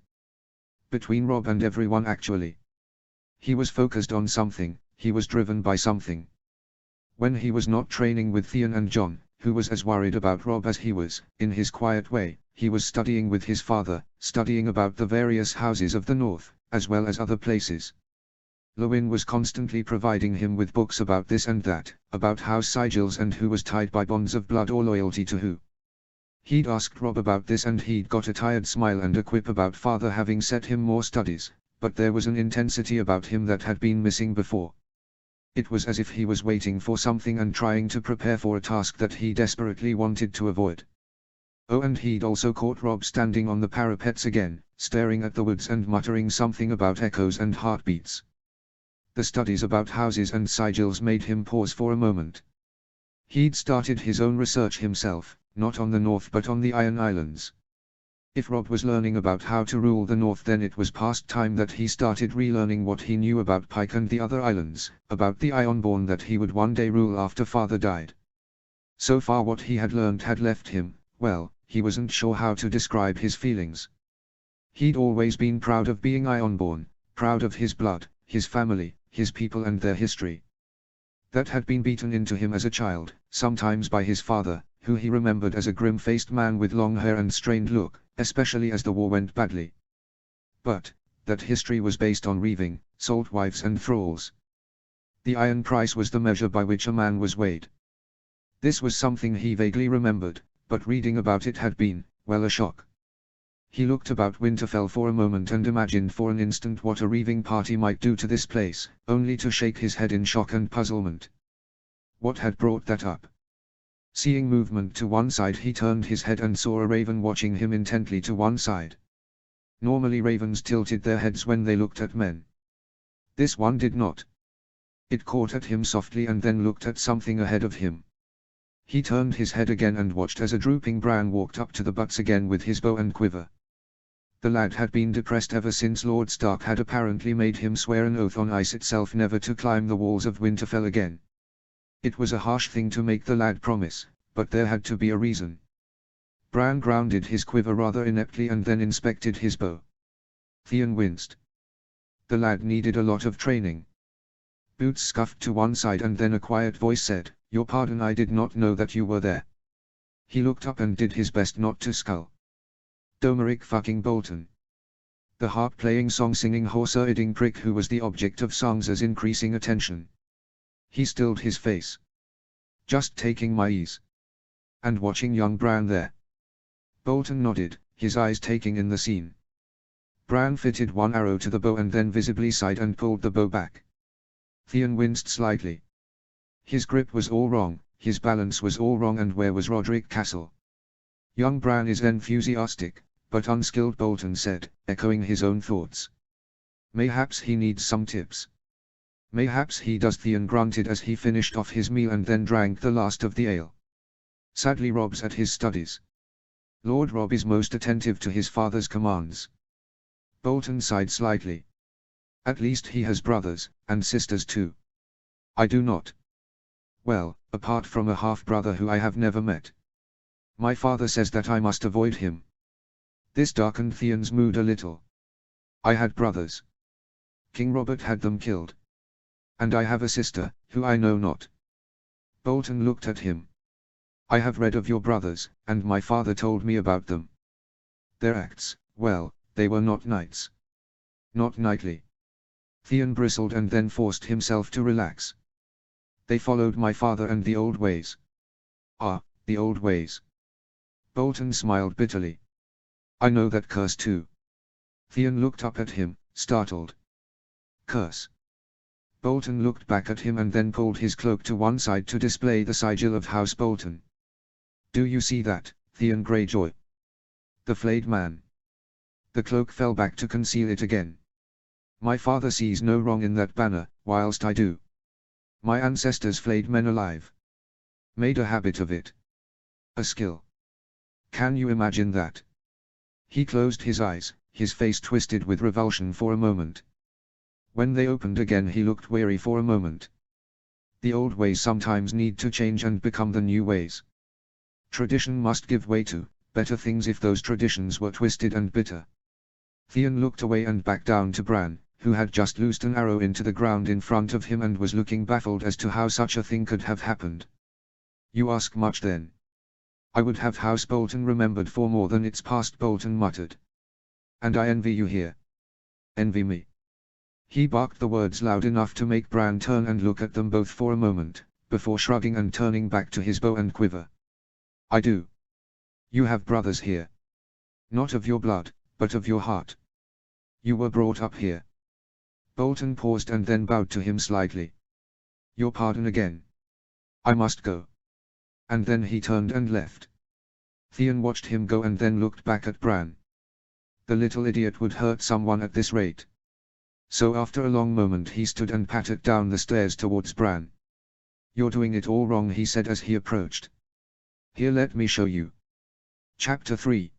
Between Robb and everyone actually. He was focused on something, he was driven by something. When he was not training with Theon and Jon, who was as worried about Robb as he was, in his quiet way, he was studying with his father, studying about the various houses of the north, as well as other places. Lewin was constantly providing him with books about this and that, about house sigils and who was tied by bonds of blood or loyalty to who. He'd asked Robb about this and he'd got a tired smile and a quip about father having set him more studies, but there was an intensity about him that had been missing before. It was as if he was waiting for something and trying to prepare for a task that he desperately wanted to avoid. Oh, and he'd also caught Robb standing on the parapets again, staring at the woods and muttering something about echoes and heartbeats. The studies about houses and sigils made him pause for a moment. He'd started his own research himself, not on the north but on the Iron Islands. If Robb was learning about how to rule the north, then it was past time that he started relearning what he knew about Pike and the other islands, about the Ironborn that he would one day rule after father died. So far what he had learned had left him, well, he wasn't sure how to describe his feelings. He'd always been proud of being Ironborn, proud of his blood, his family, his people and their history. That had been beaten into him as a child, sometimes by his father, who he remembered as a grim-faced man with long hair and strained look, especially as the war went badly. But, that history was based on reaving, salt wives and thralls. The iron price was the measure by which a man was weighed. This was something he vaguely remembered, but reading about it had been, well, a shock. He looked about Winterfell for a moment and imagined for an instant what a reaving party might do to this place, only to shake his head in shock and puzzlement. What had brought that up? Seeing movement to one side, he turned his head and saw a raven watching him intently to one side. Normally ravens tilted their heads when they looked at men. This one did not. It caught at him softly and then looked at something ahead of him. He turned his head again and watched as a drooping Bran walked up to the butts again with his bow and quiver. The lad had been depressed ever since Lord Stark had apparently made him swear an oath on ice itself never to climb the walls of Winterfell again. It was a harsh thing to make the lad promise, but there had to be a reason. Bran grounded his quiver rather ineptly and then inspected his bow. Theon winced. The lad needed a lot of training. Boots scuffed to one side and then a quiet voice said, "Your pardon, I did not know that you were there." He looked up and did his best not to scull. Domeric fucking Bolton. The harp-playing song-singing horse-herding prick who was the object of Sansa's increasing attention. He stilled his face. "Just taking my ease. And watching young Bran there." Bolton nodded, his eyes taking in the scene. Bran fitted one arrow to the bow and then visibly sighed and pulled the bow back. Theon winced slightly. His grip was all wrong, his balance was all wrong, and where was Roderick Castle? Young Bran is enthusiastic, but unskilled, Bolton said, echoing his own thoughts. Mayhaps he needs some tips. Mayhaps he does, Theon grunted as he finished off his meal and then drank the last of the ale. Sadly Robb's at his studies. Lord Robb is most attentive to his father's commands. Bolton sighed slightly. At least he has brothers, and sisters too. I do not. Well, apart from a half-brother who I have never met. My father says that I must avoid him. This darkened Theon's mood a little. I had brothers. King Robert had them killed. And I have a sister, who I know not. Bolton looked at him. I have read of your brothers, and my father told me about them. Their acts, well, they were not knights. Not knightly. Theon bristled and then forced himself to relax. They followed my father and the old ways. Ah, the old ways. Bolton smiled bitterly. I know that curse too. Theon looked up at him, startled. Curse. Bolton looked back at him and then pulled his cloak to one side to display the sigil of House Bolton. Do you see that, Theon Greyjoy? The flayed man. The cloak fell back to conceal it again. My father sees no wrong in that banner, whilst I do. My ancestors flayed men alive. Made a habit of it. A skill. Can you imagine that? He closed his eyes, his face twisted with revulsion for a moment. When they opened again he looked weary for a moment. The old ways sometimes need to change and become the new ways. Tradition must give way to better things if those traditions were twisted and bitter. Theon looked away and back down to Bran, who had just loosed an arrow into the ground in front of him and was looking baffled as to how such a thing could have happened. You ask much then. I would have House Bolton remembered for more than its past, Bolton muttered. And I envy you here. Envy me. He barked the words loud enough to make Bran turn and look at them both for a moment, before shrugging and turning back to his bow and quiver. I do. You have brothers here. Not of your blood, but of your heart. You were brought up here. Bolton paused and then bowed to him slightly. Your pardon again. I must go. And then he turned and left. Theon watched him go and then looked back at Bran. The little idiot would hurt someone at this rate. So after a long moment he stood and pattered down the stairs towards Bran. You're doing it all wrong, he said as he approached. Here, let me show you. Chapter 3.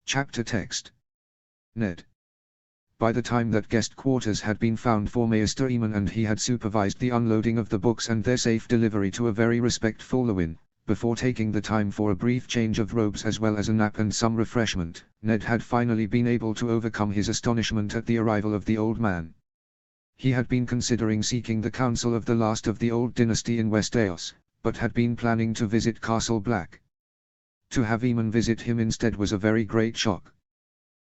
Chapter text. Ned. By the time that guest quarters had been found for Maester Aemon and he had supervised the unloading of the books and their safe delivery to a very respectful Lewin, before taking the time for a brief change of robes as well as a nap and some refreshment, Ned had finally been able to overcome his astonishment at the arrival of the old man. He had been considering seeking the counsel of the last of the old dynasty in West Eos, but had been planning to visit Castle Black. To have Aemon visit him instead was a very great shock.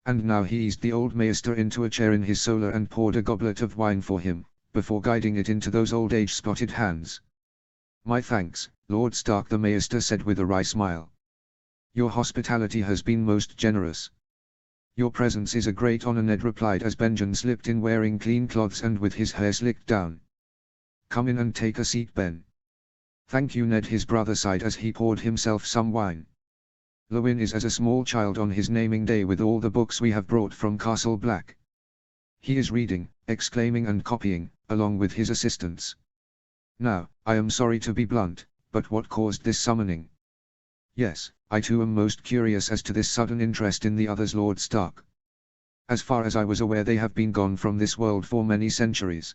And now he eased the old maester into a chair in his solar and poured a goblet of wine for him, before guiding it into those old age-spotted hands. My thanks, Lord Stark, the maester said with a wry smile. Your hospitality has been most generous. Your presence is a great honor, Ned replied as Benjen slipped in wearing clean clothes and with his hair slicked down. Come in and take a seat, Ben. Thank you, Ned, his brother sighed as he poured himself some wine. Lewin is as a small child on his naming day with all the books we have brought from Castle Black. He is reading, exclaiming and copying, along with his assistants. Now, I am sorry to be blunt, but what caused this summoning? Yes, I too am most curious as to this sudden interest in the others, Lord Stark. As far as I was aware, they have been gone from this world for many centuries.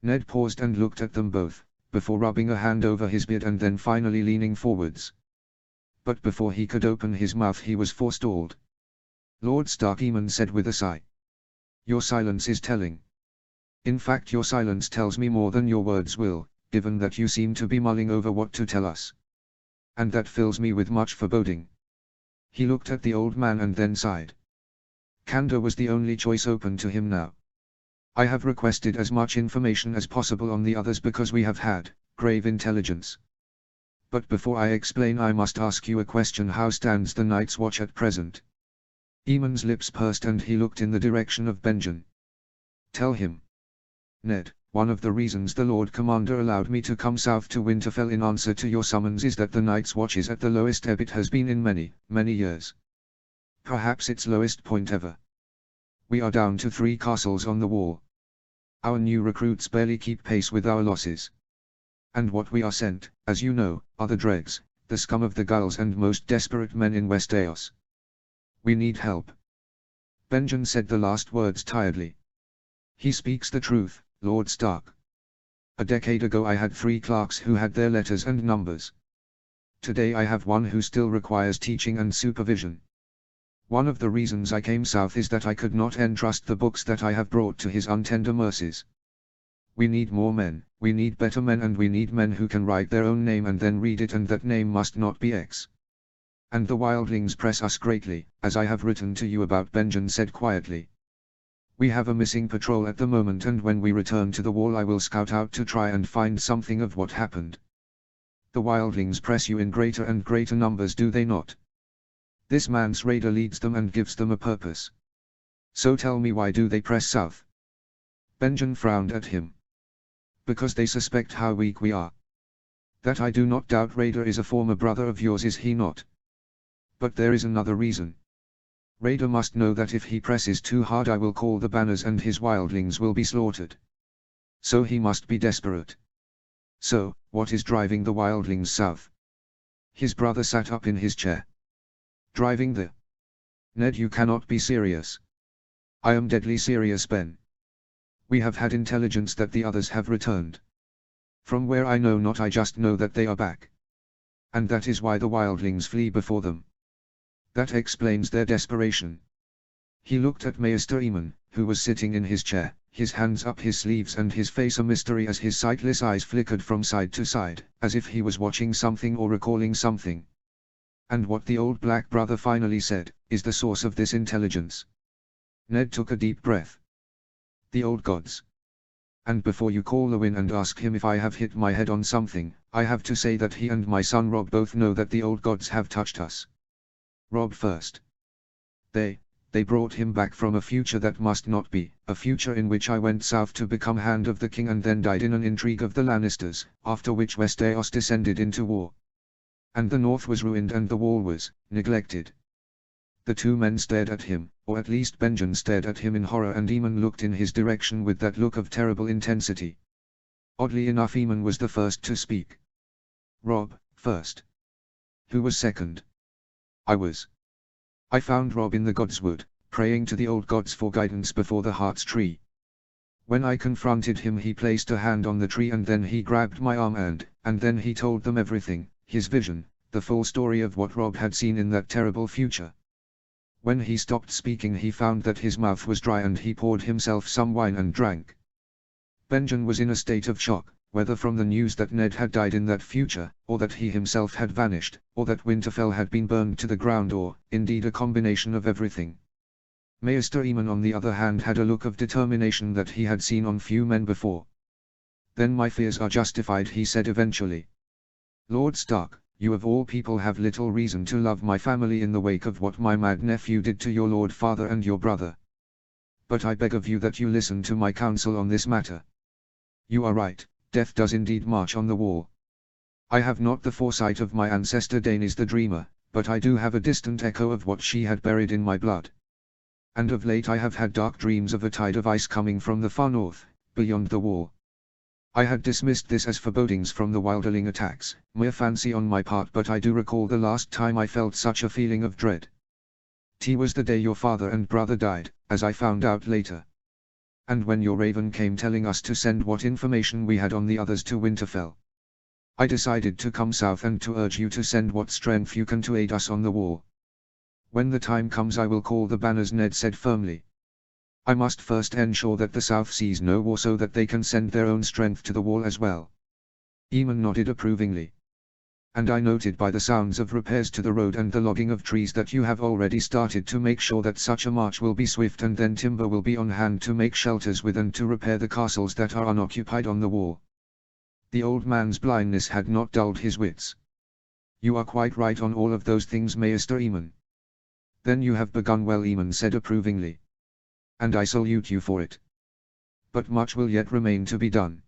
Ned paused and looked at them both, before rubbing a hand over his beard and then finally leaning forwards. But before he could open his mouth he was forestalled. Lord Stark, Aemon said with a sigh. Your silence is telling. In fact, your silence tells me more than your words will, given that you seem to be mulling over what to tell us. And that fills me with much foreboding. He looked at the old man and then sighed. Candor was the only choice open to him now. I have requested as much information as possible on the others because we have had grave intelligence. But before I explain, I must ask you a question. How stands the Night's Watch at present? Eamon's lips pursed and he looked in the direction of Benjen. Tell him. Ned, one of the reasons the Lord Commander allowed me to come south to Winterfell in answer to your summons is that the Night's Watch is at the lowest ebb it has been in many, many years. Perhaps its lowest point ever. We are down to 3 castles on the wall. Our new recruits barely keep pace with our losses. And what we are sent, as you know, are the dregs, the scum of the gulls and most desperate men in West Eos. We need help. Benjen said the last words tiredly. He speaks the truth, Lord Stark. A decade ago I had 3 clerks who had their letters and numbers. Today I have one who still requires teaching and supervision. One of the reasons I came south is that I could not entrust the books that I have brought to his untender mercies. We need more men, we need better men, and we need men who can write their own name and then read it, and that name must not be X. And the wildlings press us greatly, as I have written to you about, Benjen said quietly. We have a missing patrol at the moment, and when we return to the wall I will scout out to try and find something of what happened. The wildlings press you in greater and greater numbers, do they not? This man's raider leads them and gives them a purpose. So tell me, why do they press south? Benjen frowned at him. Because they suspect how weak we are. That I do not doubt. Raider is a former brother of yours, is he not? But there is another reason. Raider must know that if he presses too hard I will call the banners and his wildlings will be slaughtered. So he must be desperate. So, what is driving the wildlings south? His brother sat up in his chair. Driving the... Ned, you cannot be serious. I am deadly serious, Ben. We have had intelligence that the others have returned. From where I know not, I just know that they are back. And that is why the wildlings flee before them. That explains their desperation. He looked at Maester Eamon, who was sitting in his chair, his hands up his sleeves and his face a mystery as his sightless eyes flickered from side to side, as if he was watching something or recalling something. And what the old black brother finally said, is the source of this intelligence. Ned took a deep breath. The old gods. And before you call Lewin and ask him if I have hit my head on something, I have to say that he and my son Robb both know that the old gods have touched us. Robb first. They brought him back from a future that must not be, a future in which I went south to become Hand of the King and then died in an intrigue of the Lannisters, after which Westeros descended into war. And the north was ruined and the wall was neglected. The two men stared at him, or at least Benjen stared at him in horror, and Eamon looked in his direction with that look of terrible intensity. Oddly enough, Eamon was the first to speak. Robb, first. Who was second? I was. I found Robb in the Godswood, praying to the old gods for guidance before the Heart's Tree. When I confronted him he placed a hand on the tree and then he grabbed my arm and then he told them everything, his vision, the full story of what Robb had seen in that terrible future. When he stopped speaking he found that his mouth was dry and he poured himself some wine and drank. Benjen was in a state of shock, whether from the news that Ned had died in that future, or that he himself had vanished, or that Winterfell had been burned to the ground, or, indeed, a combination of everything. Maester Eamon on the other hand had a look of determination that he had seen on few men before. Then my fears are justified, he said eventually. Lord Stark, you of all people have little reason to love my family in the wake of what my mad nephew did to your lord father and your brother. But I beg of you that you listen to my counsel on this matter. You are right. Death does indeed march on the wall. I have not the foresight of my ancestor Daenerys the Dreamer, but I do have a distant echo of what she had buried in my blood. And of late I have had dark dreams of a tide of ice coming from the far north, beyond the wall. I had dismissed this as forebodings from the wilderling attacks, mere fancy on my part, but I do recall the last time I felt such a feeling of dread. T was the day your father and brother died, as I found out later. And when your raven came telling us to send what information we had on the others to Winterfell. I decided to come south and to urge you to send what strength you can to aid us on the wall. When the time comes I will call the banners, Ned said firmly. I must first ensure that the south sees no war so that they can send their own strength to the wall as well. Eamon nodded approvingly. And I noted by the sounds of repairs to the road and the logging of trees that you have already started to make sure that such a march will be swift, and then timber will be on hand to make shelters with and to repair the castles that are unoccupied on the wall. The old man's blindness had not dulled his wits. You are quite right on all of those things, Maester Eamon. Then you have begun well, Eamon said approvingly. And I salute you for it. But much will yet remain to be done.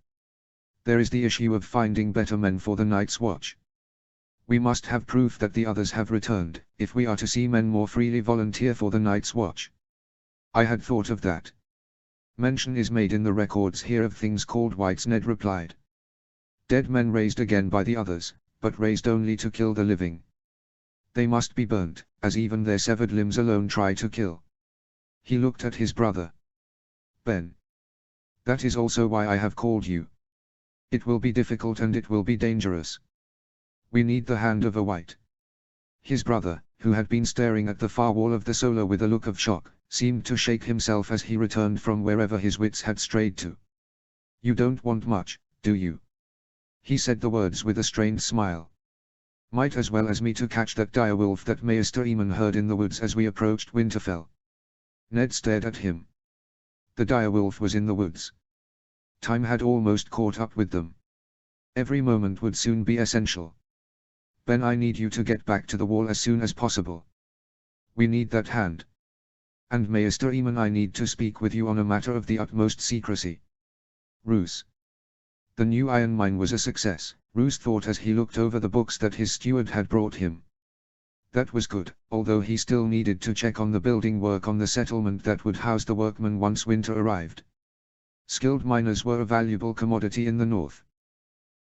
There is the issue of finding better men for the Night's Watch. We must have proof that the others have returned, if we are to see men more freely volunteer for the Night's Watch. I had thought of that. Mention is made in the records here of things called wights, Ned replied. Dead men raised again by the others, but raised only to kill the living. They must be burnt, as even their severed limbs alone try to kill. He looked at his brother. Ben. That is also why I have called you. It will be difficult and it will be dangerous. We need the hand of a wight. His brother, who had been staring at the far wall of the solar with a look of shock, seemed to shake himself as he returned from wherever his wits had strayed to. You don't want much, do you? He said the words with a strained smile. Might as well as me to catch that dire wolf that Maester Eamon heard in the woods as we approached Winterfell. Ned stared at him. The dire wolf was in the woods. Time had almost caught up with them. Every moment would soon be essential. Ben, I need you to get back to the wall as soon as possible. We need that hand. And Maester Eamon, I need to speak with you on a matter of the utmost secrecy. Roose. The new iron mine was a success, Roose thought as he looked over the books that his steward had brought him. That was good, although he still needed to check on the building work on the settlement that would house the workmen once winter arrived. Skilled miners were a valuable commodity in the north.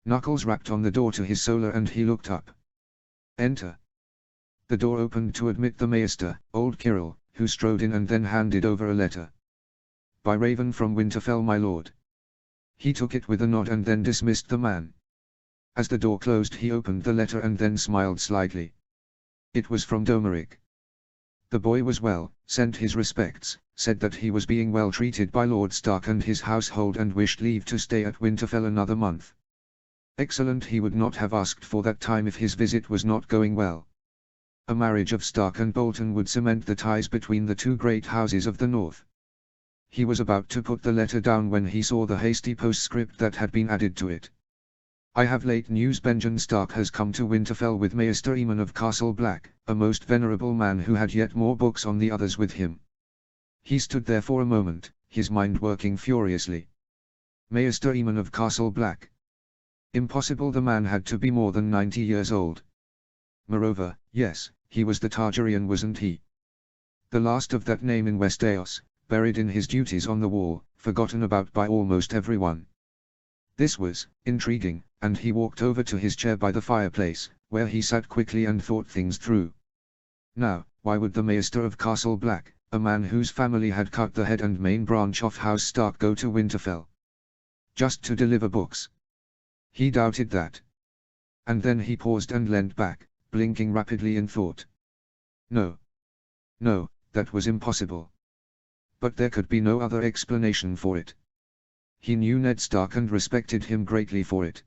Knuckles rapped on the door to his solar and he looked up. Enter. The door opened to admit the Maester, old Kirill, who strode in and then handed over a letter. By Raven from Winterfell, my lord. He took it with a nod and then dismissed the man. As the door closed he opened the letter and then smiled slightly. It was from Domeric. The boy was well, sent his respects, said that he was being well treated by Lord Stark and his household and wished leave to stay at Winterfell another month. Excellent, he would not have asked for that time if his visit was not going well. A marriage of Stark and Bolton would cement the ties between the two great houses of the north. He was about to put the letter down when he saw the hasty postscript that had been added to it. I have late news. Benjen Stark has come to Winterfell with Maester Eamon of Castle Black, a most venerable man who had yet more books on the others with him. He stood there for a moment, his mind working furiously. Maester Eamon of Castle Black. Impossible, the man had to be more than 90 years old. Moreover, yes, he was the Targaryen, wasn't he? The last of that name in Westeros, buried in his duties on the wall, forgotten about by almost everyone. This was intriguing, and he walked over to his chair by the fireplace, where he sat quickly and thought things through. Now, why would the Maester of Castle Black, a man whose family had cut the head and main branch of House Stark, go to Winterfell? Just to deliver books? He doubted that. And then he paused and leant back, blinking rapidly in thought. No. No, that was impossible. But there could be no other explanation for it. He knew Ned Stark and respected him greatly for it.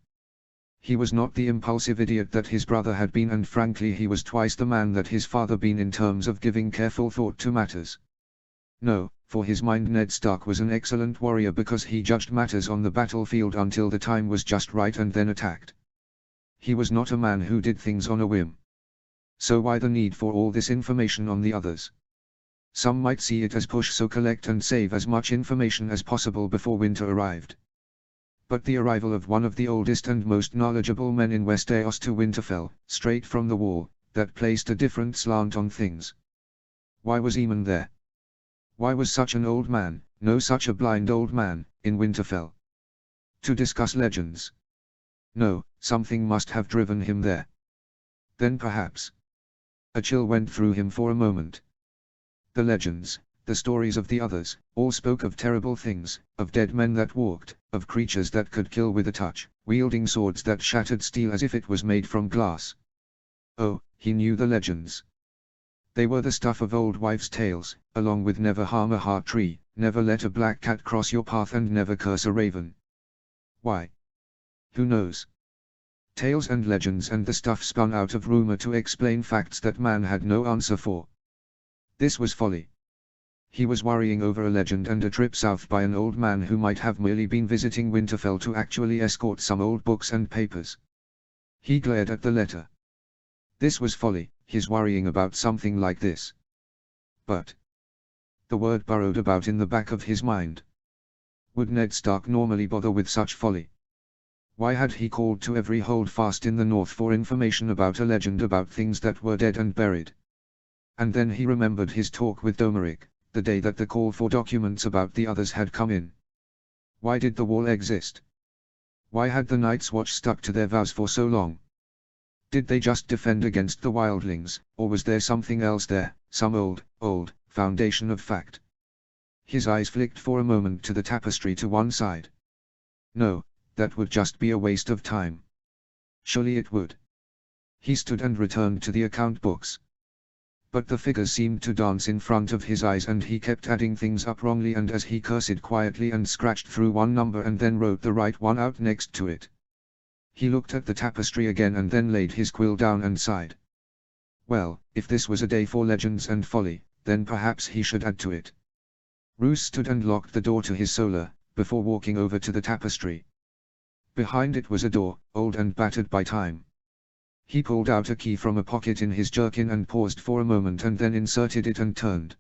He was not the impulsive idiot that his brother had been, and frankly he was twice the man that his father been in terms of giving careful thought to matters. No, for his mind Ned Stark was an excellent warrior because he judged matters on the battlefield until the time was just right and then attacked. He was not a man who did things on a whim. So why the need for all this information on the others? Some might see it as push, so collect and save as much information as possible before winter arrived. But the arrival of one of the oldest and most knowledgeable men in Westeros to Winterfell, straight from the wall, that placed a different slant on things. Why was Eamon there? Why was such an old man, no such a blind old man, in Winterfell? To discuss legends? No, something must have driven him there. Then perhaps. A chill went through him for a moment. The legends, the stories of the others, all spoke of terrible things, of dead men that walked, of creatures that could kill with a touch, wielding swords that shattered steel as if it was made from glass. Oh, he knew the legends. They were the stuff of old wives' tales, along with never harm a heart tree, never let a black cat cross your path and never curse a raven. Why? Who knows? Tales and legends and the stuff spun out of rumor to explain facts that man had no answer for. This was folly. He was worrying over a legend and a trip south by an old man who might have merely been visiting Winterfell to actually escort some old books and papers. He glared at the letter. This was folly, his worrying about something like this. But the word burrowed about in the back of his mind. Would Ned Stark normally bother with such folly? Why had he called to every holdfast in the north for information about a legend about things that were dead and buried? And then he remembered his talk with Domeric, the day that the call for documents about the others had come in. Why did the wall exist? Why had the Night's Watch stuck to their vows for so long? Did they just defend against the wildlings, or was there something else there, some old foundation of fact? His eyes flicked for a moment to the tapestry to one side. No, that would just be a waste of time. Surely it would. He stood and returned to the account books. But the figures seemed to dance in front of his eyes and he kept adding things up wrongly, and as he cursed quietly and scratched through one number and then wrote the right one out next to it. He looked at the tapestry again and then laid his quill down and sighed. Well, if this was a day for legends and folly, then perhaps he should add to it. Roos stood and locked the door to his solar, before walking over to the tapestry. Behind it was a door, old and battered by time. He pulled out a key from a pocket in his jerkin and paused for a moment and then inserted it and turned.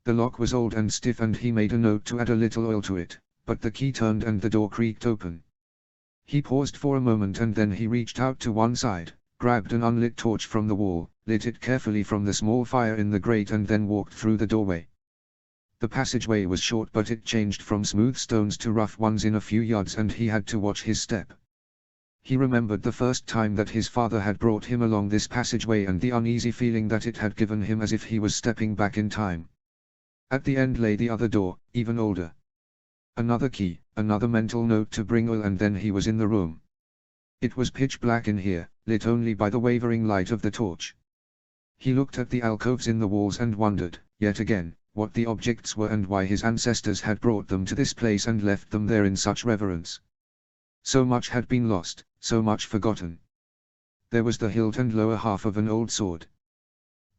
The lock was old and stiff and he made a note to add a little oil to it, but the key turned and the door creaked open. He paused for a moment and then he reached out to one side, grabbed an unlit torch from the wall, lit it carefully from the small fire in the grate and then walked through the doorway. The passageway was short but it changed from smooth stones to rough ones in a few yards and he had to watch his step. He remembered the first time that his father had brought him along this passageway and the uneasy feeling that it had given him as if he was stepping back in time. At the end lay the other door, even older. Another key, another mental note to bring oil, and then he was in the room. It was pitch black in here, lit only by the wavering light of the torch. He looked at the alcoves in the walls and wondered, yet again, what the objects were and why his ancestors had brought them to this place and left them there in such reverence. So much had been lost, so much forgotten. There was the hilt and lower half of an old sword.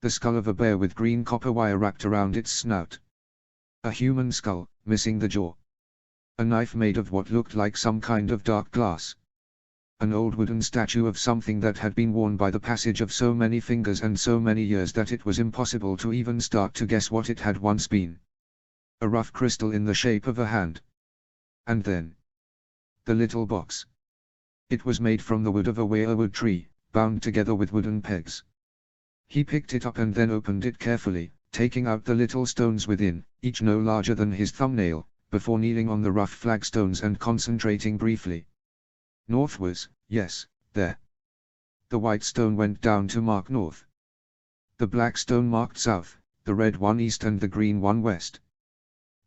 The skull of a bear with green copper wire wrapped around its snout. A human skull, missing the jaw. A knife made of what looked like some kind of dark glass. An old wooden statue of something that had been worn by the passage of so many fingers and so many years that it was impossible to even start to guess what it had once been. A rough crystal in the shape of a hand. And then the little box. It was made from the wood of a weirwood tree, bound together with wooden pegs. He picked it up and then opened it carefully, taking out the little stones within, each no larger than his thumbnail, before kneeling on the rough flagstones and concentrating briefly. North was, yes, there. The white stone went down to mark north. The black stone marked south, the red one east and the green one west.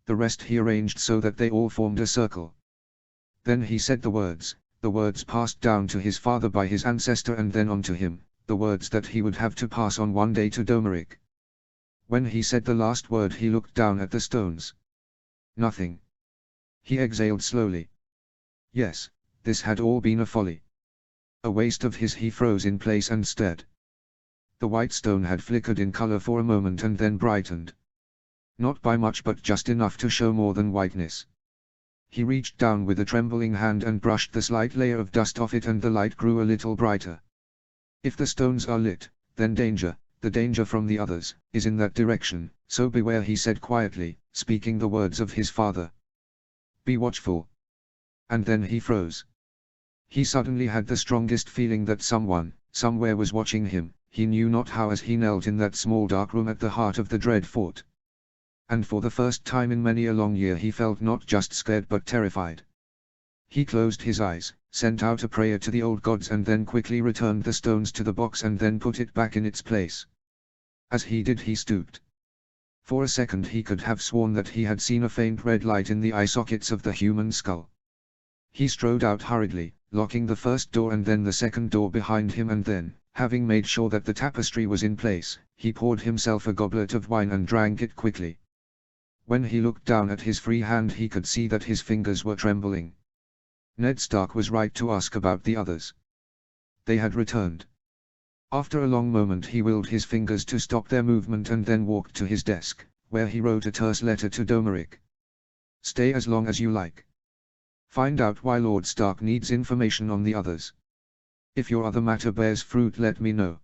The rest he arranged so that they all formed a circle. Then he said the words passed down to his father by his ancestor and then on to him, the words that he would have to pass on one day to Domeric. When he said the last word he looked down at the stones. Nothing. He exhaled slowly. Yes, this had all been a folly. A waste of his. He froze in place and stared. The white stone had flickered in color for a moment and then brightened. Not by much but just enough to show more than whiteness. He reached down with a trembling hand and brushed the slight layer of dust off it and the light grew a little brighter. If the stones are lit, then danger, the danger from the others, is in that direction, so beware, he said quietly, speaking the words of his father. Be watchful. And then he froze. He suddenly had the strongest feeling that someone, somewhere was watching him, he knew not how, as he knelt in that small dark room at the heart of the dread fort. And for the first time in many a long year he felt not just scared but terrified. He closed his eyes, sent out a prayer to the old gods and then quickly returned the stones to the box and then put it back in its place. As he did he stooped. For a second he could have sworn that he had seen a faint red light in the eye sockets of the human skull. He strode out hurriedly, locking the first door and then the second door behind him, and then, having made sure that the tapestry was in place, he poured himself a goblet of wine and drank it quickly. When he looked down at his free hand he could see that his fingers were trembling. Ned Stark was right to ask about the others. They had returned. After a long moment he willed his fingers to stop their movement and then walked to his desk, where he wrote a terse letter to Domeric. Stay as long as you like. Find out why Lord Stark needs information on the others. If your other matter bears fruit, let me know.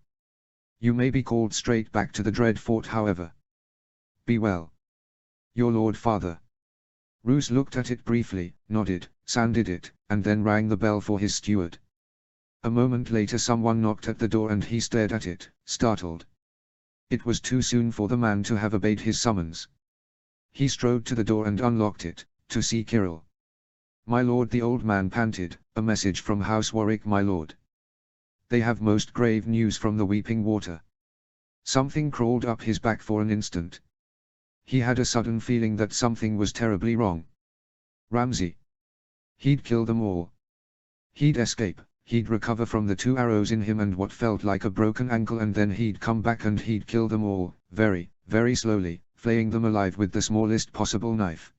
You may be called straight back to the Dread Fort, however. Be well. Your Lord Father. Roos looked at it briefly, nodded, sanded it, and then rang the bell for his steward. A moment later someone knocked at the door and he stared at it, startled. It was too soon for the man to have obeyed his summons. He strode to the door and unlocked it, to see Kirill. My lord, the old man panted, a message from House Warwick, my lord. They have most grave news from the Weeping Water. Something crawled up his back for an instant. He had a sudden feeling that something was terribly wrong. Ramsay. He'd kill them all. He'd escape, He'd recover from the 2 arrows in him and what felt like a broken ankle, and then he'd come back and he'd kill them all, very, very slowly, flaying them alive with the smallest possible knife.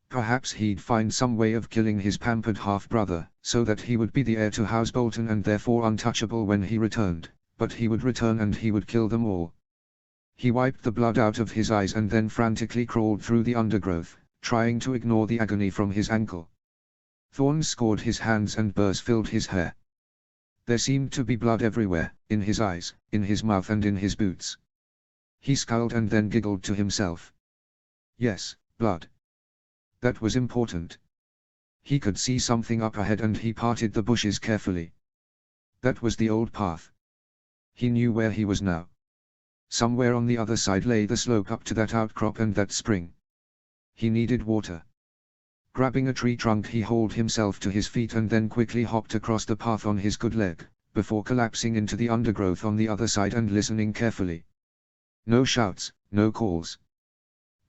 Perhaps he'd find some way of killing his pampered half-brother, so that he would be the heir to House Bolton and therefore untouchable when he returned, but he would return and he would kill them all. He wiped the blood out of his eyes and then frantically crawled through the undergrowth, trying to ignore the agony from his ankle. Thorns scored his hands and burrs filled his hair. There seemed to be blood everywhere, in his eyes, in his mouth and in his boots. He scowled and then giggled to himself. Yes, blood. That was important. He could see something up ahead and he parted the bushes carefully. That was the old path. He knew where he was now. Somewhere on the other side lay the slope up to that outcrop and that spring. He needed water. Grabbing a tree trunk he hauled himself to his feet and then quickly hopped across the path on his good leg, before collapsing into the undergrowth on the other side and listening carefully. No shouts, no calls.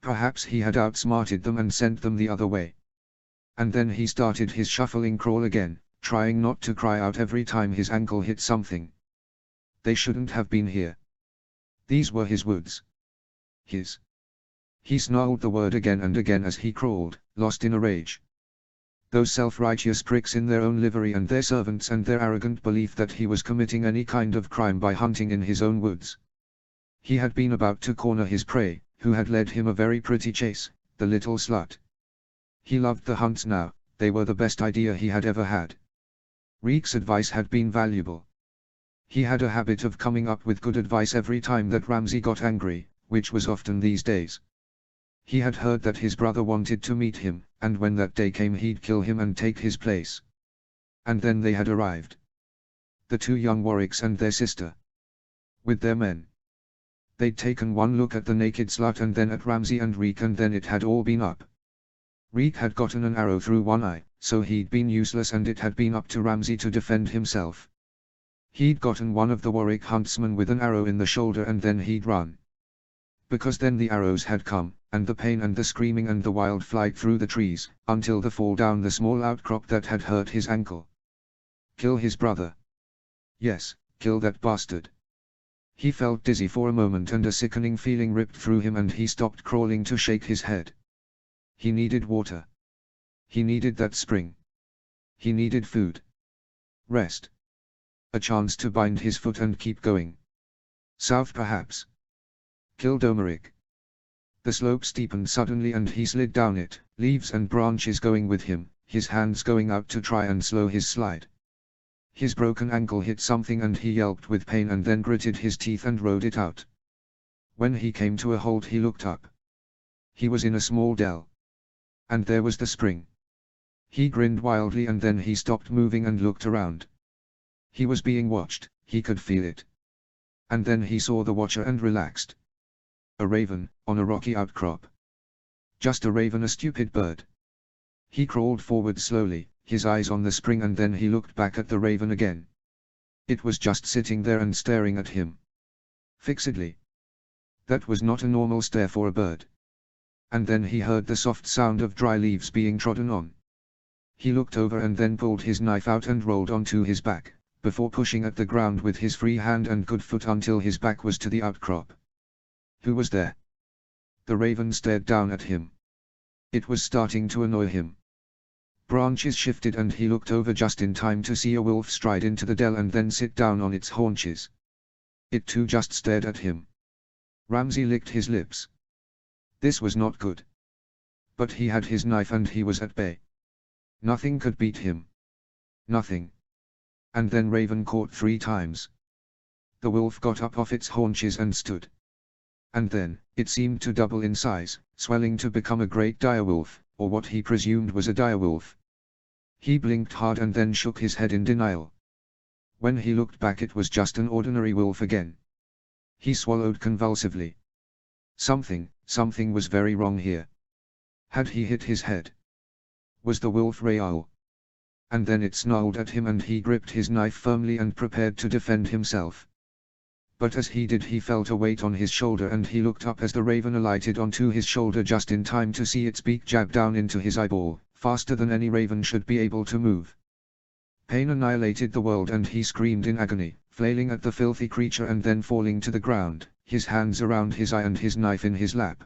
Perhaps he had outsmarted them and sent them the other way. And then he started his shuffling crawl again, trying not to cry out every time his ankle hit something. They shouldn't have been here. These were his woods. His. He snarled the word again and again as he crawled, lost in a rage. Those self-righteous pricks in their own livery and their servants and their arrogant belief that he was committing any kind of crime by hunting in his own woods. He had been about to corner his prey, who had led him a very pretty chase, the little slut. He loved the hunts now, they were the best idea he had ever had. Reek's advice had been valuable. He had a habit of coming up with good advice every time that Ramsay got angry, which was often these days. He had heard that his brother wanted to meet him, and when that day came he'd kill him and take his place. And then they had arrived. The 2 young Warwicks and their sister. With their men. They'd taken one look at the naked slut and then at Ramsay and Reek, and then it had all been up. Reek had gotten an arrow through one eye, so he'd been useless, and it had been up to Ramsay to defend himself. He'd gotten one of the Warwick huntsmen with an arrow in the shoulder and then he'd run. Because then the arrows had come, and the pain and the screaming and the wild flight through the trees, until the fall down the small outcrop that had hurt his ankle. Kill his brother. Yes, kill that bastard. He felt dizzy for a moment and a sickening feeling ripped through him and he stopped crawling to shake his head. He needed water. He needed that spring. He needed food. Rest. A chance to bind his foot and keep going. South perhaps. Kill Domeric. The slope steepened suddenly and he slid down it, leaves and branches going with him, his hands going out to try and slow his slide. His broken ankle hit something and he yelped with pain and then gritted his teeth and rode it out. When he came to a halt he looked up. He was in a small dell. And there was the spring. He grinned wildly and then he stopped moving and looked around. He was being watched, he could feel it. And then he saw the watcher and relaxed. A raven, on a rocky outcrop. Just a raven, a stupid bird. He crawled forward slowly, his eyes on the spring, and then he looked back at the raven again. It was just sitting there and staring at him. Fixedly. That was not a normal stare for a bird. And then he heard the soft sound of dry leaves being trodden on. He looked over and then pulled his knife out and rolled onto his back, before pushing at the ground with his free hand and good foot until his back was to the outcrop. Who was there? The raven stared down at him. It was starting to annoy him. Branches shifted and he looked over just in time to see a wolf stride into the dell and then sit down on its haunches. It too just stared at him. Ramsay licked his lips. This was not good. But he had his knife and he was at bay. Nothing could beat him. Nothing. And then Raven caught 3 times. The wolf got up off its haunches and stood. And then, it seemed to double in size, swelling to become a great direwolf, or what he presumed was a direwolf. He blinked hard and then shook his head in denial. When he looked back it was just an ordinary wolf again. He swallowed convulsively. Something was very wrong here. Had he hit his head? Was the wolf Raoul? And then it snarled at him and he gripped his knife firmly and prepared to defend himself. But as he did he felt a weight on his shoulder and he looked up as the raven alighted onto his shoulder just in time to see its beak jab down into his eyeball, faster than any raven should be able to move. Pain annihilated the world and he screamed in agony, flailing at the filthy creature and then falling to the ground, his hands around his eye and his knife in his lap.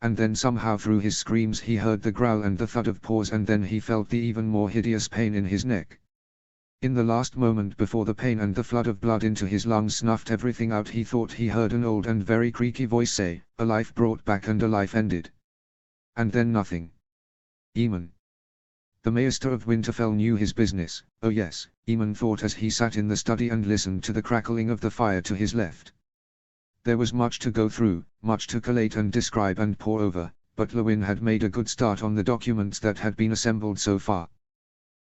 And then somehow through his screams he heard the growl and the thud of paws, and then he felt the even more hideous pain in his neck. In the last moment before the pain and the flood of blood into his lungs snuffed everything out, he thought he heard an old and very creaky voice say, "A life brought back and a life ended." And then nothing. Eamon. The Maester of Winterfell knew his business. Oh yes, Eamon thought as he sat in the study and listened to the crackling of the fire to his left. There was much to go through, much to collate and describe and pore over, but Lewin had made a good start on the documents that had been assembled so far.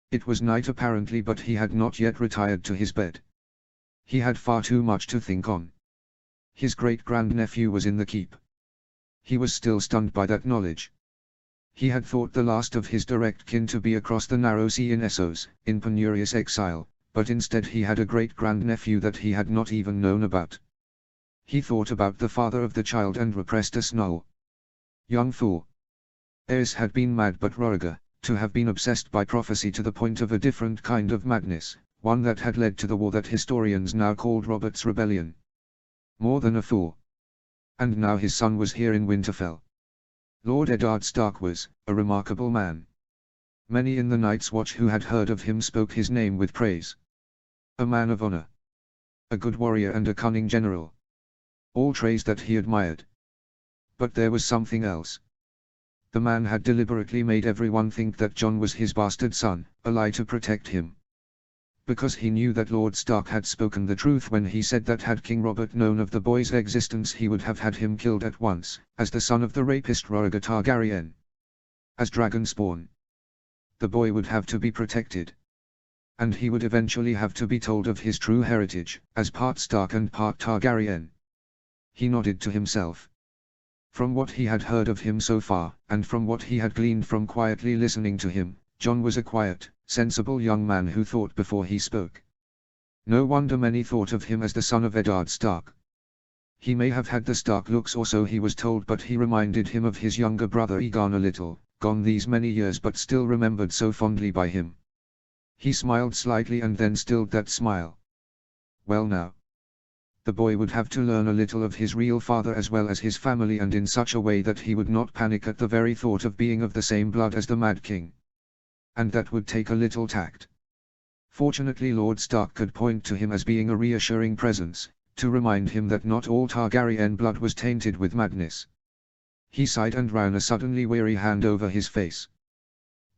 It was night apparently, but he had not yet retired to his bed. He had far too much to think on. His great-grandnephew was in the keep. He was still stunned by that knowledge. He had thought the last of his direct kin to be across the narrow sea in Essos, in penurious exile, but instead he had a great-grandnephew that he had not even known about. He thought about the father of the child and repressed a snarl. Young fool. Aerys had been mad, but Rhaegar, to have been obsessed by prophecy to the point of a different kind of madness, one that had led to the war that historians now called Robert's Rebellion. More than a fool. And now his son was here in Winterfell. Lord Eddard Stark was a remarkable man. Many in the Night's Watch who had heard of him spoke his name with praise. A man of honor. A good warrior and a cunning general. All traits that he admired. But there was something else. The man had deliberately made everyone think that Jon was his bastard son, a lie to protect him. Because he knew that Lord Stark had spoken the truth when he said that had King Robert known of the boy's existence he would have had him killed at once, as the son of the rapist Rhaegar Targaryen. As dragon spawn. The boy would have to be protected. And he would eventually have to be told of his true heritage, as part Stark and part Targaryen. He nodded to himself. From what he had heard of him so far, and from what he had gleaned from quietly listening to him, Jon was a quiet, sensible young man who thought before he spoke. No wonder many thought of him as the son of Eddard Stark. He may have had the Stark looks or so he was told, but he reminded him of his younger brother Aegon a little, gone these many years but still remembered so fondly by him. He smiled slightly and then stilled that smile. Well now. The boy would have to learn a little of his real father as well as his family, and in such a way that he would not panic at the very thought of being of the same blood as the Mad King. And that would take a little tact. Fortunately Lord Stark could point to him as being a reassuring presence, to remind him that not all Targaryen blood was tainted with madness. He sighed and ran a suddenly weary hand over his face.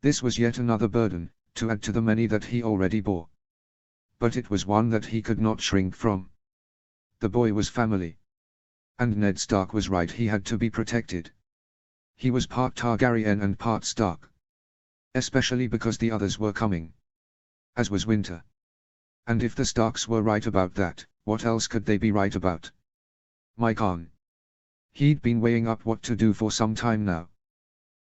This was yet another burden, to add to the many that he already bore. But it was one that he could not shrink from. The boy was family. And Ned Stark was right, he had to be protected. He was part Targaryen and part Stark. Especially because the others were coming. As was Winter. And if the Starks were right about that, what else could they be right about? My Khan. He'd been weighing up what to do for some time now.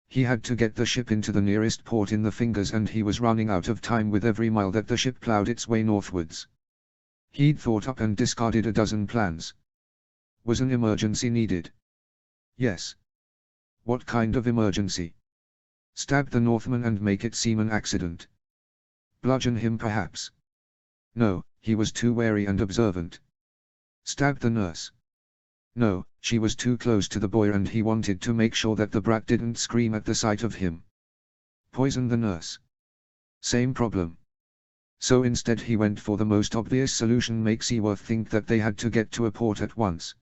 He had to get the ship into the nearest port in the Fingers, and he was running out of time with every mile that the ship ploughed its way northwards. He'd thought up and discarded a dozen plans. Was an emergency needed? Yes. What kind of emergency? Stab the Northman and make it seem an accident. Bludgeon him perhaps. No, he was too wary and observant. Stab the nurse. No, she was too close to the boy and he wanted to make sure that the brat didn't scream at the sight of him. Poison the nurse. Same problem. So instead he went for the most obvious solution, make Seaworth think that they had to get to a port at once.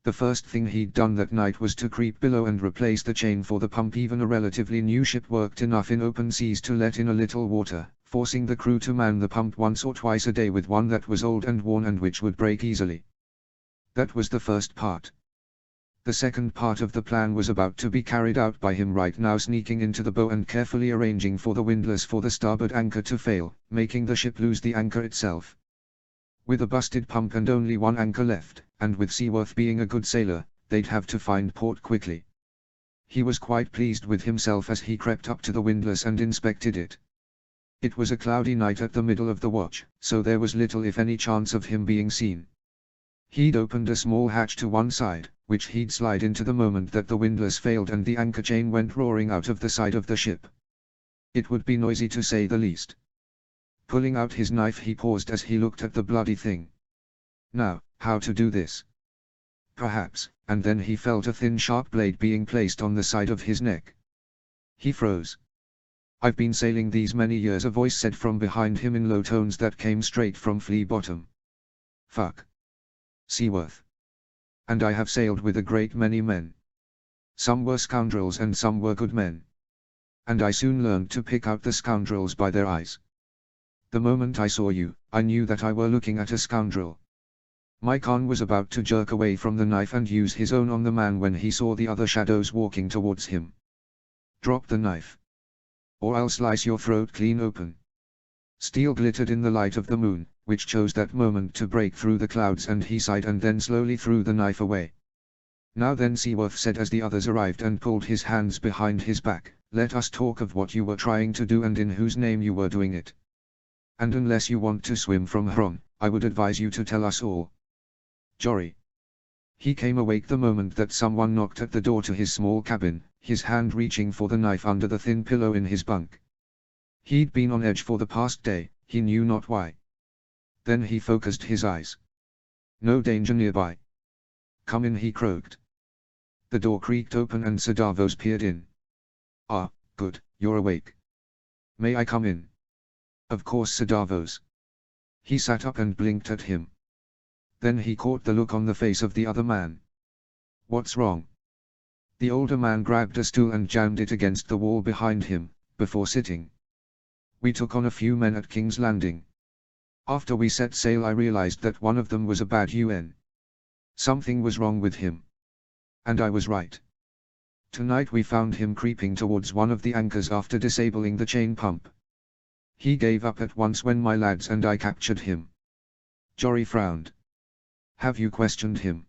The first thing he'd done that night was to creep below and replace the chain for the pump. Even a relatively new ship worked enough in open seas to let in a little water, forcing the crew to man the pump once or twice a day with one that was old and worn and which would break easily. That was the first part. The second part of the plan was about to be carried out by him right now, sneaking into the bow and carefully arranging for the windlass for the starboard anchor to fail, making the ship lose the anchor itself. With a busted pump and only one anchor left, and with Seaworth being a good sailor, they'd have to find port quickly. He was quite pleased with himself as he crept up to the windlass and inspected it. It was a cloudy night at the middle of the watch, so there was little if any chance of him being seen. He'd opened a small hatch to one side, which he'd slide into the moment that the windlass failed and the anchor chain went roaring out of the side of the ship. It would be noisy to say the least. Pulling out his knife he paused as he looked at the bloody thing. Now, how to do this? Perhaps, and then he felt a thin sharp blade being placed on the side of his neck. He froze. "I've been sailing these many years," a voice said from behind him in low tones that came straight from Flea Bottom. "Fuck. Seaworth. And I have sailed with a great many men. Some were scoundrels and some were good men. And I soon learned to pick out the scoundrels by their eyes. The moment I saw you, I knew that I were looking at a scoundrel." My Khan was about to jerk away from the knife and use his own on the man when he saw the other shadows walking towards him. "Drop the knife. Or I'll slice your throat clean open." Steel glittered in the light of the moon, which chose that moment to break through the clouds, and he sighed and then slowly threw the knife away. "Now then," Seaworth said as the others arrived and pulled his hands behind his back, "let us talk of what you were trying to do and in whose name you were doing it. And unless you want to swim from here on, I would advise you to tell us all." Jory. He came awake the moment that someone knocked at the door to his small cabin, his hand reaching for the knife under the thin pillow in his bunk. He'd been on edge for the past day, he knew not why. Then he focused his eyes. No danger nearby. "Come in," he croaked. The door creaked open and Sir Davos peered in. "Ah, good, you're awake. May I come in?" "Of course, Sir Davos." He sat up and blinked at him. Then he caught the look on the face of the other man. "What's wrong?" The older man grabbed a stool and jammed it against the wall behind him, before sitting. "We took on a few men at King's Landing. After we set sail I realized that one of them was a bad UN. Something was wrong with him. And I was right. Tonight we found him creeping towards one of the anchors after disabling the chain pump. He gave up at once when my lads and I captured him." Jory frowned. "Have you questioned him?"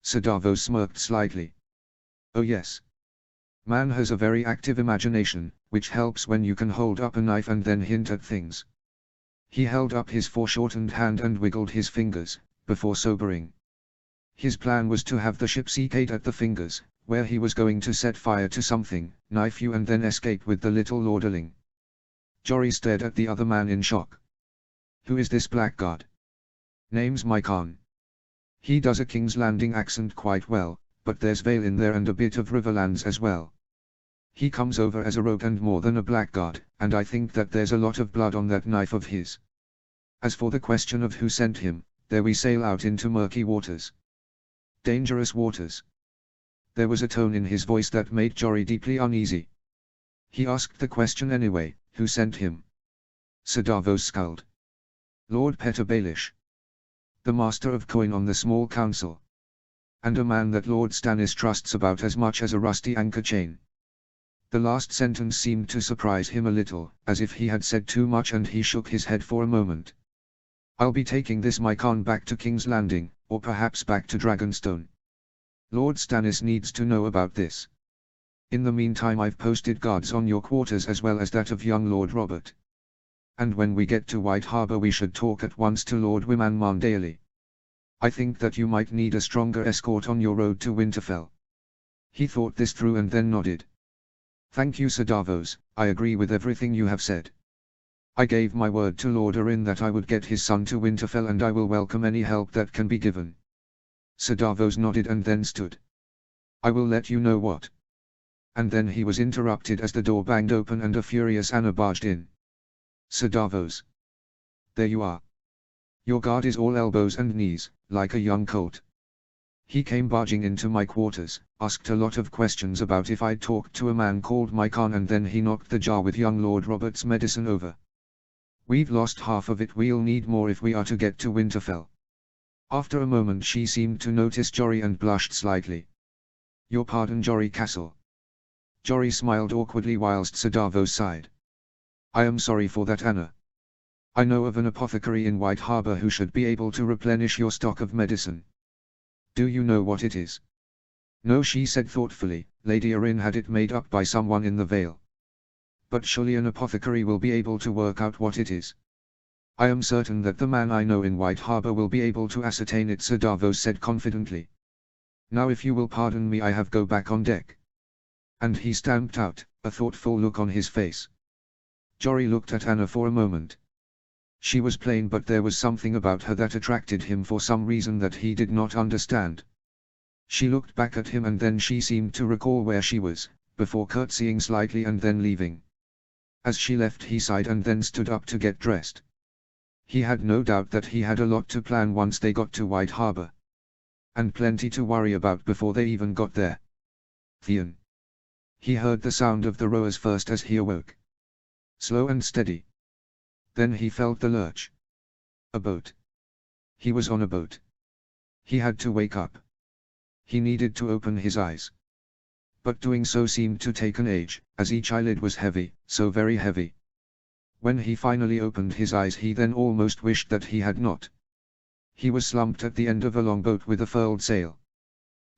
Sir Davos smirked slightly. "Oh yes. Man has a very active imagination, which helps when you can hold up a knife and then hint at things." He held up his foreshortened hand and wiggled his fingers, before sobering. His plan was to have the ship CK'd at the Fingers, where he was going to set fire to something, knife you and then escape with the little lorderling. Jory stared at the other man in shock. "Who is this blackguard?" "Name's my Khan. He does a King's Landing accent quite well, but there's Vale in there and a bit of Riverlands as well. He comes over as a rogue and more than a blackguard, and I think that there's a lot of blood on that knife of his. As for the question of who sent him, there we sail out into murky waters. Dangerous waters." There was a tone in his voice that made Jory deeply uneasy. He asked the question anyway, "Who sent him?" Sir Davos scowled. "Lord Petter Baelish. The master of coin on the small council. And a man that Lord Stannis trusts about as much as a rusty anchor chain." The last sentence seemed to surprise him a little, as if he had said too much, and he shook his head for a moment. "I'll be taking this my Khan back to King's Landing, or perhaps back to Dragonstone. Lord Stannis needs to know about this. In the meantime I've posted guards on your quarters as well as that of young Lord Robert. And when we get to White Harbour we should talk at once to Lord Wyman Daily. I think that you might need a stronger escort on your road to Winterfell." He thought this through and then nodded. "Thank you, Sir Davos, I agree with everything you have said. I gave my word to Lord Arryn that I would get his son to Winterfell and I will welcome any help that can be given." Sir Davos nodded and then stood. "I will let you know what." And then he was interrupted as the door banged open and a furious Anna barged in. "Sir Davos. There you are. Your guard is all elbows and knees, like a young colt. He came barging into my quarters, asked a lot of questions about if I'd talked to a man called my Khan, and then he knocked the jar with young Lord Robert's medicine over. We've lost half of it, we'll need more if we are to get to Winterfell." After a moment she seemed to notice Jory and blushed slightly. "Your pardon, Jory Castle." Jory smiled awkwardly whilst Sir Davos sighed. "I am sorry for that, Anna. I know of an apothecary in White Harbour who should be able to replenish your stock of medicine. Do you know what it is?" "No," she said thoughtfully, "Lady Arryn had it made up by someone in the Vale. But surely an apothecary will be able to work out what it is." "I am certain that the man I know in White Harbour will be able to ascertain it," Sir Davos said confidently. "Now if you will pardon me I have go back on deck." And he stamped out, a thoughtful look on his face. Jory looked at Anna for a moment. She was plain, but there was something about her that attracted him for some reason that he did not understand. She looked back at him and then she seemed to recall where she was, before curtsying slightly and then leaving. As she left he sighed and then stood up to get dressed. He had no doubt that he had a lot to plan once they got to White Harbor. And plenty to worry about before they even got there. Theon. He heard the sound of the rowers first as he awoke. Slow and steady. Then he felt the lurch. A boat. He was on a boat. He had to wake up. He needed to open his eyes. But doing so seemed to take an age, as each eyelid was heavy, so very heavy. When he finally opened his eyes he then almost wished that he had not. He was slumped at the end of a long boat with a furled sail.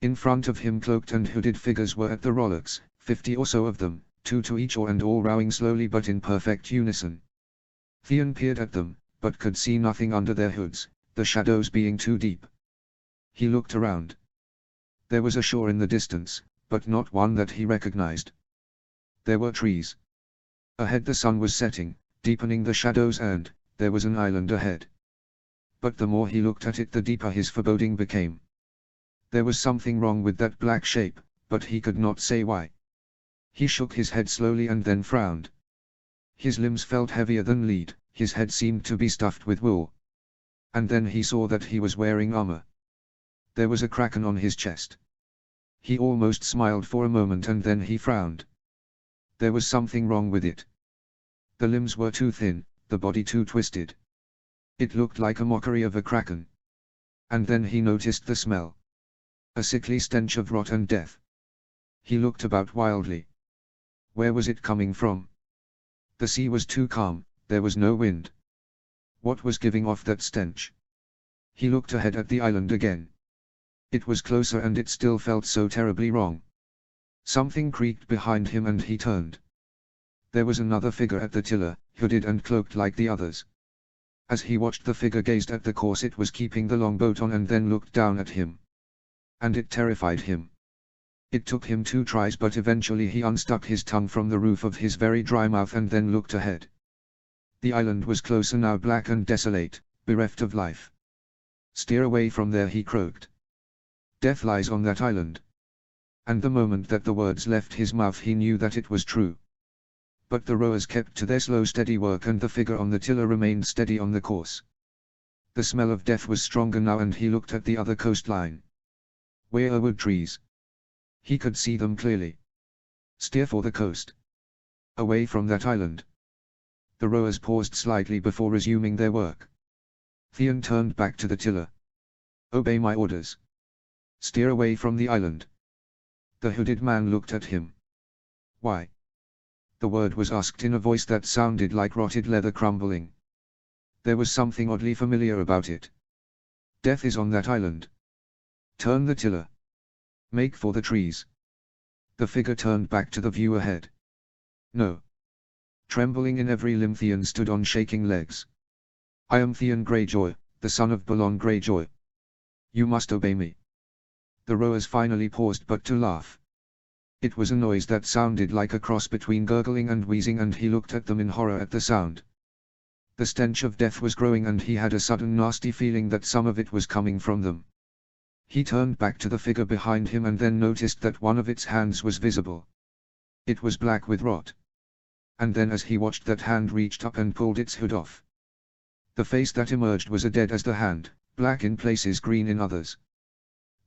In front of him cloaked and hooded figures were at the rowlocks, 50 or so of them, 2 to each oar and all rowing slowly but in perfect unison. Theon peered at them, but could see nothing under their hoods, the shadows being too deep. He looked around. There was a shore in the distance, but not one that he recognized. There were trees. Ahead the sun was setting, deepening the shadows, and there was an island ahead. But the more he looked at it the deeper his foreboding became. There was something wrong with that black shape, but he could not say why. He shook his head slowly and then frowned. His limbs felt heavier than lead, his head seemed to be stuffed with wool. And then he saw that he was wearing armor. There was a kraken on his chest. He almost smiled for a moment and then he frowned. There was something wrong with it. The limbs were too thin, the body too twisted. It looked like a mockery of a kraken. And then he noticed the smell. A sickly stench of rot and death. He looked about wildly. Where was it coming from? The sea was too calm, there was no wind. What was giving off that stench? He looked ahead at the island again. It was closer and it still felt so terribly wrong. Something creaked behind him and he turned. There was another figure at the tiller, hooded and cloaked like the others. As he watched the figure gazed at the course it was keeping the longboat on and then looked down at him. And it terrified him. It took him 2 tries but eventually he unstuck his tongue from the roof of his very dry mouth and then looked ahead. The island was closer now, black and desolate, bereft of life. Steer away from there, he croaked. Death lies on that island. And the moment that the words left his mouth he knew that it was true. But the rowers kept to their slow steady work and the figure on the tiller remained steady on the course. The smell of death was stronger now and he looked at the other coastline. Where are wood trees? He could see them clearly. Steer for the coast. Away from that island. The rowers paused slightly before resuming their work. Theon turned back to the tiller. Obey my orders. Steer away from the island. The hooded man looked at him. Why? The word was asked in a voice that sounded like rotted leather crumbling. There was something oddly familiar about it. Death is on that island. Turn the tiller. Make for the trees. The figure turned back to the view ahead. No. Trembling in every limb Theon stood on shaking legs. I am Theon Greyjoy, the son of Balon Greyjoy. You must obey me. The rowers finally paused but to laugh. It was a noise that sounded like a cross between gurgling and wheezing and he looked at them in horror at the sound. The stench of death was growing and he had a sudden nasty feeling that some of it was coming from them. He turned back to the figure behind him and then noticed that one of its hands was visible. It was black with rot. And then as he watched that hand reached up and pulled its hood off. The face that emerged was as dead as the hand, black in places, green in others.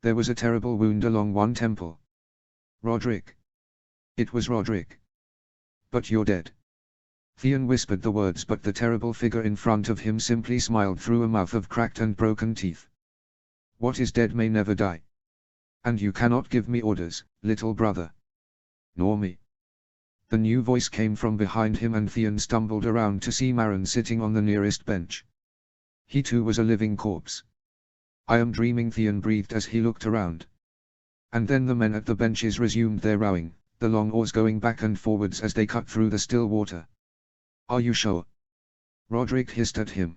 There was a terrible wound along one temple. Roderick. It was Roderick. But you're dead. Theon whispered the words but the terrible figure in front of him simply smiled through a mouth of cracked and broken teeth. What is dead may never die. And you cannot give me orders, little brother. Nor me. The new voice came from behind him and Theon stumbled around to see Maron sitting on the nearest bench. He too was a living corpse. I am dreaming, Theon breathed as he looked around. And then the men at the benches resumed their rowing, the long oars going back and forwards as they cut through the still water. Are you sure? Roderick hissed at him.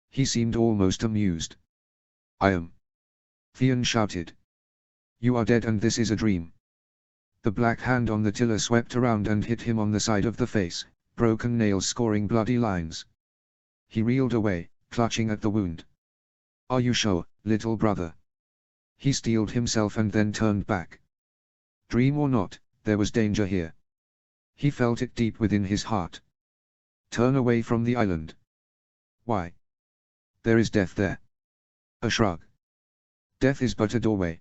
He seemed almost amused. I am. Theon shouted. You are dead and this is a dream. The black hand on the tiller swept around and hit him on the side of the face, broken nails scoring bloody lines. He reeled away, clutching at the wound. "Are you sure, little brother?" He steeled himself and then turned back. Dream or not, there was danger here. He felt it deep within his heart. Turn away from the island. Why? There is death there. A shrug. Death is but a doorway.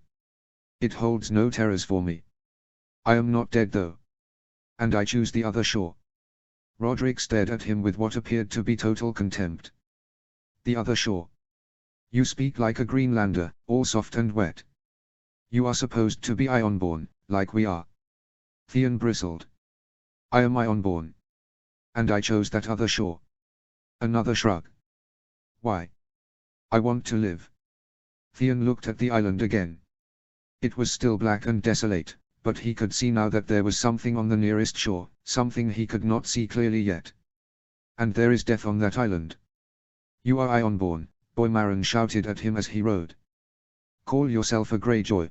It holds no terrors for me. I am not dead though. And I choose the other shore. Roderick stared at him with what appeared to be total contempt. The other shore. You speak like a Greenlander, all soft and wet. You are supposed to be Ironborn, like we are. Theon bristled. I am Ironborn. And I chose that other shore. Another shrug. Why? I want to live. Theon looked at the island again. It was still black and desolate, but he could see now that there was something on the nearest shore, something he could not see clearly yet. And there is death on that island. You are Ironborn, Boy Maron shouted at him as he rode. Call yourself a Greyjoy.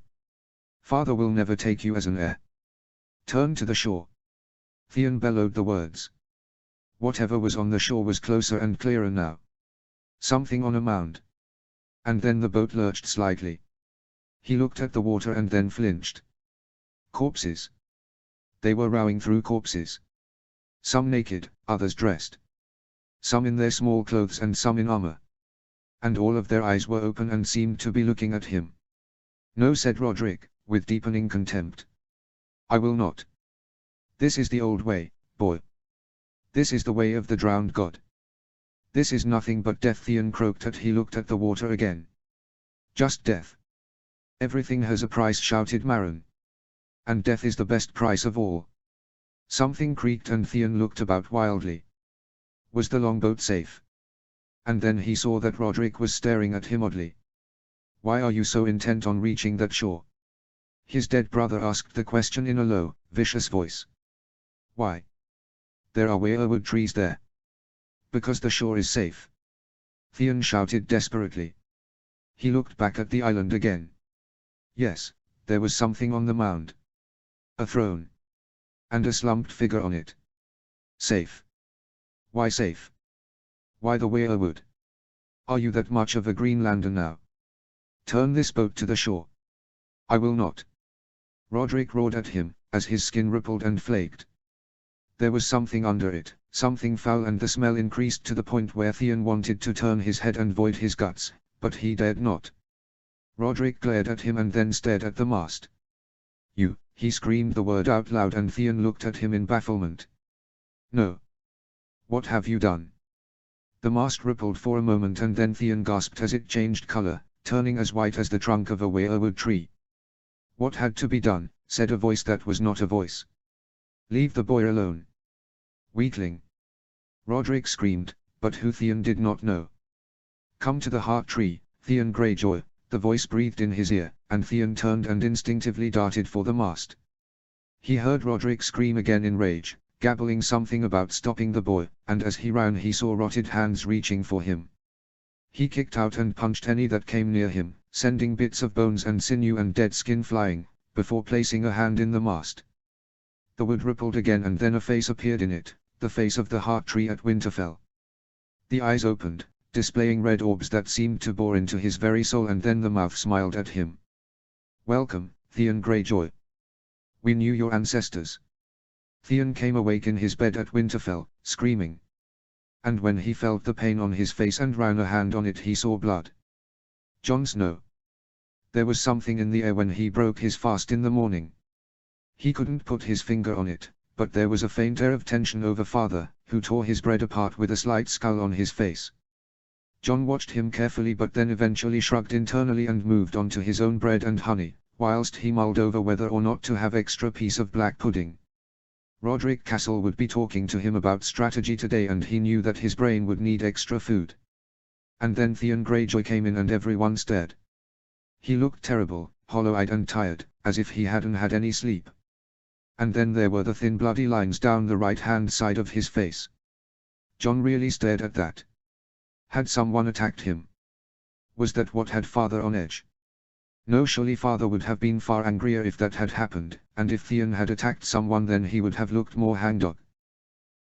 Father will never take you as an heir. Turn to the shore. Theon bellowed the words. Whatever was on the shore was closer and clearer now. Something on a mound. And then the boat lurched slightly. He looked at the water and then flinched. Corpses. They were rowing through corpses. Some naked, others dressed. Some in their small clothes and some in armor. And all of their eyes were open and seemed to be looking at him. No, said Roderick, with deepening contempt. I will not. This is the old way, boy. This is the way of the drowned god. This is nothing but death, Theon croaked as he looked at the water again. Just death. Everything has a price, shouted Maron. And death is the best price of all. Something creaked and Theon looked about wildly. Was the longboat safe? And then he saw that Roderick was staring at him oddly. Why are you so intent on reaching that shore? His dead brother asked the question in a low, vicious voice. Why? There are weirwood trees there. Because the shore is safe. Theon shouted desperately. He looked back at the island again. Yes, there was something on the mound. A throne. And a slumped figure on it. Safe. Why safe? Why the weirwood? Are you that much of a Greenlander now? Turn this boat to the shore. I will not. Roderick roared at him, as his skin rippled and flaked. There was something under it, something foul, and the smell increased to the point where Theon wanted to turn his head and void his guts, but he dared not. Roderick glared at him and then stared at the mast. You, he screamed the word out loud and Theon looked at him in bafflement. No. What have you done? The mast rippled for a moment and then Theon gasped as it changed color, turning as white as the trunk of a weirwood tree. What had to be done, said a voice that was not a voice. Leave the boy alone. Weakling. Roderick screamed, but who Theon did not know. Come to the heart tree, Theon Greyjoy, the voice breathed in his ear, and Theon turned and instinctively darted for the mast. He heard Roderick scream again in rage, gabbling something about stopping the boy, and as he ran he saw rotted hands reaching for him. He kicked out and punched any that came near him, sending bits of bones and sinew and dead skin flying, before placing a hand in the mast. The wood rippled again and then a face appeared in it, the face of the heart tree at Winterfell. The eyes opened, displaying red orbs that seemed to bore into his very soul, and then the mouth smiled at him. Welcome, Theon Greyjoy. We knew your ancestors. Theon came awake in his bed at Winterfell, screaming. And when he felt the pain on his face and ran a hand on it he saw blood. Jon Snow. There was something in the air when he broke his fast in the morning. He couldn't put his finger on it, but there was a faint air of tension over father, who tore his bread apart with a slight scowl on his face. Jon watched him carefully but then eventually shrugged internally and moved on to his own bread and honey, whilst he mulled over whether or not to have extra piece of black pudding. Roderick Castle would be talking to him about strategy today and he knew that his brain would need extra food. And then Theon Greyjoy came in and everyone stared. He looked terrible, hollow-eyed and tired, as if he hadn't had any sleep. And then there were the thin bloody lines down the right-hand side of his face. Jon really stared at that. Had someone attacked him? Was that what had father on edge? No, surely father would have been far angrier if that had happened, and if Theon had attacked someone then he would have looked more hangdog.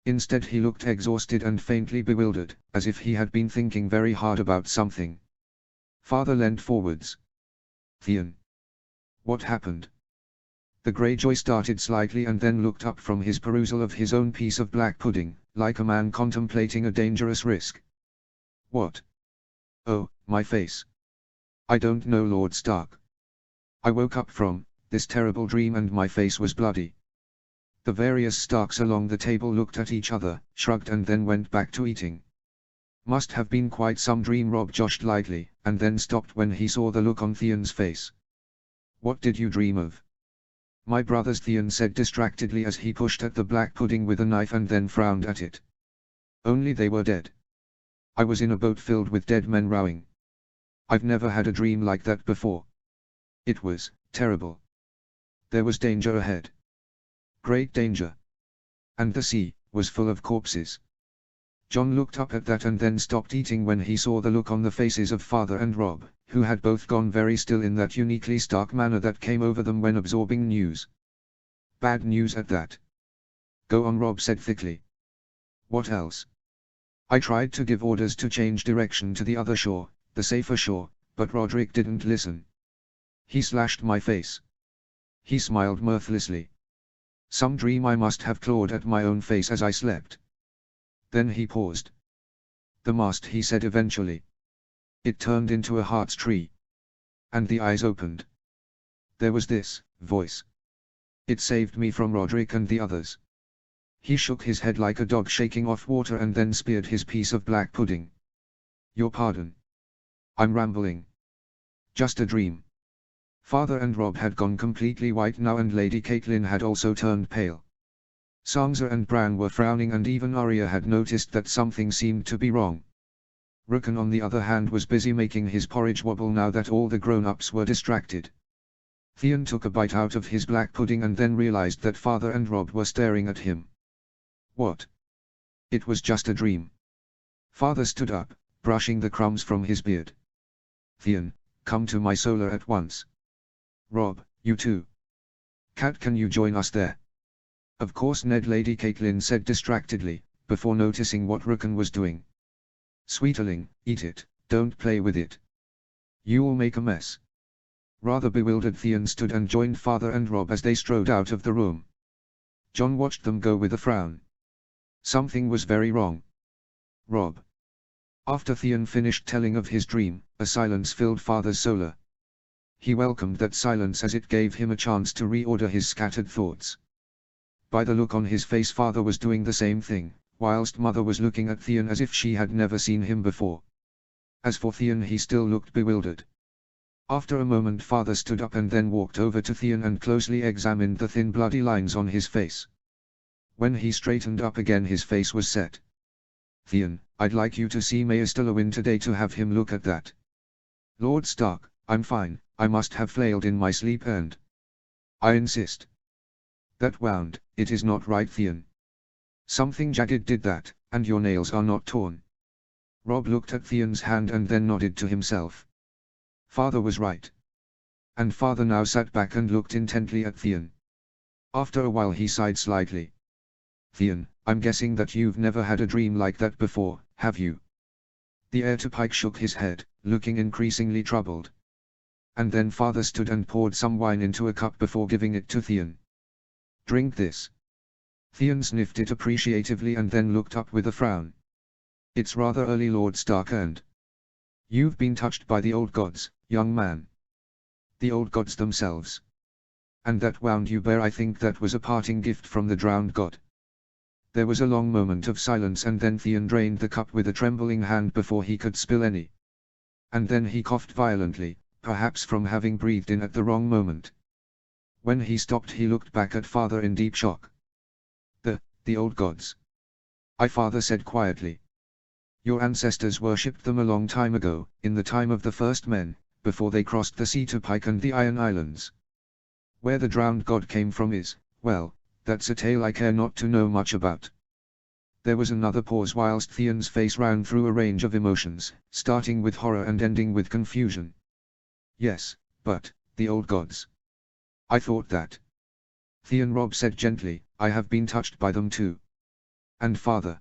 Instead he looked exhausted and faintly bewildered, as if he had been thinking very hard about something. Father leant forwards. Theon. What happened? The Greyjoy started slightly and then looked up from his perusal of his own piece of black pudding, like a man contemplating a dangerous risk. What? Oh, my face. I don't know, Lord Stark. I woke up from this terrible dream and my face was bloody. The various Starks along the table looked at each other, shrugged and then went back to eating. Must have been quite some dream, Robb joshed lightly, and then stopped when he saw the look on Theon's face. What did you dream of? My brothers, Theon said distractedly as he pushed at the black pudding with a knife and then frowned at it. Only they were dead. I was in a boat filled with dead men rowing. I've never had a dream like that before. It was terrible. There was danger ahead. Great danger. And the sea was full of corpses. Jon looked up at that and then stopped eating when he saw the look on the faces of Father and Robb, who had both gone very still in that uniquely stark manner that came over them when absorbing news. Bad news at that. Go on, Robb said thickly. What else? I tried to give orders to change direction to the other shore, the safer shore, but Roderick didn't listen. He slashed my face. He smiled mirthlessly. Some dream I must have clawed at my own face as I slept. Then he paused. The mast, he said eventually. It turned into a heart's tree. And the eyes opened. There was this voice. It saved me from Roderick and the others. He shook his head like a dog shaking off water and then speared his piece of black pudding. Your pardon. I'm rambling. Just a dream. Father and Robb had gone completely white now and Lady Catelyn had also turned pale. Sansa and Bran were frowning and even Arya had noticed that something seemed to be wrong. Rickon on the other hand was busy making his porridge wobble now that all the grown-ups were distracted. Theon took a bite out of his black pudding and then realized that Father and Robb were staring at him. What? It was just a dream. Father stood up, brushing the crumbs from his beard. Theon, come to my solar at once. Robb, you too. Cat, can you join us there? Of course, Ned, Lady Catelyn said distractedly, before noticing what Rickon was doing. Sweeterling, eat it, don't play with it. You'll make a mess. Rather bewildered, Theon stood and joined Father and Robb as they strode out of the room. Jon watched them go with a frown. Something was very wrong. Robb. After Theon finished telling of his dream, a silence filled Father's solar. He welcomed that silence as it gave him a chance to reorder his scattered thoughts. By the look on his face, Father was doing the same thing, whilst Mother was looking at Theon as if she had never seen him before. As for Theon, he still looked bewildered. After a moment, Father stood up and then walked over to Theon and closely examined the thin bloody lines on his face. When he straightened up again, his face was set. Theon, I'd like you to see Maester Lewin today to have him look at that. Lord Stark, I'm fine, I must have flailed in my sleep and... I insist. That wound, it is not right, Theon. Something jagged did that, and your nails are not torn. Robb looked at Theon's hand and then nodded to himself. Father was right. And Father now sat back and looked intently at Theon. After a while he sighed slightly. Theon, I'm guessing that you've never had a dream like that before, have you? The heir to Pike shook his head, looking increasingly troubled. And then Father stood and poured some wine into a cup before giving it to Theon. Drink this. Theon sniffed it appreciatively and then looked up with a frown. It's rather early, Lord Stark, and... You've been touched by the old gods, young man. The old gods themselves. And that wound you bear, I think that was a parting gift from the drowned god. There was a long moment of silence and then Theon drained the cup with a trembling hand before he could spill any. And then he coughed violently, perhaps from having breathed in at the wrong moment. When he stopped, he looked back at Father in deep shock. The old gods. Father said quietly. Your ancestors worshipped them a long time ago, in the time of the first men, before they crossed the sea to Pike and the Iron Islands. Where the drowned god came from is, well, that's a tale I care not to know much about. There was another pause whilst Theon's face ran through a range of emotions, starting with horror and ending with confusion. Yes, but, the old gods. I thought that. Theon, Robb said gently, I have been touched by them too. And father.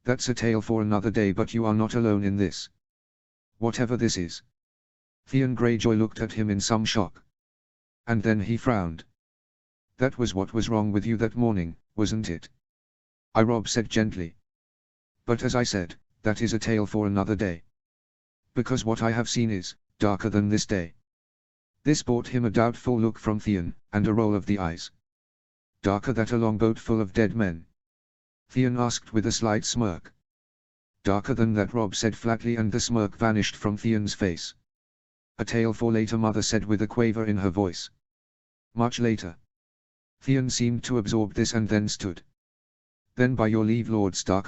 That's a tale for another day, but you are not alone in this. Whatever this is. Theon Greyjoy looked at him in some shock. And then he frowned. That was what was wrong with you that morning, wasn't it? Robb said gently. But as I said, that is a tale for another day. Because what I have seen is darker than this day. This brought him a doubtful look from Theon, and a roll of the eyes. Darker than a longboat full of dead men? Theon asked with a slight smirk. Darker than that, Robb said flatly, and the smirk vanished from Theon's face. A tale for later, Mother said with a quaver in her voice. Much later. Theon seemed to absorb this and then stood. Then by your leave, Lord Stark,